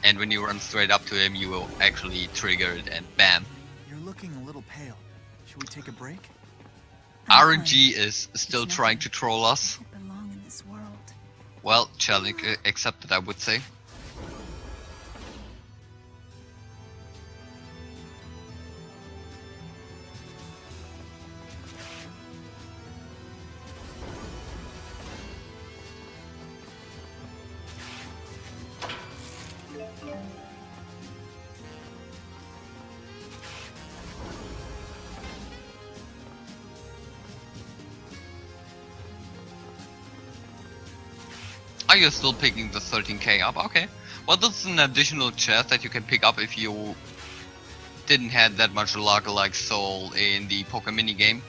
and when you run straight up to him, you will actually trigger it, and bam. You're looking a little pale. Should we take a break? RNG is still trying to troll us. I belong in this world. Well, challenge accepted, I would say. Are you still picking the 13k up? Okay. Well, this is an additional chest that you can pick up if you didn't have that much luck like Soul in the poker mini game.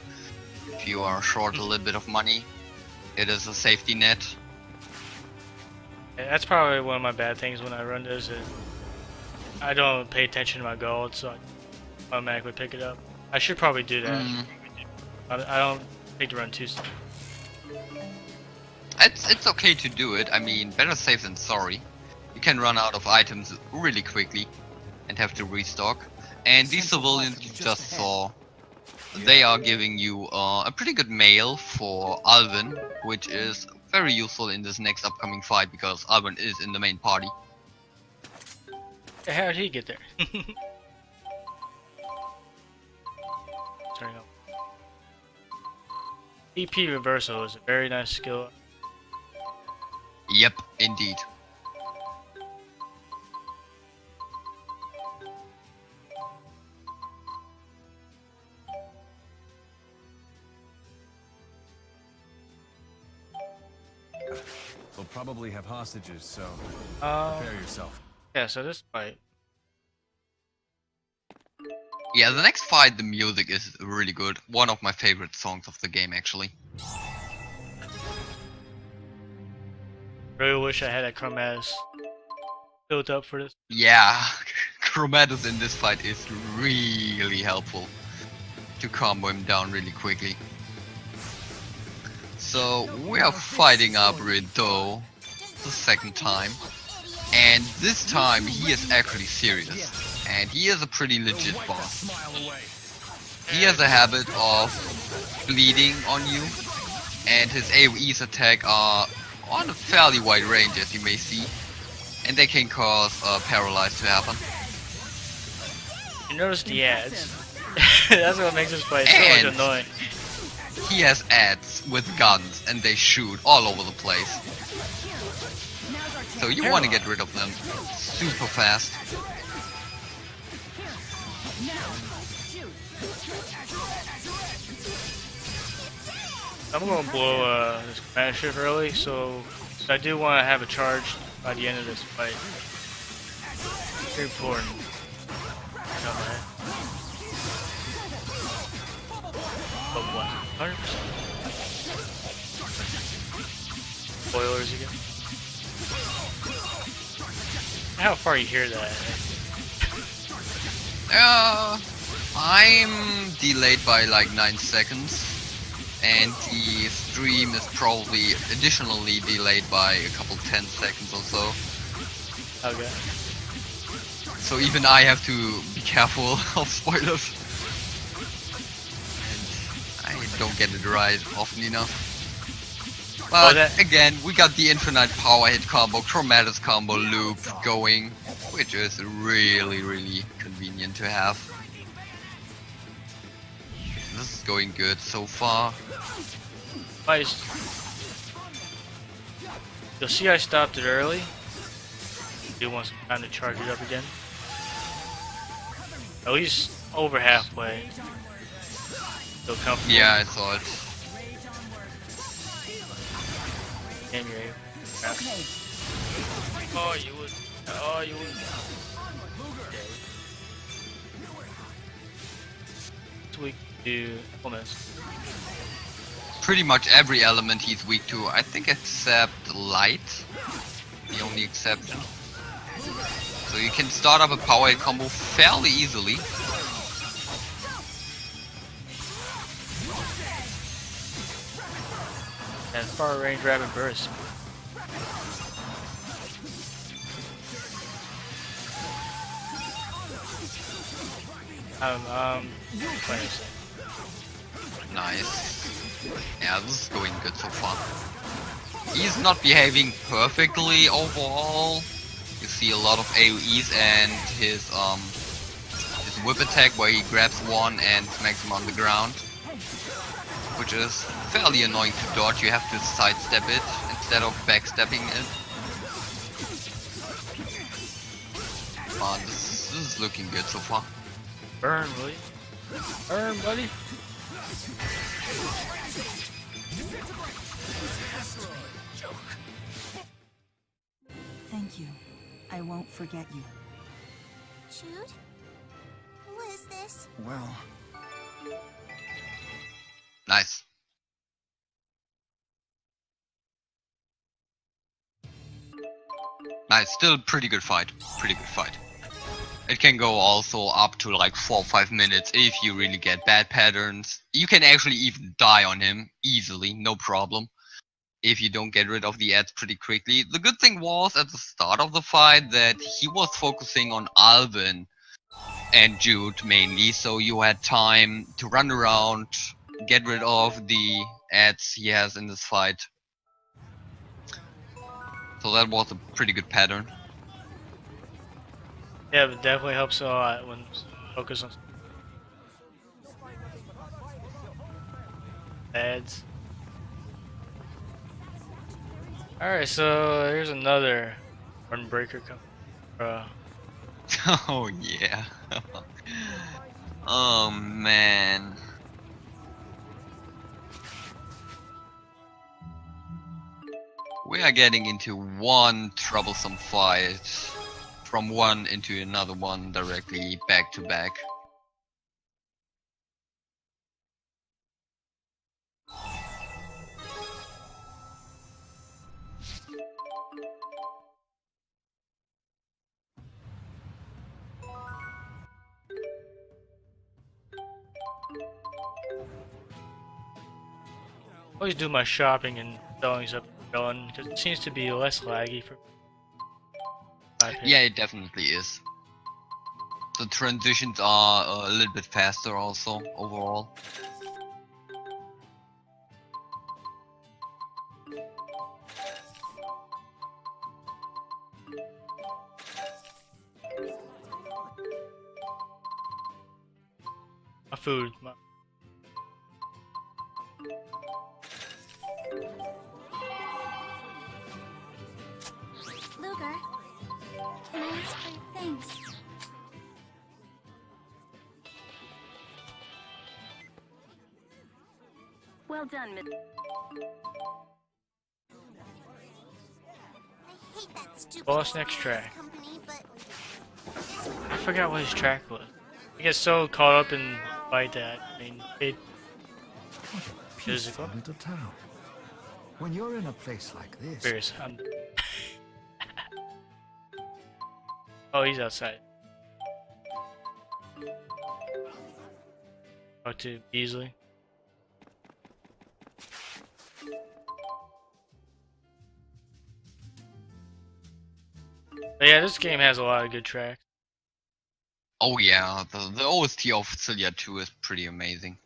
If you are short a little bit of money, it is a safety net. Yeah, that's probably one of my bad things when I run this. I don't pay attention to my gold, so I automatically pick it up. I should probably do that. I don't take the run too soon. It's okay to do it. I mean, better safe than sorry. You can run out of items really quickly and have to restock. And these civilians you just saw, they are giving you a pretty good mail for Alvin, which is very useful in this next upcoming fight because Alvin is in the main party. How did he get there? Sorry, no. EP reversal is a very nice skill. Yep, indeed. We'll probably have hostages, so prepare yourself. Yeah, so this fight. Yeah, the next fight, the music is really good. One of my favorite songs of the game, actually. Really wish I had a Chromatus built up for this. Yeah, Chromatus in this fight is really helpful to combo him down really quickly. So we are fighting up Rido the second time, and this time he is actually serious, and he is a pretty legit boss. He has a habit of bleeding on you, and his AoE's attack are on a fairly wide range, as you may see, and they can cause paralyze to happen. You notice the ads. That's what makes this fight so much annoying. He has ads with guns, and they shoot all over the place. So you want to get rid of them super fast. I'm gonna blow this command ship early, so I do want to have a charge by the end of this fight. Very important. But what? 100%. Spoilers again. How far you hear that? I'm delayed by like 9 seconds. And the stream is probably additionally delayed by a couple 10 seconds or so. Okay. So even I have to be careful of spoilers. And I don't get it right often enough. But again, we got the infinite power hit combo, Chromatus combo loop going, which is really convenient to have. This is going good so far. Nice. You'll see I stopped it early. Do want some time to charge it up again. At least over halfway. Feel comfortable. Yeah, I saw it. And you're able. Oh, you would. Oh, you would. weak to almost. Pretty much every element he's weak to, I think, except light. The only exception. So you can start up a power combo fairly easily. And far range rapid burst. Nice. Yeah, this is going good so far. He's not behaving perfectly overall. You see a lot of AoEs and his whip attack where he grabs one and smacks him on the ground, which is fairly annoying to dodge. You have to sidestep it instead of backstepping it. This is looking good so far. Burn, will you? Burn, buddy. Thank you. I won't forget you. Jude? Who is this? Well, Nice. Nice, still pretty good fight. Pretty good fight. It can go also up to like 4 or 5 minutes if you really get bad patterns. You can actually even die on him easily, no problem, if you don't get rid of the ads pretty quickly. The good thing was at the start of the fight that he was focusing on Alvin and Jude mainly, so you had time to run around, get rid of the ads he has in this fight. So that was a pretty good pattern. Yeah, it definitely helps a lot when focus on ads. Alright, so here's another Runbreaker coming. Oh yeah. Oh man. We are getting into one troublesome fight. From one into another one directly back to back. Always do my shopping and selling stuff done because it seems to be less laggy for. Yeah, it definitely is. The transitions are a little bit faster also overall. My food. Ludger, can I ask for thanks? Well done, Miss. I hate that stupid Boss next track. company, but I forgot what his track was. I get so caught up in the fight that I mean it. Peaceful little town. When you're in a place like this, Serious. Oh, he's outside. Talk to Beasley. But yeah, this game has a lot of good tracks. Oh yeah, the OST of Xillia 2 is pretty amazing.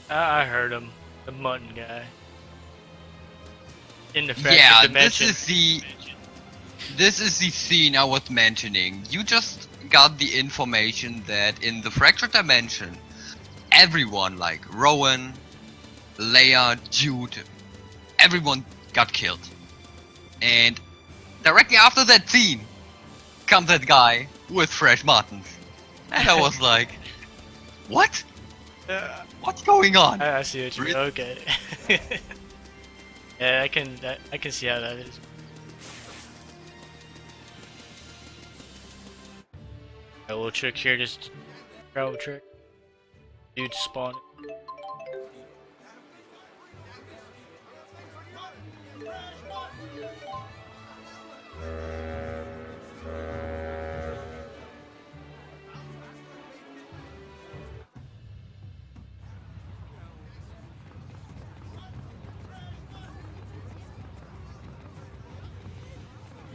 I heard him, the mutton guy. In the fractured Yeah, dimension. this is the scene I was mentioning. You just got the information that in the fractured dimension, everyone, like Rowan, Leia, Jude, everyone got killed. And directly after that scene comes that guy with fresh muttons. And I was like, what? What's going on? I see what you mean. Okay. Yeah, I can see how that is. A little trick here, just travel trick. Dude spawn.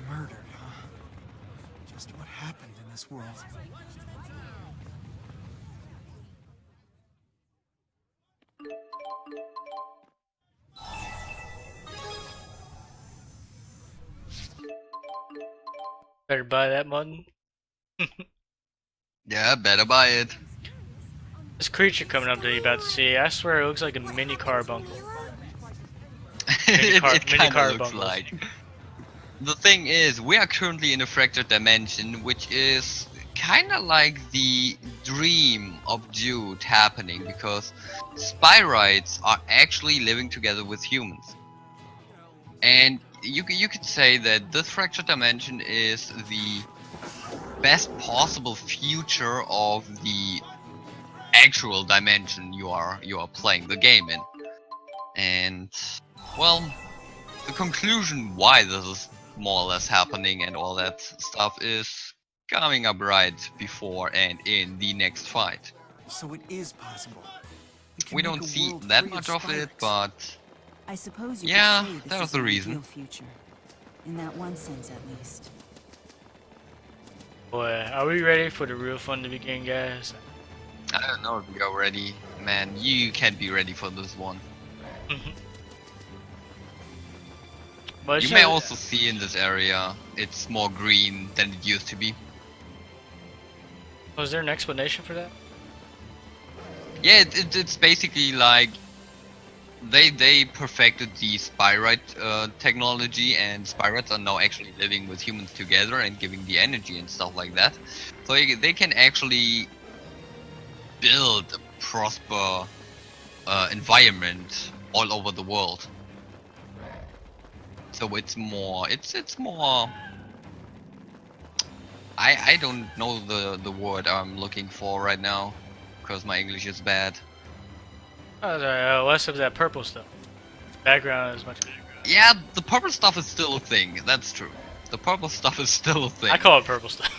Murdered, huh? Just what happened in this world? Better buy that mutton. Yeah, better buy it. This creature coming up that you're about to see, I swear it looks like a mini carbuncle. It mini kind of looks carbuncles. like. The thing is, we are currently in a fractured dimension, which is kind of like the dream of Jude happening, because Spyrites are actually living together with humans. And you could say that this fractured dimension is the best possible future of the actual dimension you are playing the game in. And well, the conclusion why this is more or less happening and all that stuff is coming up right before and in the next fight. So it is possible. We don't see that much of it, but I suppose you yeah, could say this that was is the an reason. ideal future. In that one sense, at least. Boy, are we ready for the real fun to begin, guys? I don't know if you're ready. Man, you can't be ready for this one. But You may also see in this area, it's more green than it used to be. Was there an explanation for that? Yeah, it's basically like they perfected the Spyrite technology, and Spyrites are now actually living with humans together and giving the energy and stuff like that. So they can actually build a prosper environment all over the world. So it's more I don't know the word I'm looking for right now, because my English is bad. Oh, sorry, less of that purple stuff. Background is much better. Yeah, the purple stuff is still a thing, that's true. The purple stuff is still a thing. I call it purple stuff.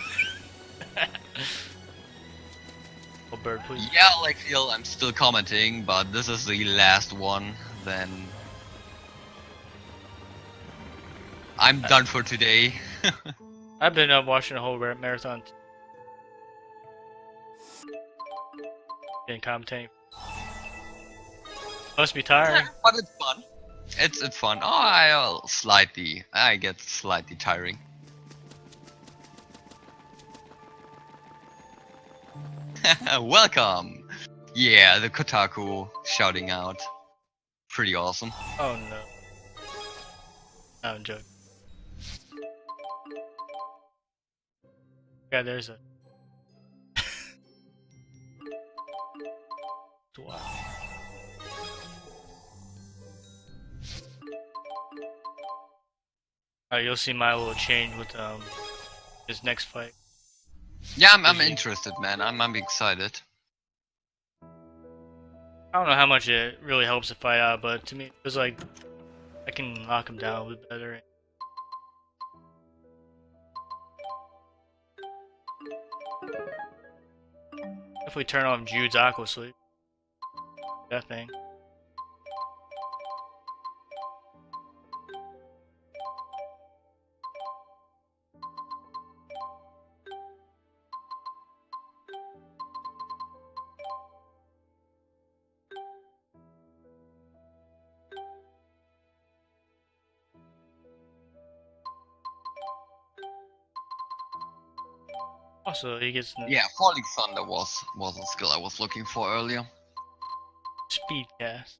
Oh, bird, please. Yeah, like Phil, I'm still commenting, but this is the last one, then I'm done for today. I've been up watching a whole marathon. Been commentating. Must be tiring. But it's fun. It's fun. Oh, I get slightly tiring. Welcome! Yeah, the Kotaku shouting out. Pretty awesome. Oh no. I'm joking. Yeah, there's a. Wow. You'll see my little change with his next fight. Yeah, I'm interested, man. I'm excited. I don't know how much it really helps the fight out, but to me, it was like I can knock him down a bit better. If we turn on Jude's Aqua Sleep, that thing. Also, he gets. Yeah, Falling Thunder was a skill I was looking for earlier. speed cast.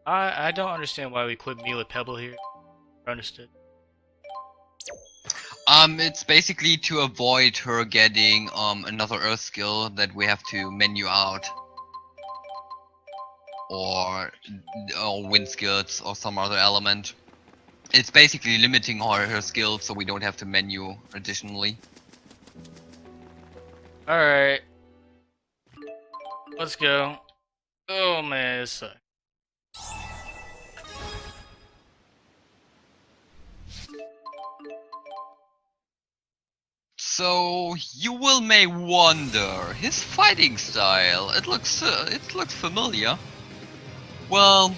I don't understand why we quit Mila Pebble here. Understood. It's basically to avoid her getting another Earth skill that we have to menu out, or wind skills or some other element. It's basically limiting her skills so we don't have to menu additionally. Alright. Let's go. Oh man, this sucks. So you will may wonder his fighting style. It looks familiar. Well,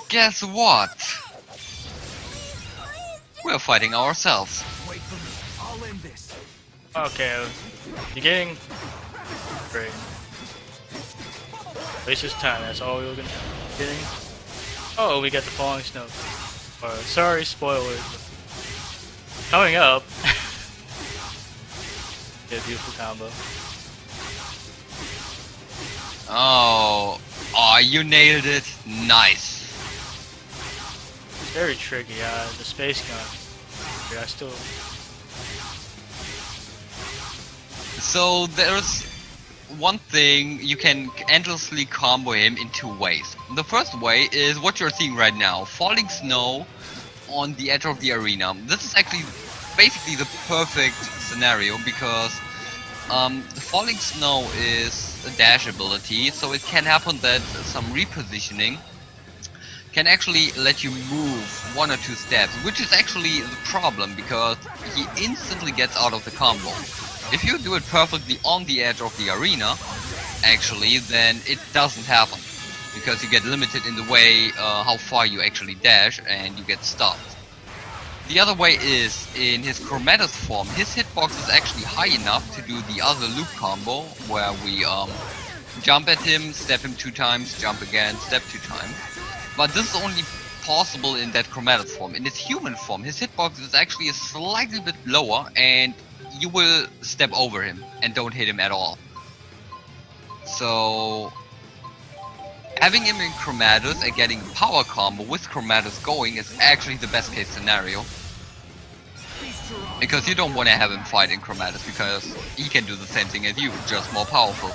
guess what? We're fighting ourselves. Wait for me. I'll end this. Okay, you're getting great. Waste his time. That's all we were gonna getting. Oh, we got the falling snow. Sorry, spoilers. Coming up. Yeah, beautiful combo. Oh, you nailed it. Nice. It's very tricky. The space gun. Yeah, I still. So there's one thing, you can endlessly combo him in two ways. The first way is what you're seeing right now, falling snow on the edge of the arena. This is actually basically the perfect scenario because the falling snow is a dash ability, so it can happen that some repositioning can actually let you move 1 or 2 steps, which is actually the problem because he instantly gets out of the combo. If you do it perfectly on the edge of the arena, actually, then it doesn't happen because you get limited in the way how far you actually dash and you get stopped. The other way is in his Chromatus form. His hitbox is actually high enough to do the other loop combo where we jump at him, step him 2 times, jump again, step 2 times. But this is only possible in that Chromatus form. In his human form, his hitbox is actually a slightly bit lower and you will step over him and don't hit him at all. So having him in Chromatus and getting a power combo with Chromatus going is actually the best case scenario. Because you don't want to have him fight in Chromatus because he can do the same thing as you, just more powerful.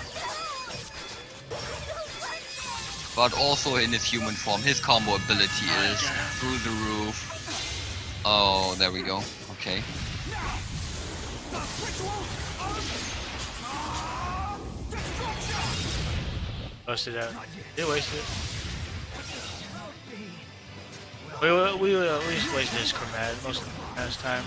But also in his human form, his combo ability is through the roof. Oh, there we go. Okay. Busted out. They wasted it. We at least wasted his Chromatus most of the time.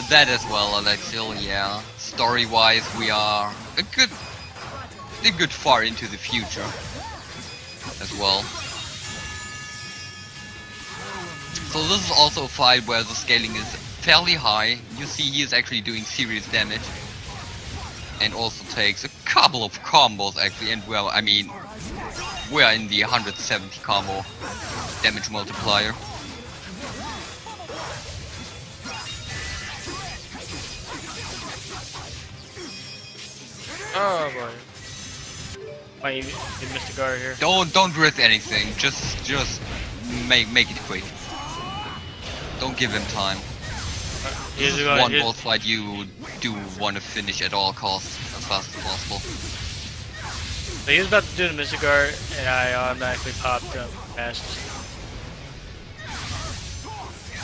That as well, Xillia. Story-wise, we are a good far into the future as well. So this is also a fight where the scaling is fairly high. You see he is actually doing serious damage. And also takes a couple of combos actually, and well, I mean, we are in the 170 combo damage multiplier. Oh boy. Might even Mr. Gar here. Don't risk anything. Just make it quick. Don't give him time. This is one boss fight you do want to finish at all costs as fast as possible. So he was about to do the Mr. Gar, and I automatically popped fast.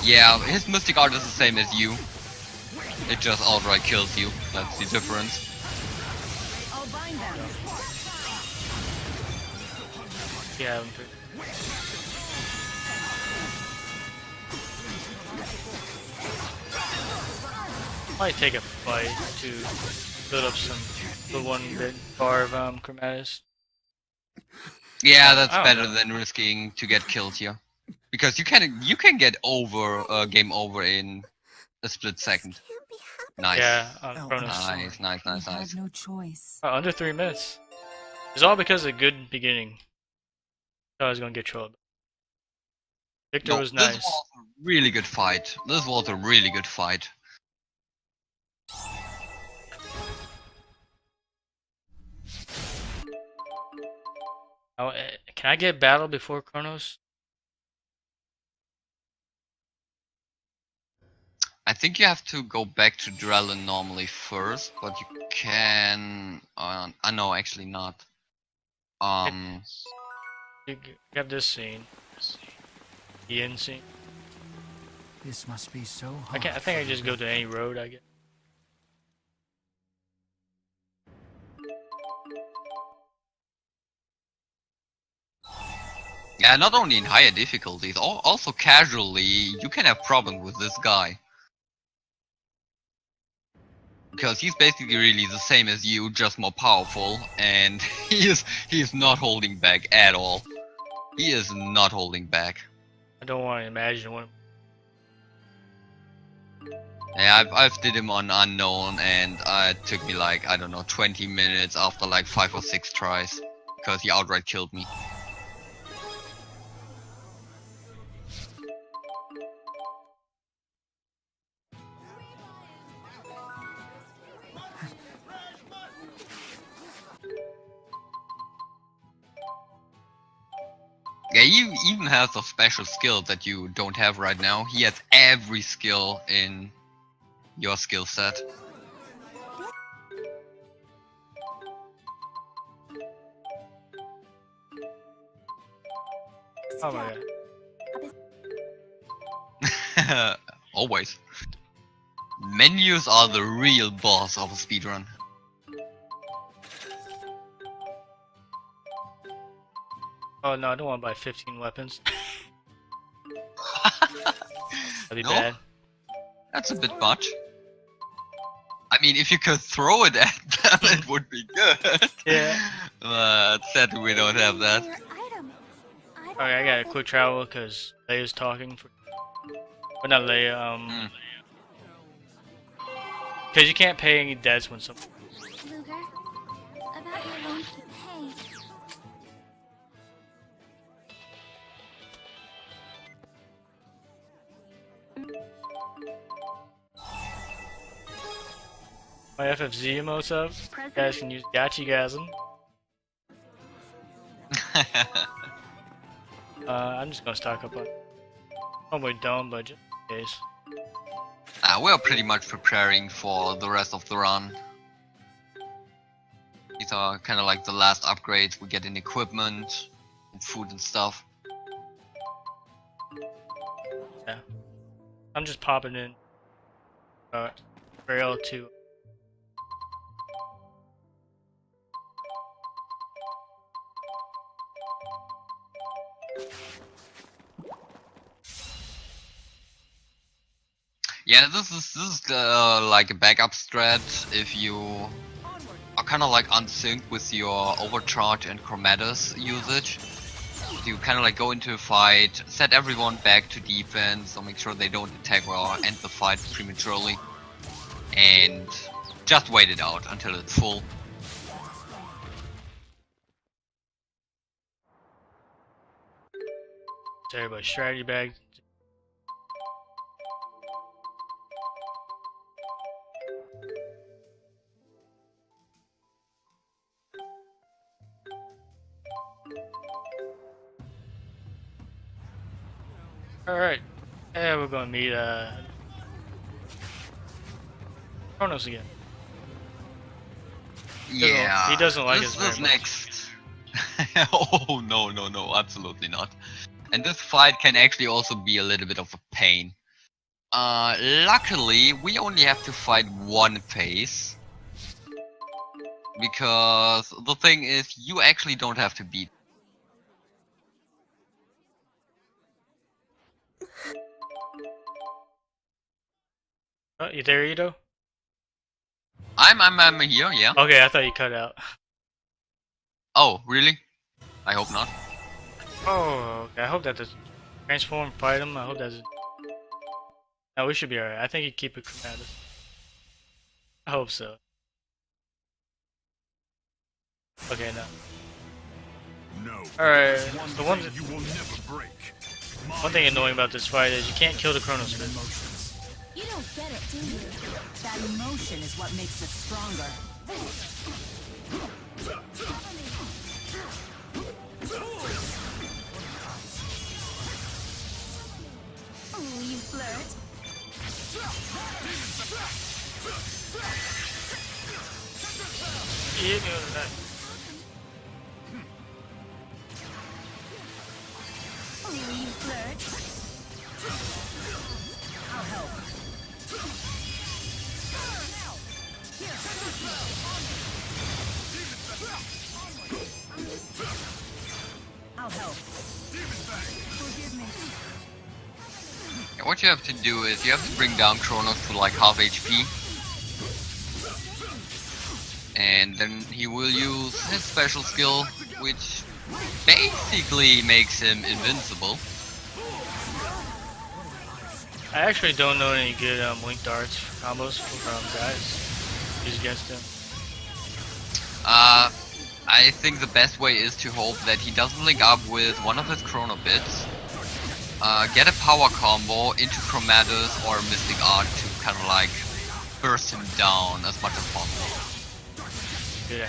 Yeah, his Mystic Art is the same as you. It just outright kills you. That's the difference. I'll bind them. Yeah. Might take a fight to build up the 1-bit bar of Chromatus. Yeah, that's better than risking to get killed here, because you can get over game over in a split second. Nice. Yeah, Kronos. Nice. Had no choice. Under 3 minutes. It's all because of a good beginning. I was gonna get trolled. Victor was nice. This was a really good fight. This was a really good fight. Oh, can I get battle before Kronos? I think you have to go back to Drellin normally first, but you can. No, actually not. You have this scene. The end scene. This must be so hard. I think I just go to any road, I guess. Yeah, not only in higher difficulties, also casually, you can have problems with this guy. Because he's basically really the same as you, just more powerful, and he is not holding back at all. He is not holding back. I don't want to imagine what. Yeah, I've did him on unknown, and it took me like, I don't know, 20 minutes after like 5 or 6 tries, because he outright killed me. Yeah, he even has a special skill that you don't have right now. He has every skill in your skill set. Oh my god. Always. Menus are the real boss of a speedrun. Oh no, I don't want to buy 15 weapons. That'd be No? bad. That's a bit much. I mean, if you could throw it at them, it would be good. Yeah. But sadly, we don't have that. Okay, I gotta quick travel because Leia's talking. But not Leia, because you can't pay any debts when someone. Ludger, about your loan to pay. My FFZ emotes up. You guys can use Gachigasm. I'm just gonna stock up on. Probably don't, but just in case. We're pretty much preparing for the rest of the run. These are kind of like the last upgrades we get in equipment, and food and stuff. Yeah. I'm just popping in. Rail to. Yeah, this is like a backup strat if you are kind of like unsynced with your overcharge and Chromatus usage. You kind of like go into a fight, set everyone back to defense, so make sure they don't attack or end the fight prematurely, and just wait it out until it's full. So everybody, strategy bag. Alright. Yeah, we're gonna meet Kronos again. Yeah, he doesn't like this us very is much. next. Oh no, absolutely not. And this fight can actually also be a little bit of a pain. Luckily, we only have to fight one phase. Because the thing is, you actually don't have to beat. Oh, you there, Ito? I'm here, yeah. Okay, I thought you cut out. Oh, really? I hope not. Oh, okay. I hope that doesn't transform, fight him. I hope that doesn't. No, we should be alright. I think you keep it Chromatus. I hope so. Okay, no. No. Alright, One so one, thing you will never break. one thing annoying about this fight is you can't kill the Kronos fist. You don't get it, do you? That emotion is what makes us stronger. flirt? Yeah, no, that. Oh, you flirt? I'll help. I'll help. Forgive me. Yeah, what you have to do is you have to bring down Kronos to like half HP. And then he will use his special skill, which basically makes him invincible. I actually don't know any good link darts combos from guys who's against him. I think the best way is to hope that he doesn't link up with one of his Chrono bits. Get a power combo into Chromatus or Mystic Art to kind of like burst him down as much as possible. Yeah.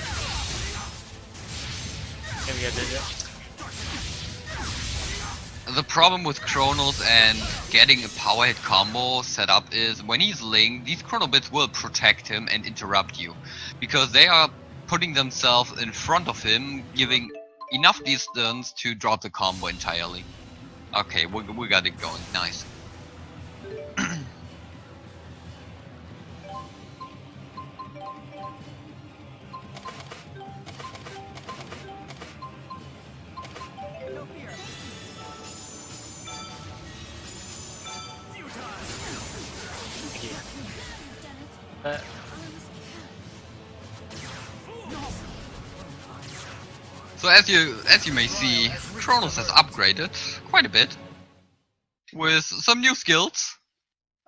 Maybe I did that. The problem with Kronos and getting a power hit combo set up is when he's linked, these Chrono bits will protect him and interrupt you. Because they are putting themselves in front of him, giving enough distance to drop the combo entirely. Okay, we got it going, nice. So as you may see, Kronos has upgraded quite a bit with some new skills,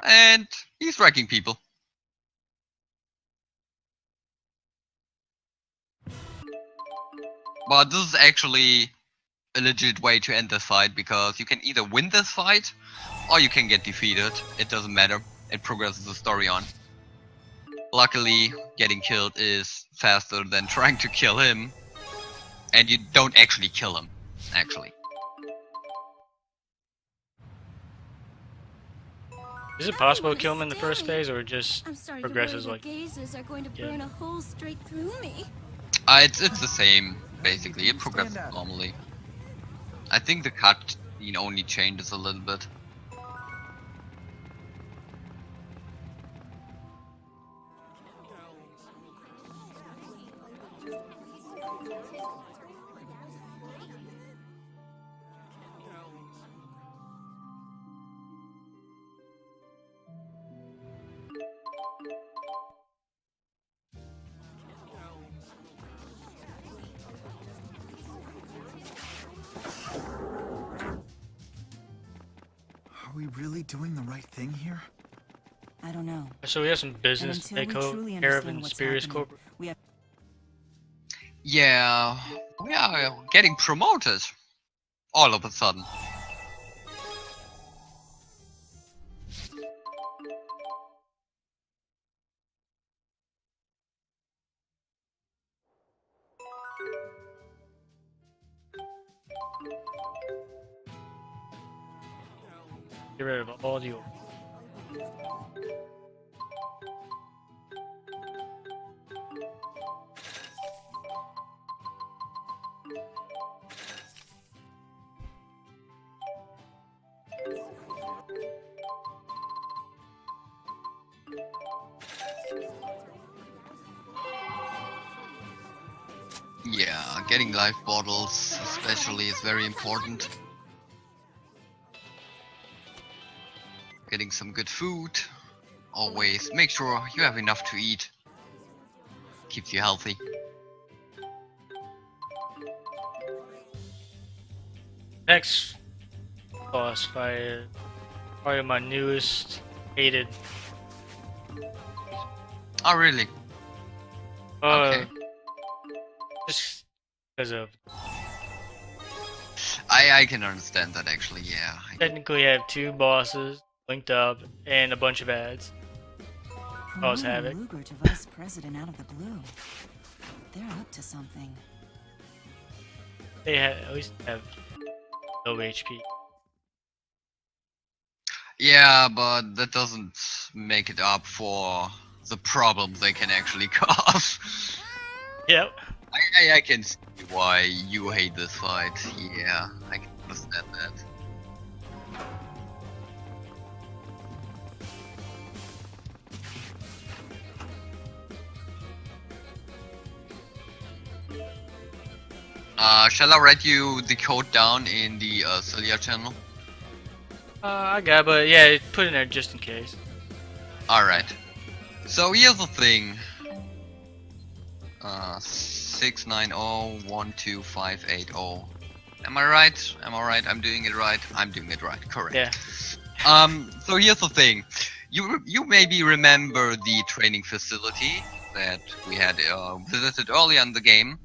and he's wrecking people. But this is actually a legit way to end this fight, because you can either win this fight or you can get defeated. It doesn't matter. It progresses the story on. Luckily, getting killed is faster than trying to kill him. And you don't actually kill him, actually. Is it possible to kill him in the first phase, or it just progresses like? Gazes are going to burn a hole straight through me. It's the same, basically. It progresses normally. I think the cutscene only changes a little bit. Are we really doing the right thing here? I don't know. So we have some business to take care of in Spirius Corp. Yeah, we are getting promoted all of a sudden. Get rid of all the old. Yeah, getting life bottles especially is very important. Getting some good food. Always make sure you have enough to eat. Keeps you healthy. Next boss fight is probably my newest hated. Oh really? Okay. Just because of. I can understand that actually, yeah. Technically, I have two bosses linked up and a bunch of ads. Cause havoc. Ludger to vice president out of the blue. They're up to something. They at least have low HP. Yeah, but that doesn't make it up for the problems they can actually cause. Yep. I can see why you hate this fight. Yeah, I can understand that. Shall I write you the code down in the Xillia channel? I got it, but yeah, put it in there just in case. Alright. So here's the thing. 690-12580. Am I right? Am I right? I'm doing it right? I'm doing it right, correct. Yeah. So here's the thing. You maybe remember the training facility that we had visited earlier in the game.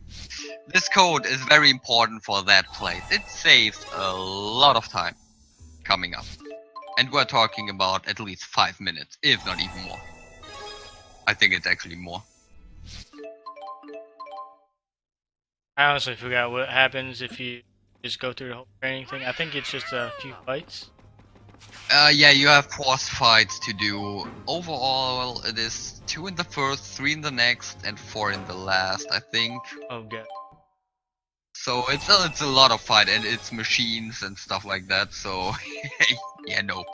This code is very important for that place. It saves a lot of time coming up. And we're talking about at least 5 minutes, if not even more. I think it's actually more. I honestly forgot what happens if you just go through the whole training thing. I think it's just a few fights. Yeah, you have 4 fights to do. Overall, it is 2 in the first, 3 in the next, and 4 in the last, I think. Oh god. So it's a lot of fight, and it's machines and stuff like that. So yeah, no.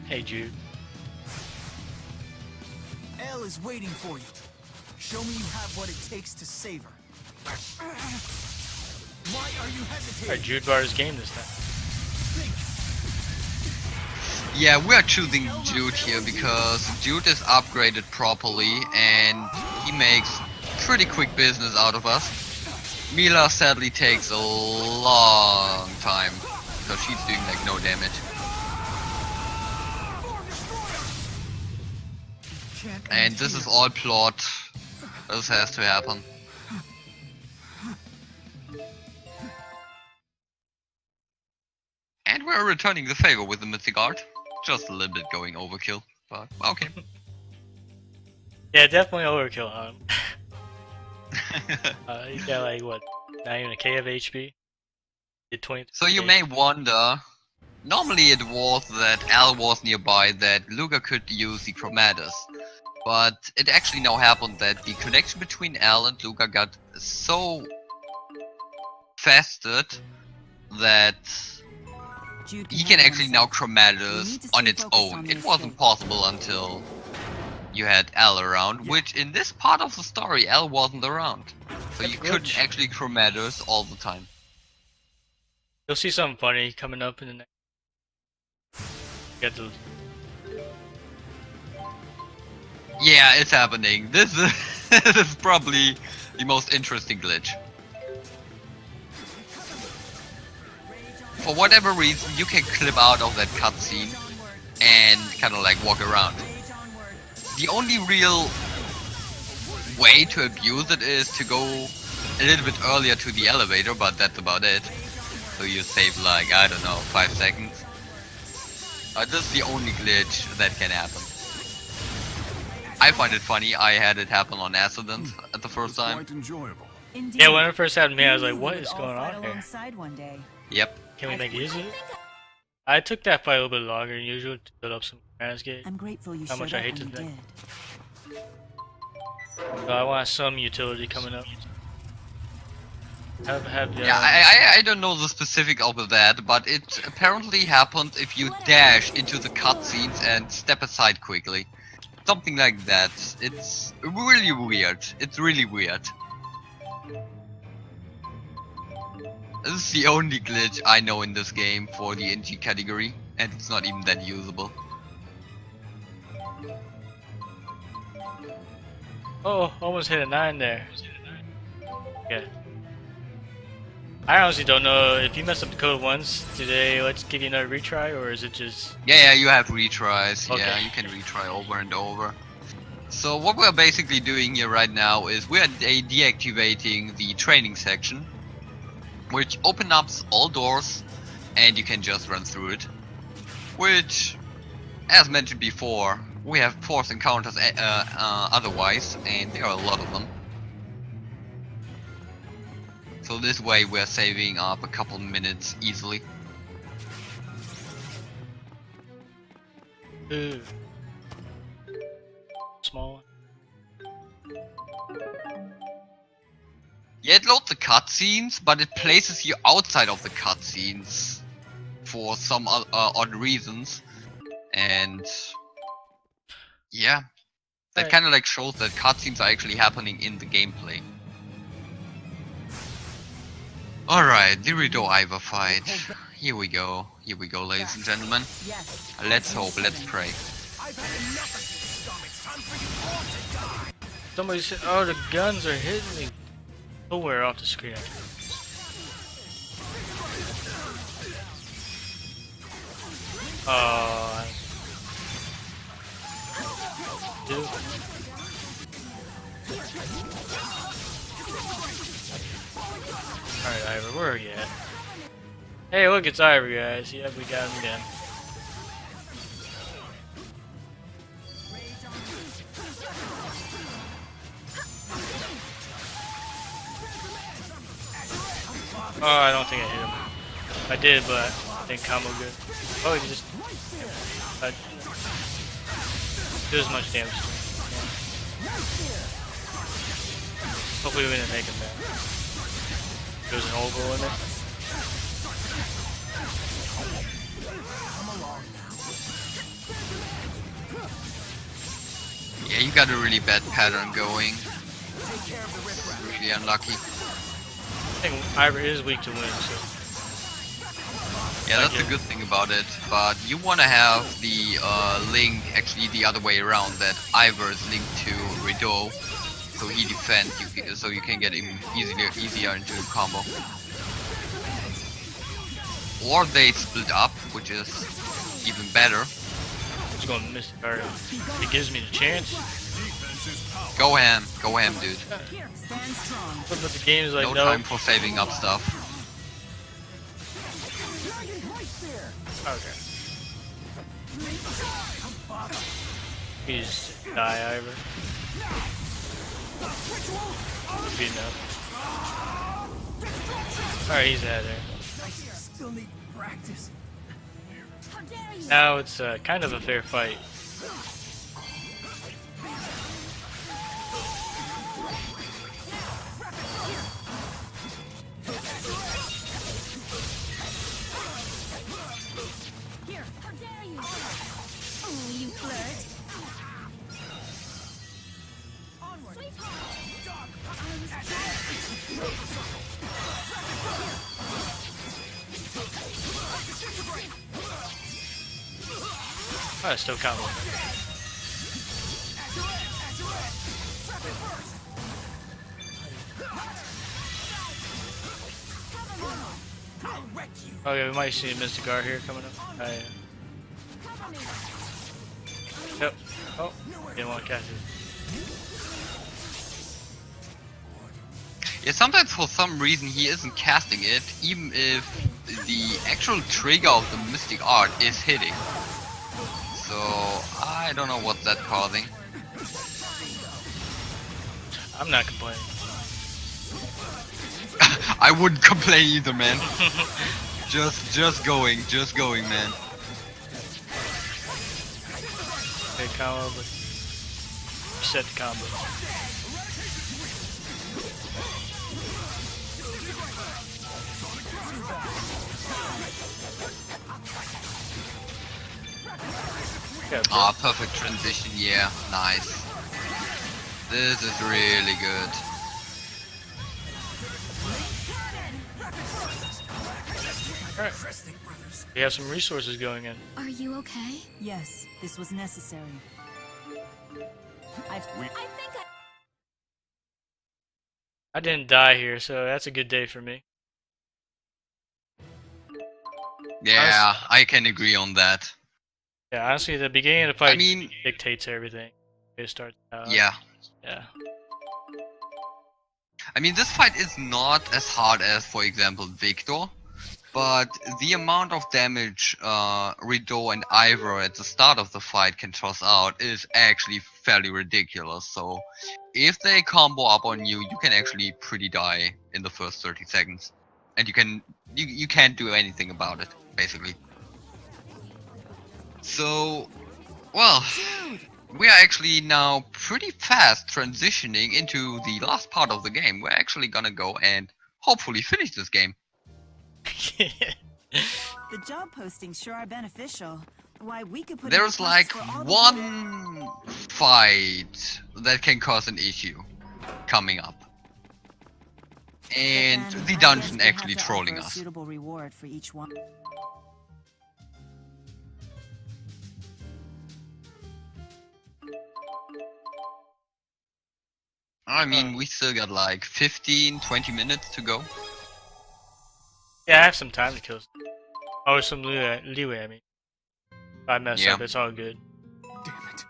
Hey Jude. Elle is waiting for you. Show me you have what it takes to save her. Why are you hesitating? Alright, Jude brought his game this time. Yeah, we are choosing Jude here because Jude is upgraded properly and he makes pretty quick business out of us. Mila sadly takes a long time because she's doing like no damage. And this is all plot. This has to happen. And we're returning the favor with the mythic art. Just a little bit going overkill, but okay. Yeah, definitely overkill on him. He's got like what, not even a K of HP? Did 20. So you may wonder, normally it was that Al was nearby that Ludger could use the Chromatus. But it actually now happened that the connection between Al and Ludger got so fasted that he can actually now Chromatus on its own. It wasn't possible until you had Al around, which in this part of the story Al wasn't around. So you couldn't actually Chromatus all the time. You'll see something funny coming up in the next. Get the. Yeah, it's happening. This is probably the most interesting glitch. For whatever reason, you can clip out of that cutscene and kind of like walk around. The only real way to abuse it is to go a little bit earlier to the elevator, but that's about it. So you save like, I don't know, 5 seconds. This is the only glitch that can happen. I find it funny, I had it happen on accident at the first time. Quite enjoyable. Yeah, when it first happened to me, I was like, what is going on here? One day. Yep. Can we make use of it? I took that fight a little bit longer than usual to build up some gate. I'm grateful you How much showed I hate up to when you think. did. So I want some utility coming up. Yeah, I don't know the specific of that, but it apparently happened if you dash into the cutscenes and step aside quickly. Something like that. It's really weird. It's really weird. This is the only glitch I know in this game for the NG category, and it's not even that usable. Oh, almost hit a 9 there. Okay. I honestly don't know, if you mess up the code once, do they let's give you another retry, or is it just... Yeah, you have retries. Okay. Yeah, you can retry over and over. So what we're basically doing here right now is we're deactivating the training section, which opens up all doors, and you can just run through it. Which, as mentioned before, we have force encounters otherwise, and there are a lot of them. So this way we're saving up a couple minutes easily. Ooh. Small. Yeah, it loads the cutscenes, but it places you outside of the cutscenes for some odd reasons, and yeah, that Right. kind of like shows that cutscenes are actually happening in the gameplay. Alright, the Rido Ivar fight. Here we go, ladies and gentlemen. Yes. Let's hope, let's pray. I've had enough of this scum. It's time for you all to die. Somebody said, "Oh, the guns are hitting me." Nowhere off the screen. Oh. Dude. Alright, Ivor, where are you at? Hey, look, it's Ivor, guys. Yep, we got him again. Oh, I don't think I hit him. I did, but I didn't combo good. Oh, he just do as much damage to him. Hopefully we didn't make him bad. There's an oval in there. Yeah, you got a really bad pattern going. Really unlucky. I think Ivor is weak to wind, so. Yeah, that's the good thing about it, but you want to have the link actually the other way around, that Ivor is linked to Rido, so he defends, so you can get him easier into a combo. Or they split up, which is even better. I'm just gonna miss the card. It gives me the chance. Go ham, dude. But the game's like, No no. time for saving up stuff. Okay. You just die, Ivor. Beating up. Alright, he's out of there. Still need practice. Now it's kind of a fair fight. Here, how dare you? Oh, you flirt. Oh, it's still combo. Okay, we might see a Mystic Guard here coming up. Yep. Oh, didn't want to catch it. Yeah, sometimes for some reason he isn't casting it, even if the actual trigger of the Mystic Art is hitting. So, I don't know what's that causing. I'm not complaining. I wouldn't complain either, man. just going, man. Okay, combo, but set the combo. Ah, perfect transition, yeah, nice. This is really good. Alright, we have some resources going in. Are you okay? Yes, this was necessary. I think I didn't die here, so that's a good day for me. Yeah, I can agree on that. Yeah, honestly, the beginning of the fight I mean, dictates everything. It starts out. yeah. Yeah. I mean, this fight is not as hard as, for example, Victor, but the amount of damage Rido and Ivor at the start of the fight can toss out is actually fairly ridiculous. So if they combo up on you, you can actually pretty die in the first 30 seconds, and you can't do anything about it basically. So, well, we are actually now pretty fast transitioning into the last part of the game. We're actually gonna go and hopefully finish this game. The job postings sure are beneficial. Why, we could put in There's requests like for all the one fight that can cause an issue coming up. And But then the I dungeon guess we actually have to trolling offer a us. suitable reward for each one. I mean, we still got like 15-20 minutes to go. Yeah, I have some time to kill. Oh, some leeway, I mean. If I mess Yeah. up, it's all good. Damn it.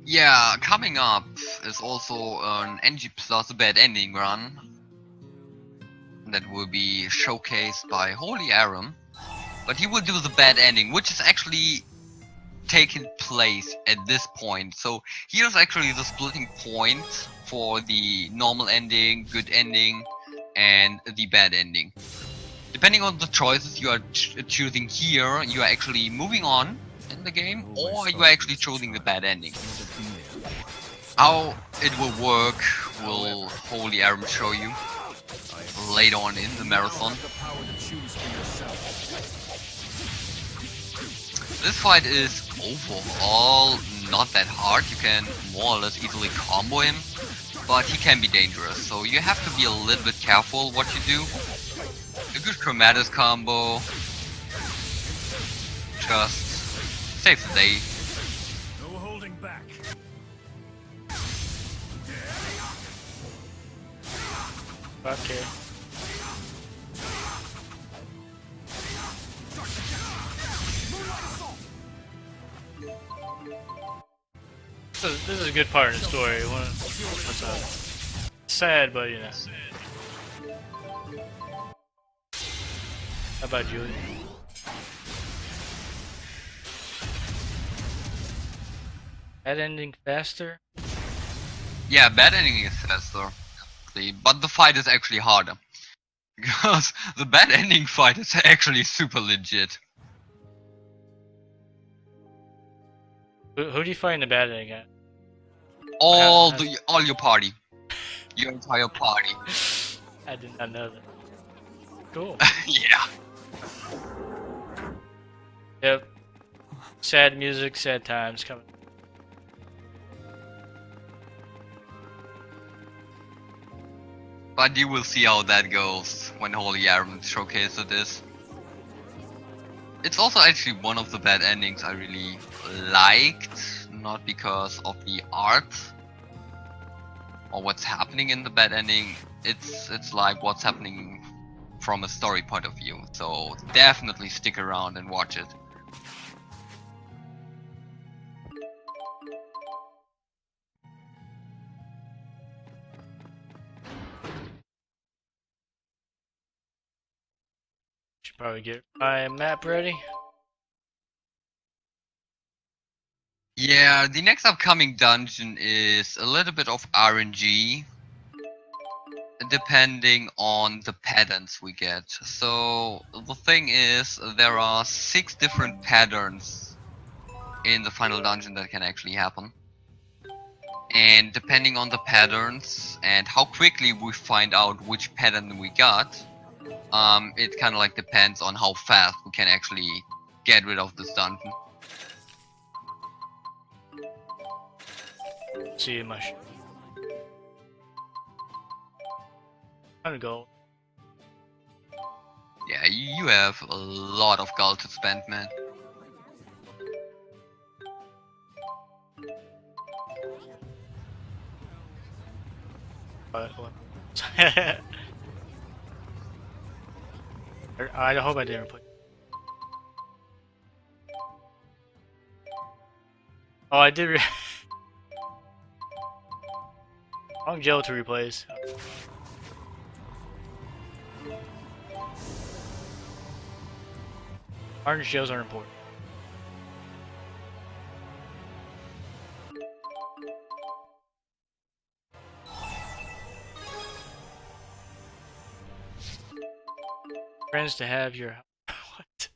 Yeah, coming up is also an NG Plus bad ending run that will be showcased by Holy Aram, but he will do the bad ending, which is actually taking place at this point. So here's actually the splitting point for the normal ending, good ending, and the bad ending. Depending on the choices you are choosing here, you are actually moving on in the game, or you are actually choosing the bad ending. How it will work will Holy Aram show you later on in the marathon. This fight is overall not that hard. You can more or less easily combo him, but he can be dangerous, so you have to be a little bit careful what you do. A good Chromatus combo just saves the day. No holding back. Okay. This is a good part of the story. What's sad, but you know. How about Julius? That ending faster? Yeah, bad ending is faster, but the fight is actually harder. Because the bad ending fight is actually super legit. Who do you fight in the bad ending at? All your party. Your entire party. I did not know that. Cool. Yeah. Yep. Sad music, sad times coming. But you will see how that goes when Holy Aram showcases this. It's also actually one of the bad endings I really liked, not because of the art or what's happening in the bad ending. It's like what's happening from a story point of view. So definitely stick around and watch it. Should probably get my map ready. Yeah, the next upcoming dungeon is a little bit of RNG, depending on the patterns we get. So the thing is, there are 6 different patterns in the final dungeon that can actually happen. And depending on the patterns and how quickly we find out which pattern we got, it kind of like depends on how fast we can actually get rid of this dungeon. See you much. I'm gonna go. Yeah, you have a lot of gold to spend, man. I hope I didn't put. Oh, I did. Wrong gel to replace. Orange gels are important. Friends to have your what?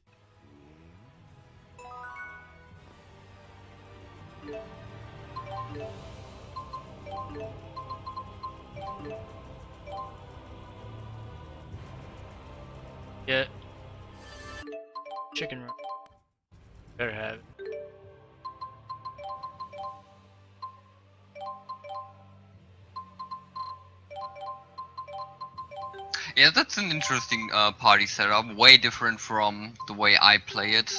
Yeah. Chicken run. Better have it. Yeah, that's an interesting party setup. Way different from the way I play it.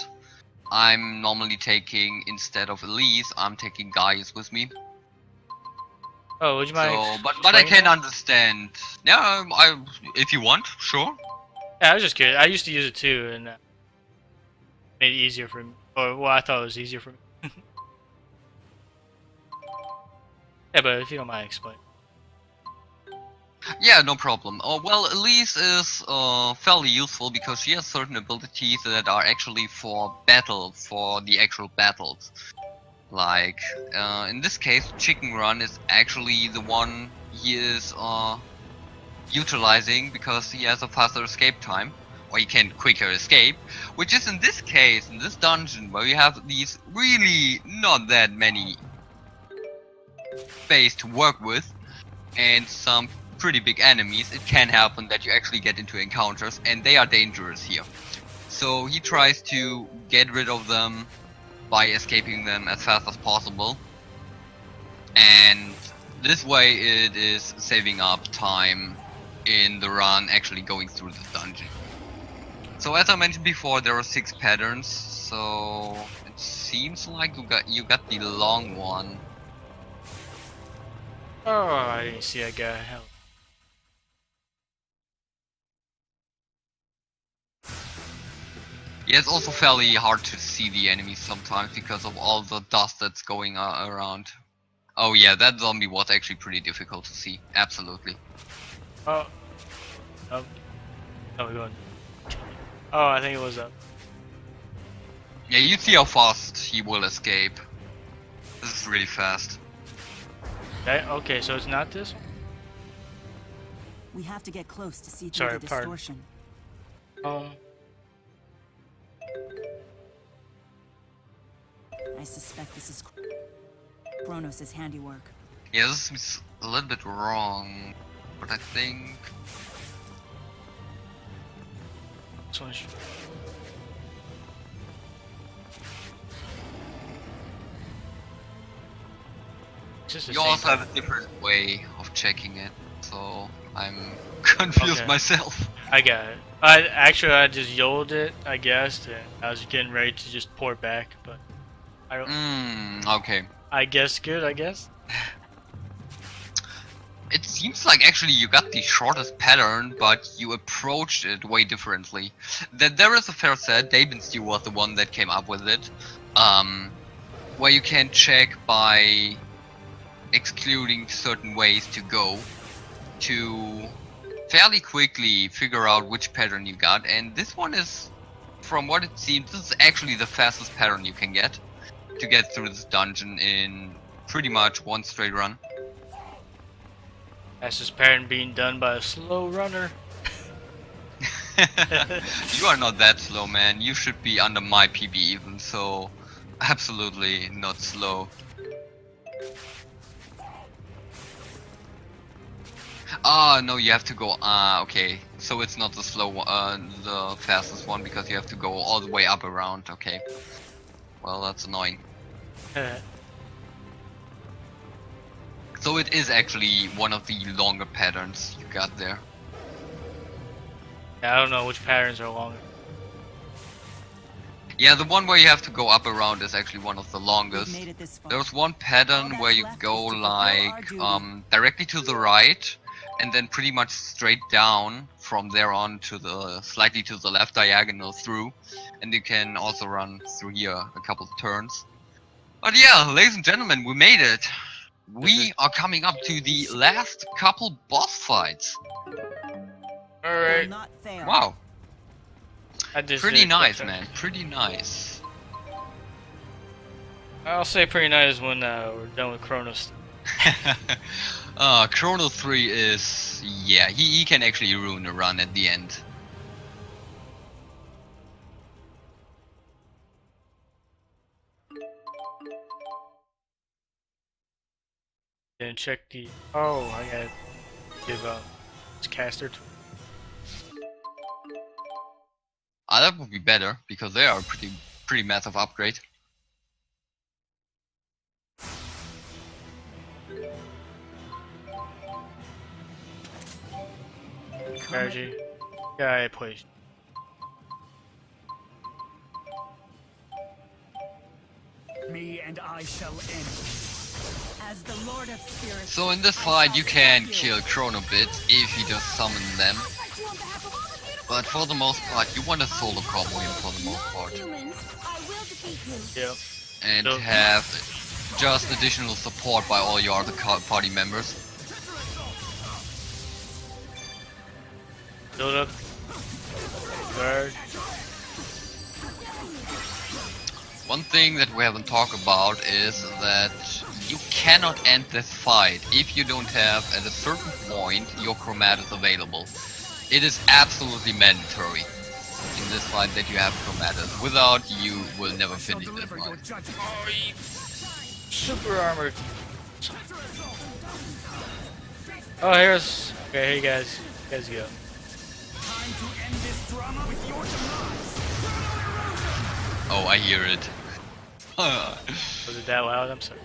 I'm normally taking, instead of Elise, I'm taking Gaius with me. Oh, would you mind? So, but I can understand. Yeah, if you want, sure. Yeah, I was just curious. I used to use it too, and made it easier for me. Or well, I thought it was easier for me. Yeah, but if you don't mind explaining. Yeah, no problem. Well, Elise is fairly useful because she has certain abilities that are actually for battle, for the actual battles. Like, in this case, Chicken Run is actually the one he is utilizing because he has a faster escape time, or he can quicker escape, which is in this case, in this dungeon, where you have these really not that many space to work with, and some pretty big enemies, it can happen that you actually get into encounters, and they are dangerous here. So he tries to get rid of them by escaping them as fast as possible, and this way it is saving up time in the run actually going through the dungeon. So as I mentioned before, there are 6 patterns, so it seems like you got the long one. Oh, I didn't see that guy. Hell. Yeah, it's also fairly hard to see the enemies sometimes because of all the dust that's going around. Oh yeah, that zombie was actually pretty difficult to see. Absolutely. Oh. Oh. Oh, we're going. Oh, I think it was up. Yeah, you see how fast he will escape. This is really fast. Okay, so it's not this? We have to get close to see through Sorry, the pardon. distortion. I suspect this is Kronos' handiwork. Yeah, this is a little bit wrong, but I think... This one should... You also have a different way of checking it, so I'm confused myself. I got it. I just yodeled it, I guess, and I was getting ready to just pour back, but I don't. Okay. I guess good. I guess. It seems like actually you got the shortest pattern, but you approached it way differently. There is a fair set. Davenstew was the one that came up with it, where you can check by excluding certain ways to go to fairly quickly figure out which pattern you got, and this one is, from what it seems, this is actually the fastest pattern you can get to get through this dungeon in pretty much one straight run. Fastest pattern being done by a slow runner. You are not that slow, man. You should be under my PB even, so absolutely not slow. Ah, no, you have to go. Okay. So it's not the slow one, the fastest one, because you have to go all the way up around. Okay. Well, that's annoying. So it is actually one of the longer patterns you got there. Yeah, I don't know which patterns are longer. Yeah, the one where you have to go up around is actually one of the longest. Made it this far. There's one pattern where you go like directly to the right and then pretty much straight down from there on to the slightly to the left diagonal through, and you can also run through here a couple of turns. But yeah, ladies and gentlemen, we made it. We are coming up to the last couple boss fights. Alright. Will not fail. Wow, I just pretty did nice, quick. man. Pretty nice. I'll say pretty nice when we're done with Kronos. Chronos 3 is, yeah, he can actually ruin a run at the end. Then check the. Oh, I gotta give this caster to. That would be better because they are a pretty massive upgrade. Strategy. Yeah, I placed. Me and I shall end. As the Lord of Spirits. So in this fight you can kill Chromatus if you just summon them. But for the most part you want to solo combo him for the most part. Humans, I will defeat you. Yep. And So- have just additional support by all your other party members. Build up. Guard. One thing that we haven't talked about is that you cannot end this fight if you don't have at a certain point your Chromatus available. It is absolutely mandatory in this fight that you have Chromatus. Without, you will never finish this Deliver your fight. judgment. Super armored. Oh, here's. Okay, hey guys. You guys go. Time to end this drama with your demise. Oh, I hear it. Was it that loud? I'm sorry.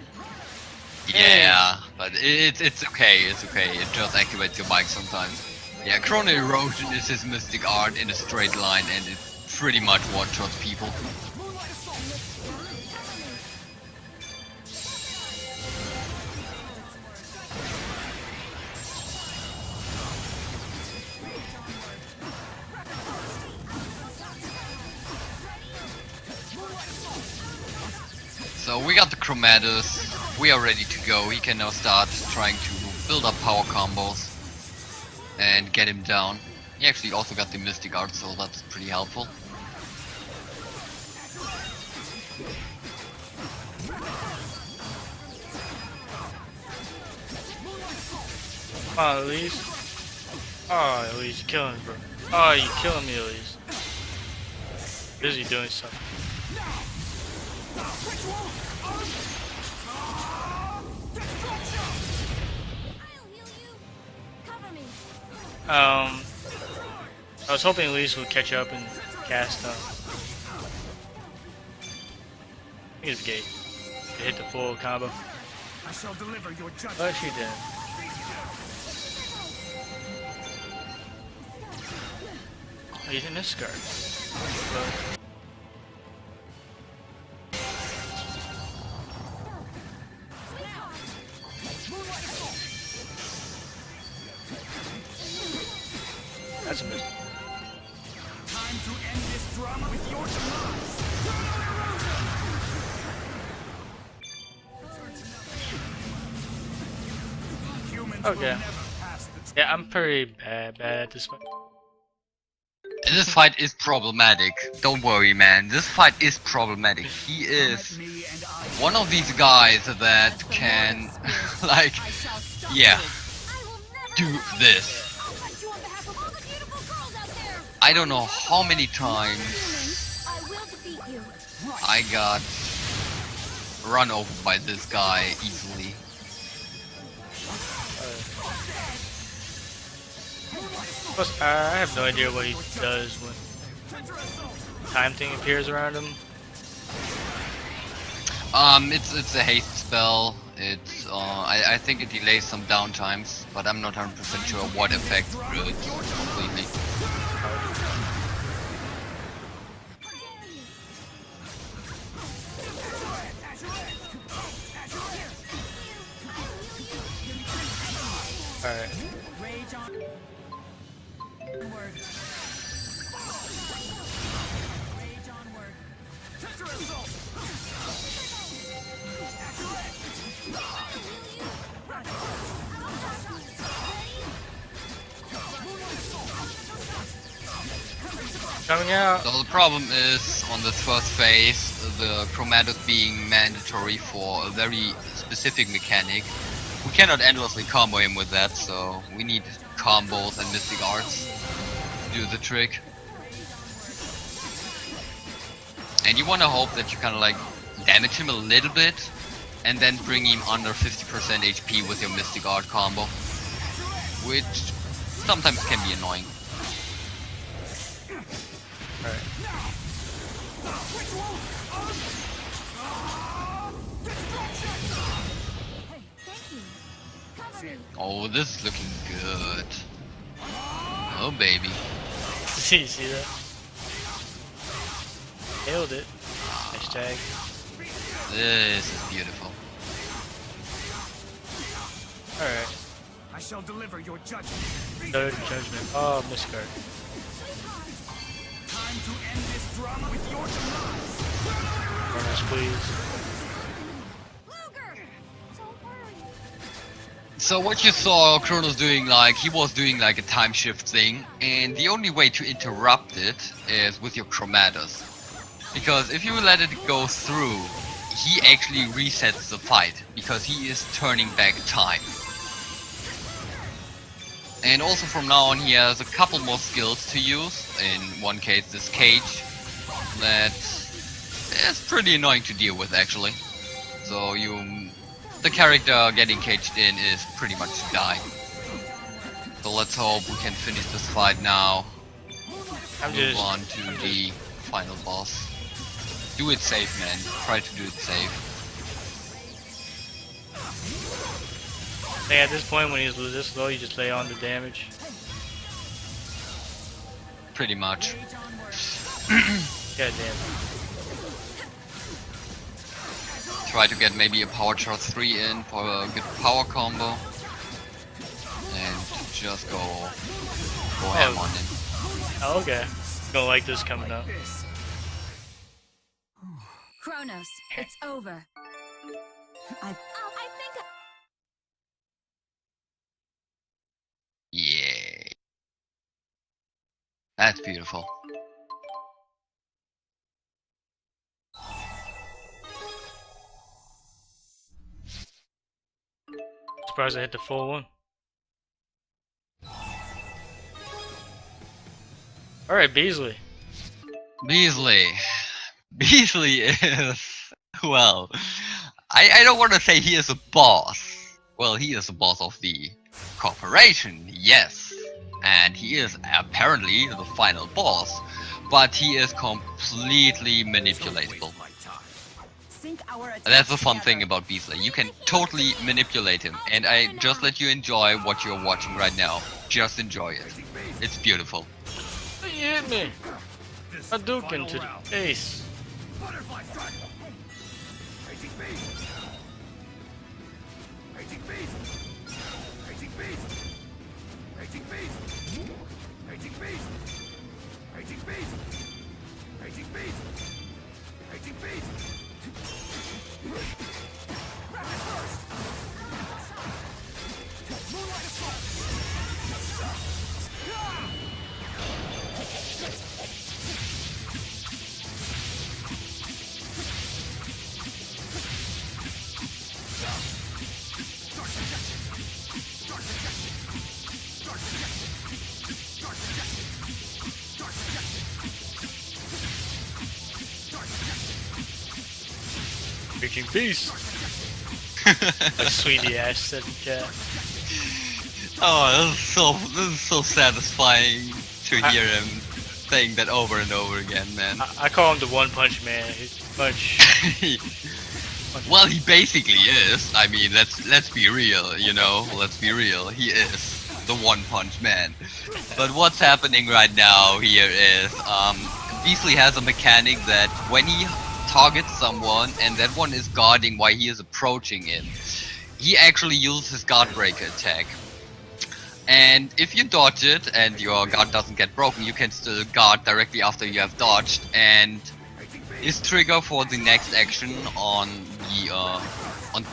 Yeah, but it's okay, it's okay. It just activates your mic sometimes. Yeah, Chrono Erosion is his mystic art in a straight line, and it pretty much one-shots people. So we got the Chromatus, we are ready to go. He can now start trying to build up power combos and get him down. He actually also got the Mystic Art, so that's pretty helpful. Come on, Elise. Oh, Elise, you're killing me, bro. Oh, you're killing me, Elise. Busy doing something. I was hoping Elise would catch up and cast I think it's gate. To hit the full combo. I shall deliver your judgment. But she didn't. Oh, he's in this guard. That's a miss. Time to end this drama with your demise. Humans will Okay. never pass the Yeah, I'm pretty bad at this fight. This fight is problematic. Don't worry, man. This fight is problematic. He is me and I one of these guys that can, like, yeah, do this. I don't know how many times I will defeat you. I got run over by this guy easily. Plus, I have no idea what he does when time thing appears around him. It's a haste spell. It's I think it delays some downtimes, but I'm not 100% sure what effect it completely. Coming out. So the problem is, on this first phase, the Chromatus being mandatory for a very specific mechanic. We cannot endlessly combo him with that, so we need combos and mystic arts to do the trick. And you want to hope that you kind of like damage him a little bit, and then bring him under 50% HP with your mystic art combo, which sometimes can be annoying. Alright. Oh, this is looking good. Oh, baby. See that? Nailed it. Hashtag. This is beautiful. Alright. I shall deliver your judgment. Third judgment. Oh, miscard. Time to end this drama with your demise. Kronos, please. Ludger! Don't worry. So what you saw Kronos doing, like, he was doing like a time shift thing, and the only way to interrupt it is with your Chromatus. Because if you let it go through, he actually resets the fight, because he is turning back time. And also from now on he has a couple more skills to use, in one case this cage, that is pretty annoying to deal with actually. So the character getting caged in is pretty much dying. So let's hope we can finish this fight now. Move on to the final boss. Do it safe, man. Try to do it safe. Hey, at this point when he's this low, you just lay on the damage. Pretty much. God damn. Try to get maybe a power charge 3 in for a good power combo. And just go ham on him. Oh, okay. Gonna like this coming up. Kronos, it's over. I think Yeah. That's beautiful. Surprised I hit the full one. Alright, Beasley. Beasley is, well, I don't want to say he is a boss. Well, he is a boss of the corporation, yes. And he is apparently the final boss. But he is completely manipulatable. That's the fun thing about Beasley. You can totally manipulate him. And I just let you enjoy what you're watching right now. Just enjoy it. It's beautiful. He hit me! A duke into the face. Butterfly strike. Raging beast. Raging beast. Raging beast. Raging beast. Raging beast. Raging beast. Raging beast. Raging beast. Rapid burst. Moonlight assault. Reaching beast. A sweetie ass said in chat. Oh, this is so satisfying to hear him saying that over and over again, man. I call him the One Punch Man. He's punch. Well, he basically is. I mean, let's be real, you know. Let's be real. He is the One Punch Man. But what's happening right now here is Beasley has a mechanic that when he targets someone and that one is guarding while he is approaching him, he actually uses his guard breaker attack. And if you dodge it and your guard doesn't get broken, you can still guard directly after you have dodged, and his trigger for the next action on the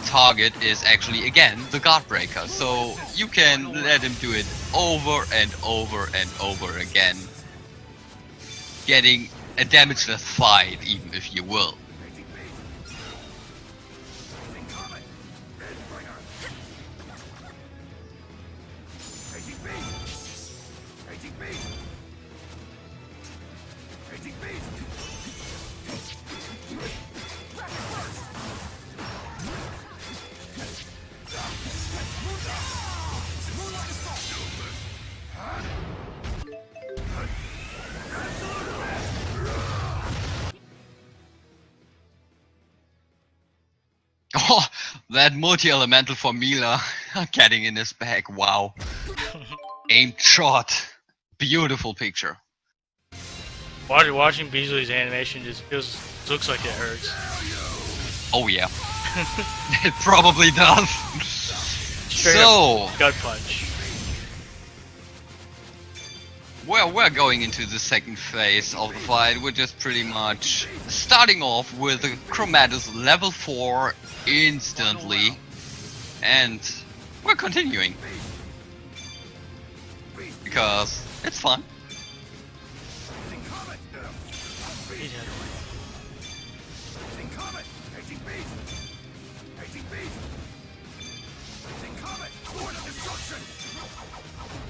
target is actually again the guard breaker. So you can let him do it over and over and over again. getting a damageless fight, even if you will. Oh, that multi-elemental for Mila getting in his bag, wow. Aimed shot. Beautiful picture. Watching Beasley's animation just looks like it hurts. Oh yeah. It probably does. Straight So, up gut punch. well, we're going into the second phase of the fight, which is pretty much starting off with the Chromatus level 4 instantly, and we're continuing because it's fun.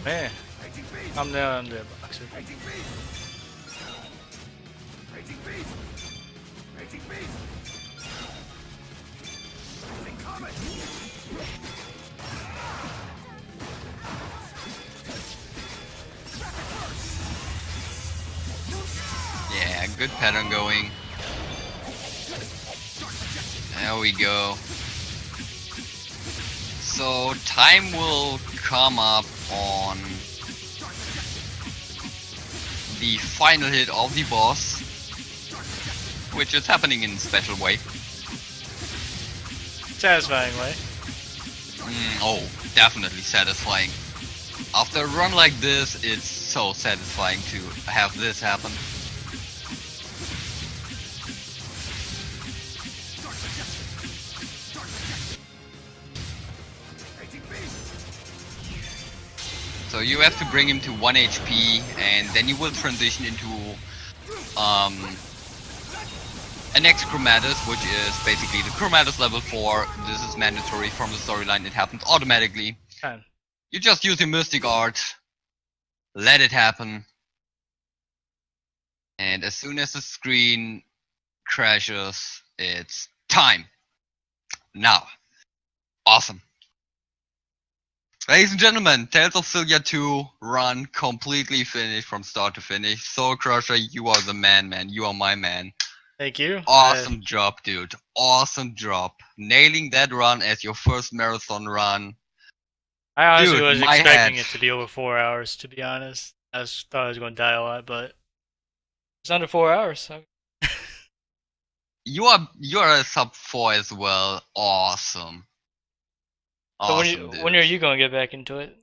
Man, I'm down there, boxer. Yeah, good pattern going. There we go. So time will come up on the final hit of the boss, which is happening in a special way. Satisfying way. Oh, definitely satisfying. After a run like this, it's so satisfying to have this happen. So you have to bring him to 1 HP, and then you will transition into a next Chromatus, which is basically the Chromatus level 4. This is mandatory from the storyline, it happens automatically. Time. You just use your Mystic Art, let it happen, and as soon as the screen crashes, it's time. Now. Awesome. Ladies and gentlemen, Tales of Xillia 2 run completely finished from start to finish. Soulcrusher, you are the man, man. You are my man. Thank you. Awesome job, dude. Awesome job. Nailing that run as your first marathon run. I honestly Dude, was my expecting head. it to be over 4 hours, to be honest. Thought I was going to die a lot, but it's under 4 hours. So. You are a sub 4 as well. Awesome. So Awesome, dude. when are you going to get back into it?